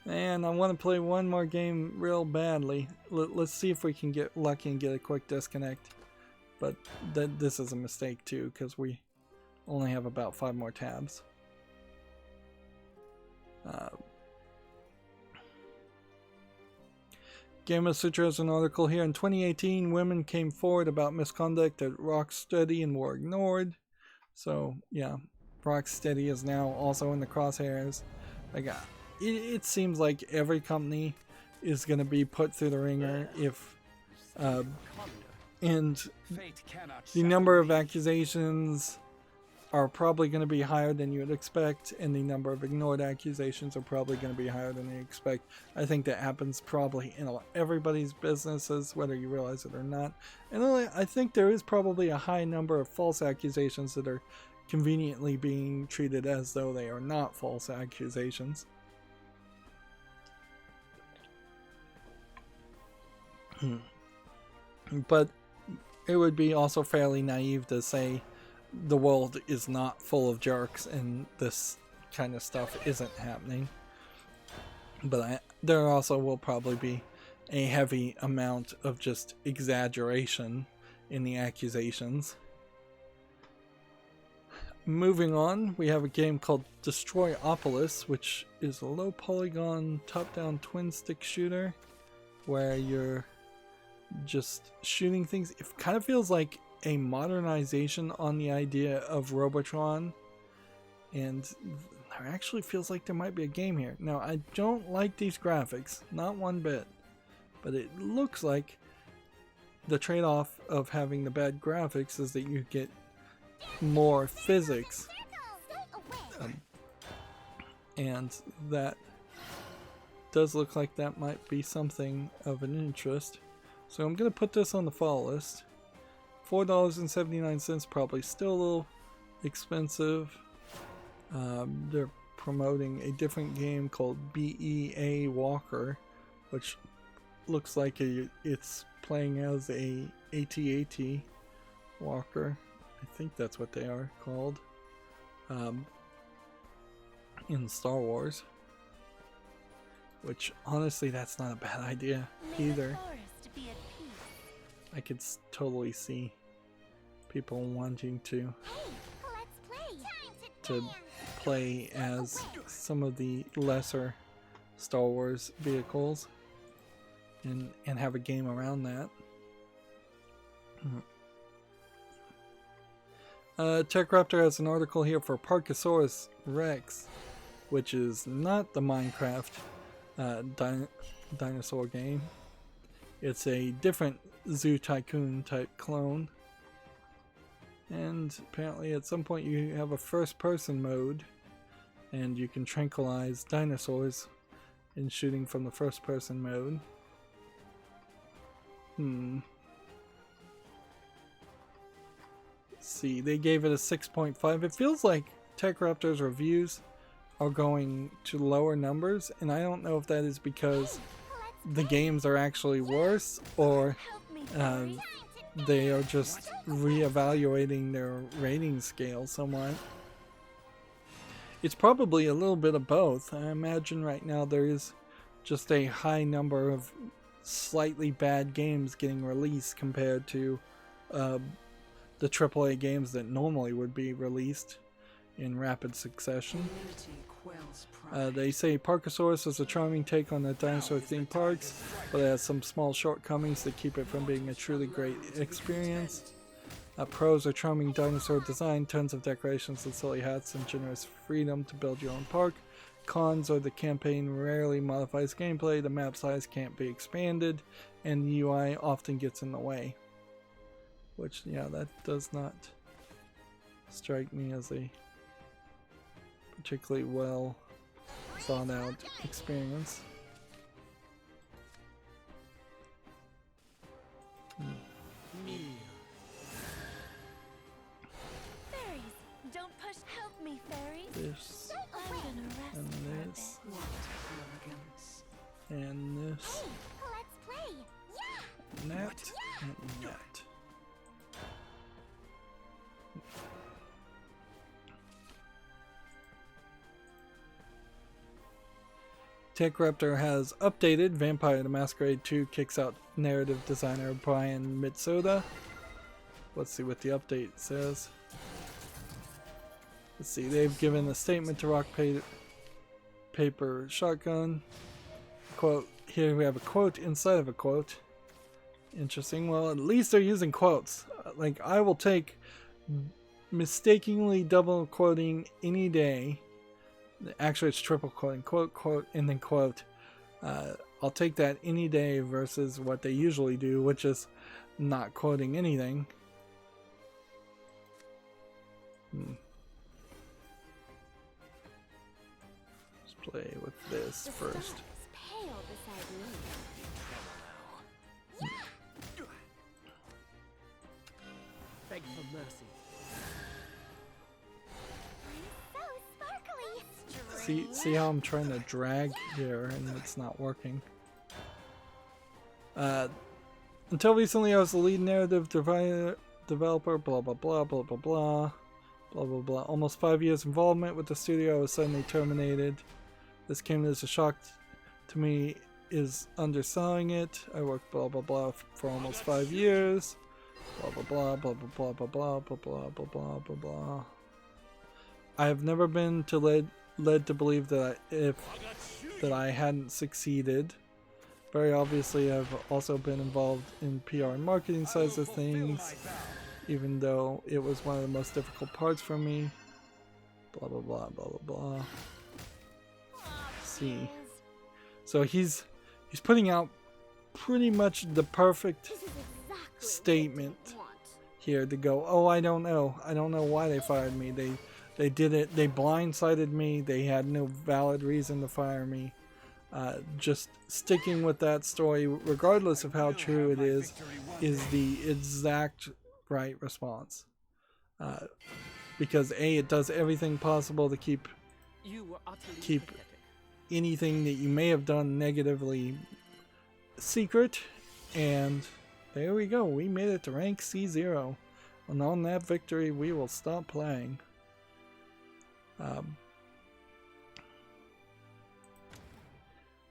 Man, I want to play one more game real badly. Let's see if we can get lucky and get a quick disconnect. But this is a mistake too, because we only have about 5 more tabs. Gamma Sutra has an article here. In 2018, women came forward about misconduct at Rocksteady and were ignored. So, yeah, Rocksteady is now also in the crosshairs. Like, it seems like every company is going to be put through the ringer if, and the number of accusations are probably going to be higher than you would expect, and the number of ignored accusations are probably going to be higher than you expect. I think that happens probably in everybody's businesses, whether you realize it or not. And I think there is probably a high number of false accusations that are conveniently being treated as though they are not false accusations. But it would be also fairly naive to say the world is not full of jerks and this kind of stuff isn't happening. But there also will probably be a heavy amount of just exaggeration in the accusations. Moving on, we have a game called Destroy Opolis, which is a low polygon top-down twin stick shooter where you're just shooting things. It kind of feels like a modernization on the idea of Robotron, and there actually feels like there might be a game here. Now, I don't like these graphics, not one bit, but it looks like the trade-off of having the bad graphics is that you get more physics, and that does look like that might be something of an interest. So I'm going to put this on the fall list. $4.79, probably still a little expensive. They're promoting a different game called BEA Walker, which looks like it's playing as a AT-AT Walker. I think that's what they are called in Star Wars. Which, honestly, that's not a bad idea either. I could totally see people wanting to play as some of the lesser Star Wars vehicles and have a game around that. TechRaptor has an article here for Parkasaurus Rex, which is not the Minecraft dinosaur game. It's a different Zoo Tycoon type clone. And apparently at some point you have a first person mode and you can tranquilize dinosaurs in shooting from the first person mode. Let's see, they gave it a 6.5. It feels like TechRaptor's reviews are going to lower numbers, and I don't know if that is because the games are actually worse or they are just reevaluating their rating scale somewhat. It's probably a little bit of both. I imagine right now there is just a high number of slightly bad games getting released compared to the AAA games that normally would be released in rapid succession. They say Parkasaurus is a charming take on the dinosaur theme parks, but it has some small shortcomings that keep it from being a truly great experience. Pros are charming dinosaur design, tons of decorations and silly hats, and generous freedom to build your own park. Cons are the campaign rarely modifies gameplay, the map size can't be expanded, and the UI often gets in the way. Which, yeah, that does not strike me as a particularly well thought out experience. Fairies, don't push. Help me, fairies. This I'm gonna rest and for a this bit. and this Hey, let's play. Yeah. and that and that. TechRaptor has updated. Vampire the Masquerade 2 kicks out narrative designer Brian Mitsoda. Let's see what the update says. Let's see, they've given a statement to Rock Paper Shotgun. Quote, here we have a quote inside of a quote. Interesting. Well, at least they're using quotes. Like, I will take mistakenly double quoting any day. Actually, it's triple quoting. Quote, quote, and then quote. I'll take that any day versus what they usually do, which is not quoting anything. Let's play with this The first. stars pale beside me. Beg for mercy. I'm so sparkly. See how I'm trying to drag here and it's not working. Until recently, I was the lead narrative developer. Blah blah blah blah blah blah blah blah blah. Almost 5 years involvement with the studio was suddenly terminated. This came as a shock to me. Is underselling it. I worked blah blah blah for almost 5 years. Blah blah blah blah blah blah blah blah blah blah blah blah blah. I have never been led to believe that I hadn't succeeded. Very obviously, I've also been involved in PR and marketing sides of things, even though it was one of the most difficult parts for me. Blah blah blah blah blah blah. See, so he's putting out pretty much the perfect statement here to go, oh, I don't know why they fired me. They did it. They blindsided me. They had no valid reason to fire me. Just sticking with that story, regardless of how true it is the exact right response. Because A, it does everything possible to keep You were utterly Keep- pathetic. anything that you may have done negatively secret, and there we go. We made it to rank C0, and on that victory, we will stop playing.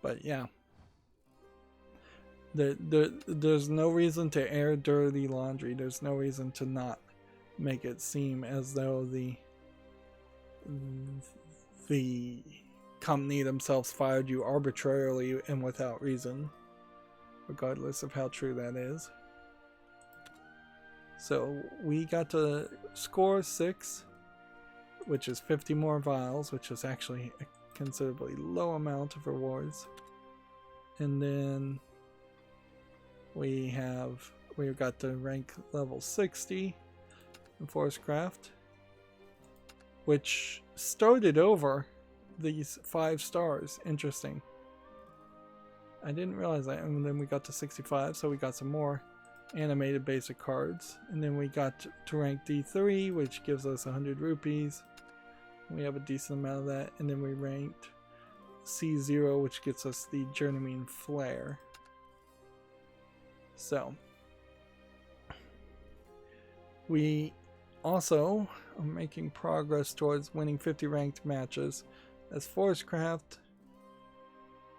But yeah, there's no reason to air dirty laundry. There's no reason to not make it seem as though the company themselves fired you arbitrarily and without reason, regardless of how true that is. So we got to score 6, which is 50 more vials, which is actually a considerably low amount of rewards. And then we got to rank level 60 in Forestcraft, which started over these 5 stars. Interesting. I didn't realize that. And then we got to 65, so we got some more animated basic cards. And then we got to rank D3, which gives us 100 rupees. We have a decent amount of that. And then we ranked C0, which gets us the Journeyman Flare. So we also are making progress towards winning 50 ranked matches as Forestcraft,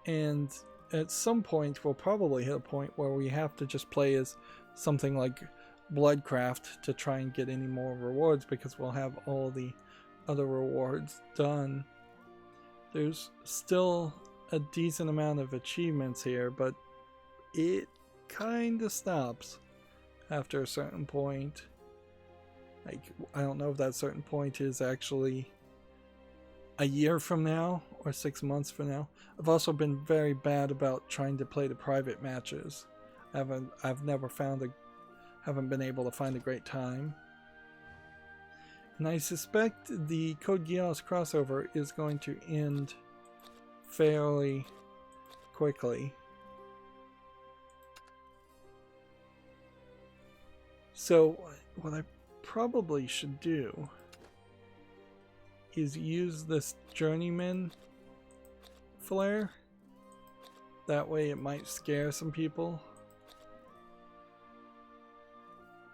and at some point we'll probably hit a point where we have to just play as something like Bloodcraft to try and get any more rewards, because we'll have all the other rewards done. There's still a decent amount of achievements here, but it kind of stops after a certain point. Like, I don't know if that certain point is actually a year from now or 6 months from now. I've also been very bad about trying to play the private matches. I've never haven't been able to find a great time. And I suspect the Code Geass crossover is going to end fairly quickly. So what I probably should do is use this Journeyman Flare. That way it might scare some people.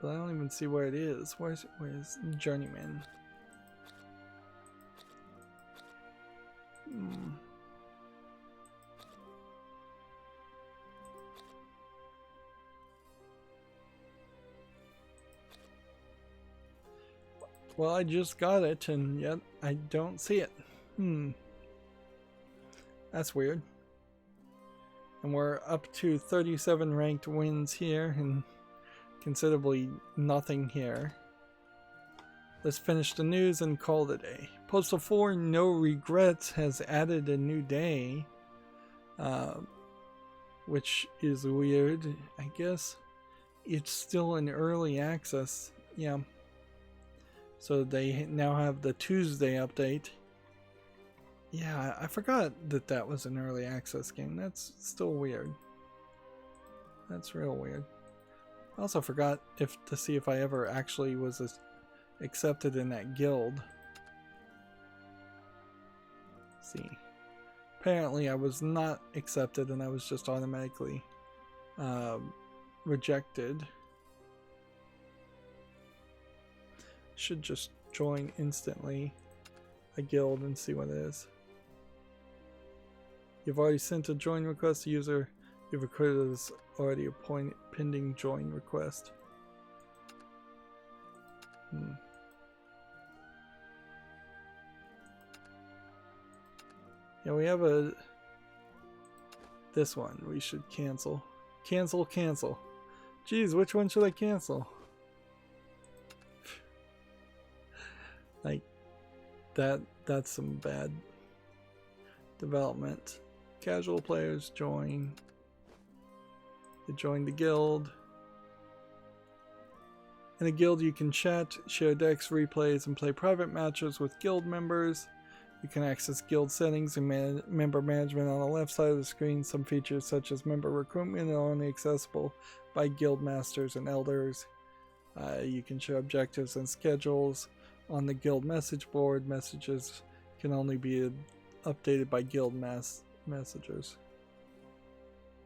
But I don't even see where it is. Where's Journeyman? Well, I just got it, and yet I don't see it. That's weird. And we're up to 37 ranked wins here, and considerably nothing here. Let's finish the news and call it a day. Postal 4 No Regrets has added a new day, which is weird. I guess it's still in early access. Yeah. So they now have the Tuesday update. Yeah, I forgot that that was an early access game. That's still weird. That's real weird. I also forgot to see if I ever actually was accepted in that guild. Let's see. Apparently I was not accepted, and I was just automatically rejected. Should just join instantly a guild and see what it is. You've already sent a join request. The user you've recruited is already a pending join request. Yeah, we have this one we should cancel. Cancel. Geez, which one should I cancel? Like, that's some bad development. Casual players join. They join the guild. In the guild you can chat, share decks, replays, and play private matches with guild members. You can access guild settings and member management on the left side of the screen. Some features such as member recruitment are only accessible by guild masters and elders. You can share objectives and schedules on the guild message board. Messages can only be updated by guild messengers.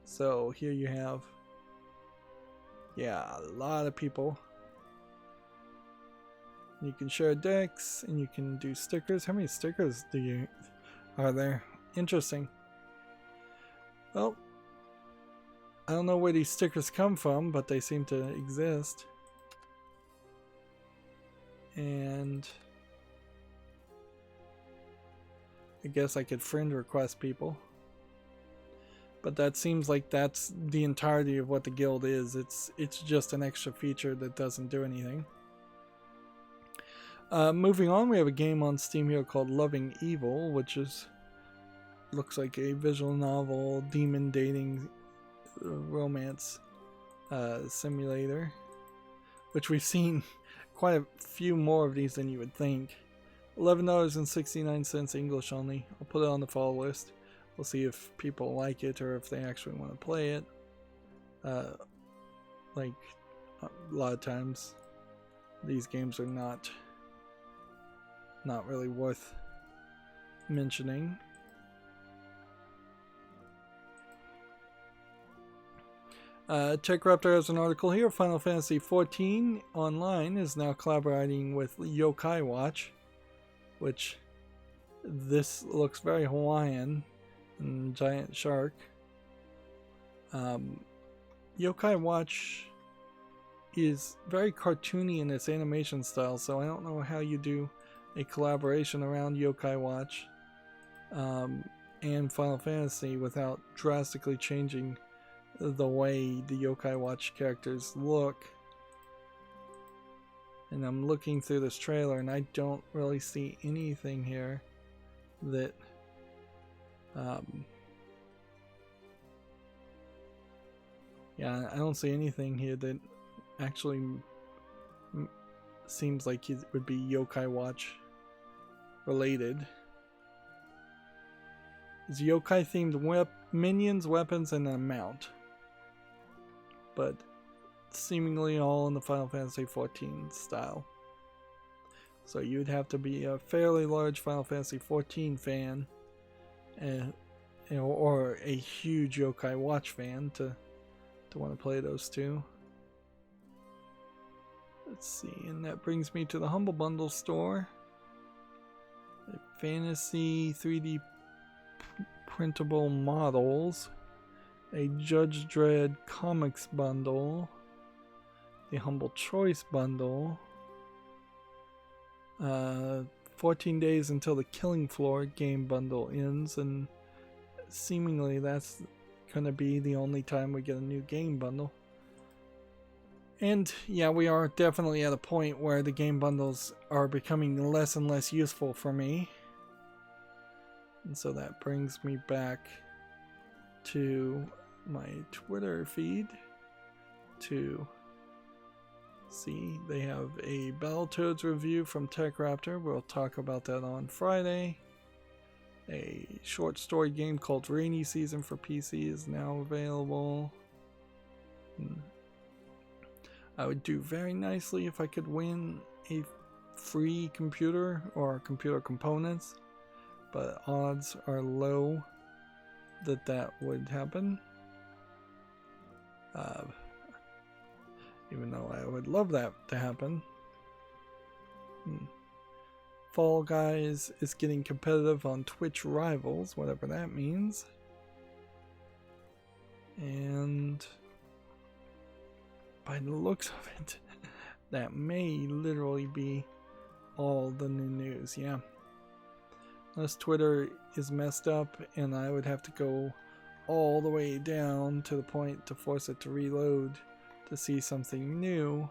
So here you have, yeah, a lot of people. You can share decks and you can do stickers. How many stickers are there? Interesting. Well, I don't know where these stickers come from, but they seem to exist. And I guess I could friend request people. But that seems like that's the entirety of what the guild is. It's just an extra feature that doesn't do anything. Moving on, we have a game on Steam here called Loving Evil, which looks like a visual novel demon dating romance simulator, which we've seen quite a few more of these than you would think. $11.69 English only. I'll put it on the follow list. We'll see if people like it or if they actually want to play it. Like a lot of times, these games are not really worth mentioning. TechRaptor has an article here. Final Fantasy XIV Online is now collaborating with Yokai Watch, which this looks very Hawaiian and giant shark. Yokai Watch is very cartoony in its animation style, so I don't know how you do a collaboration around Yokai Watch and Final Fantasy without drastically changing the way the Yokai Watch characters look. And I'm looking through this trailer and I don't really see anything here that yeah, I don't see anything here that actually seems like it would be Yokai Watch related. It's yokai themed minions, weapons, and a mount, but seemingly all in the Final Fantasy XIV style. So you'd have to be a fairly large Final Fantasy XIV fan or a huge Yokai Watch fan to want to play those two. Let's see, and that brings me to the Humble Bundle store. Fantasy 3D printable models, a Judge Dredd comics bundle, the Humble Choice bundle, 14 days until the Killing Floor game bundle ends, and seemingly that's gonna be the only time we get a new game bundle. And yeah, we are definitely at a point where the game bundles are becoming less and less useful for me. And so that brings me back to my Twitter feed to see they have a Battletoads review from TechRaptor. We'll talk about that on Friday. A short story game called Rainy Season for PC is now available. I would do very nicely if I could win a free computer or computer components, but odds are low that that would happen. Even though I would love that to happen. Fall Guys is getting competitive on Twitch Rivals, whatever that means. And by the looks of it, that may literally be all the new news, yeah. Unless Twitter is messed up and I would have to go all the way down to the point to force it to reload to see something new.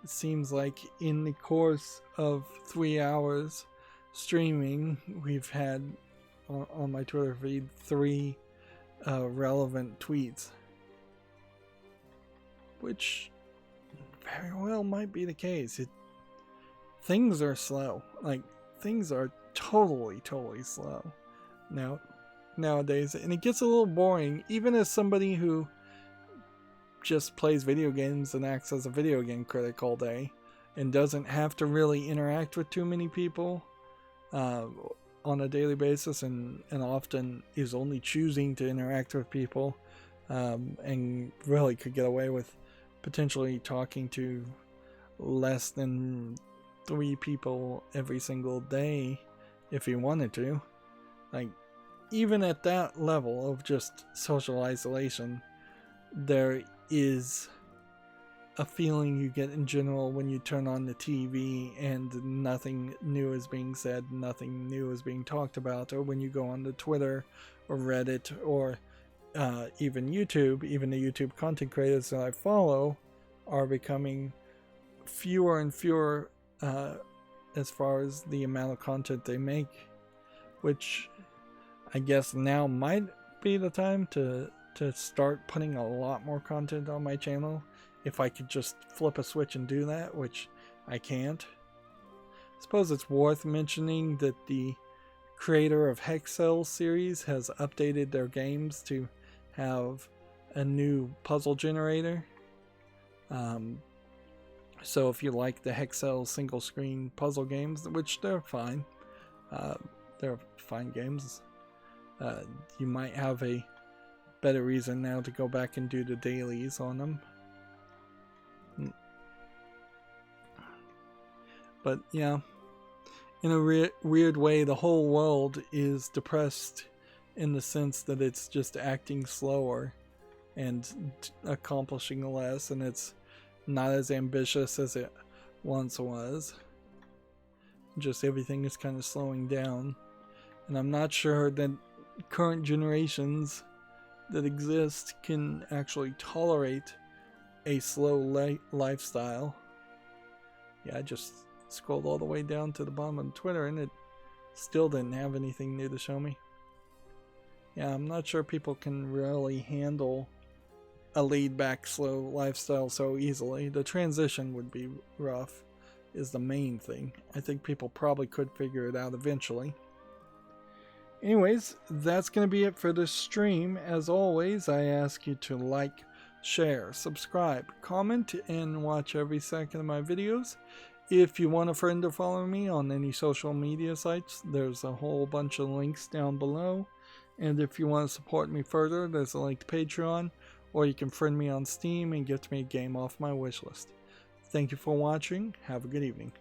It seems like in the course of 3 hours streaming, we've had on my Twitter feed 3 relevant tweets, which very well might be the case. Things are slow. Like, things are totally slow nowadays, and it gets a little boring, even as somebody who just plays video games and acts as a video game critic all day and doesn't have to really interact with too many people on a daily basis, and often is only choosing to interact with people and really could get away with potentially talking to less than 3 people every single day if he wanted to. Like, even at that level of just social isolation, there is a feeling you get in general when you turn on the TV and nothing new is being said, nothing new is being talked about, or when you go on to Twitter or Reddit or even YouTube, even the YouTube content creators that I follow, are becoming fewer and fewer as far as the amount of content they make, which I guess now might be the time to start putting a lot more content on my channel, if I could just flip a switch and do that, which I can't. I suppose it's worth mentioning that the creator of Hexel series has updated their games to have a new puzzle generator. So if you like the Hexel single screen puzzle games, which they're fine, they're fine games, you might have a better reason now to go back and do the dailies on them. But yeah, in a weird way, the whole world is depressed in the sense that it's just acting slower and accomplishing less, and it's not as ambitious as it once was. Just everything is kind of slowing down, and I'm not sure that current generations that exist can actually tolerate a slow lifestyle. Yeah, I just scrolled all the way down to the bottom of Twitter and it still didn't have anything new to show me. Yeah, I'm not sure people can really handle a laid-back, slow lifestyle so easily. The transition would be rough, is the main thing. I think people probably could figure it out eventually. Anyways, that's going to be it for this stream. As always, I ask you to like, share, subscribe, comment, and watch every second of my videos. If you want a friend to follow me on any social media sites, there's a whole bunch of links down below. And if you want to support me further, there's a link to Patreon, or you can friend me on Steam and gift me a game off my wishlist. Thank you for watching. Have a good evening.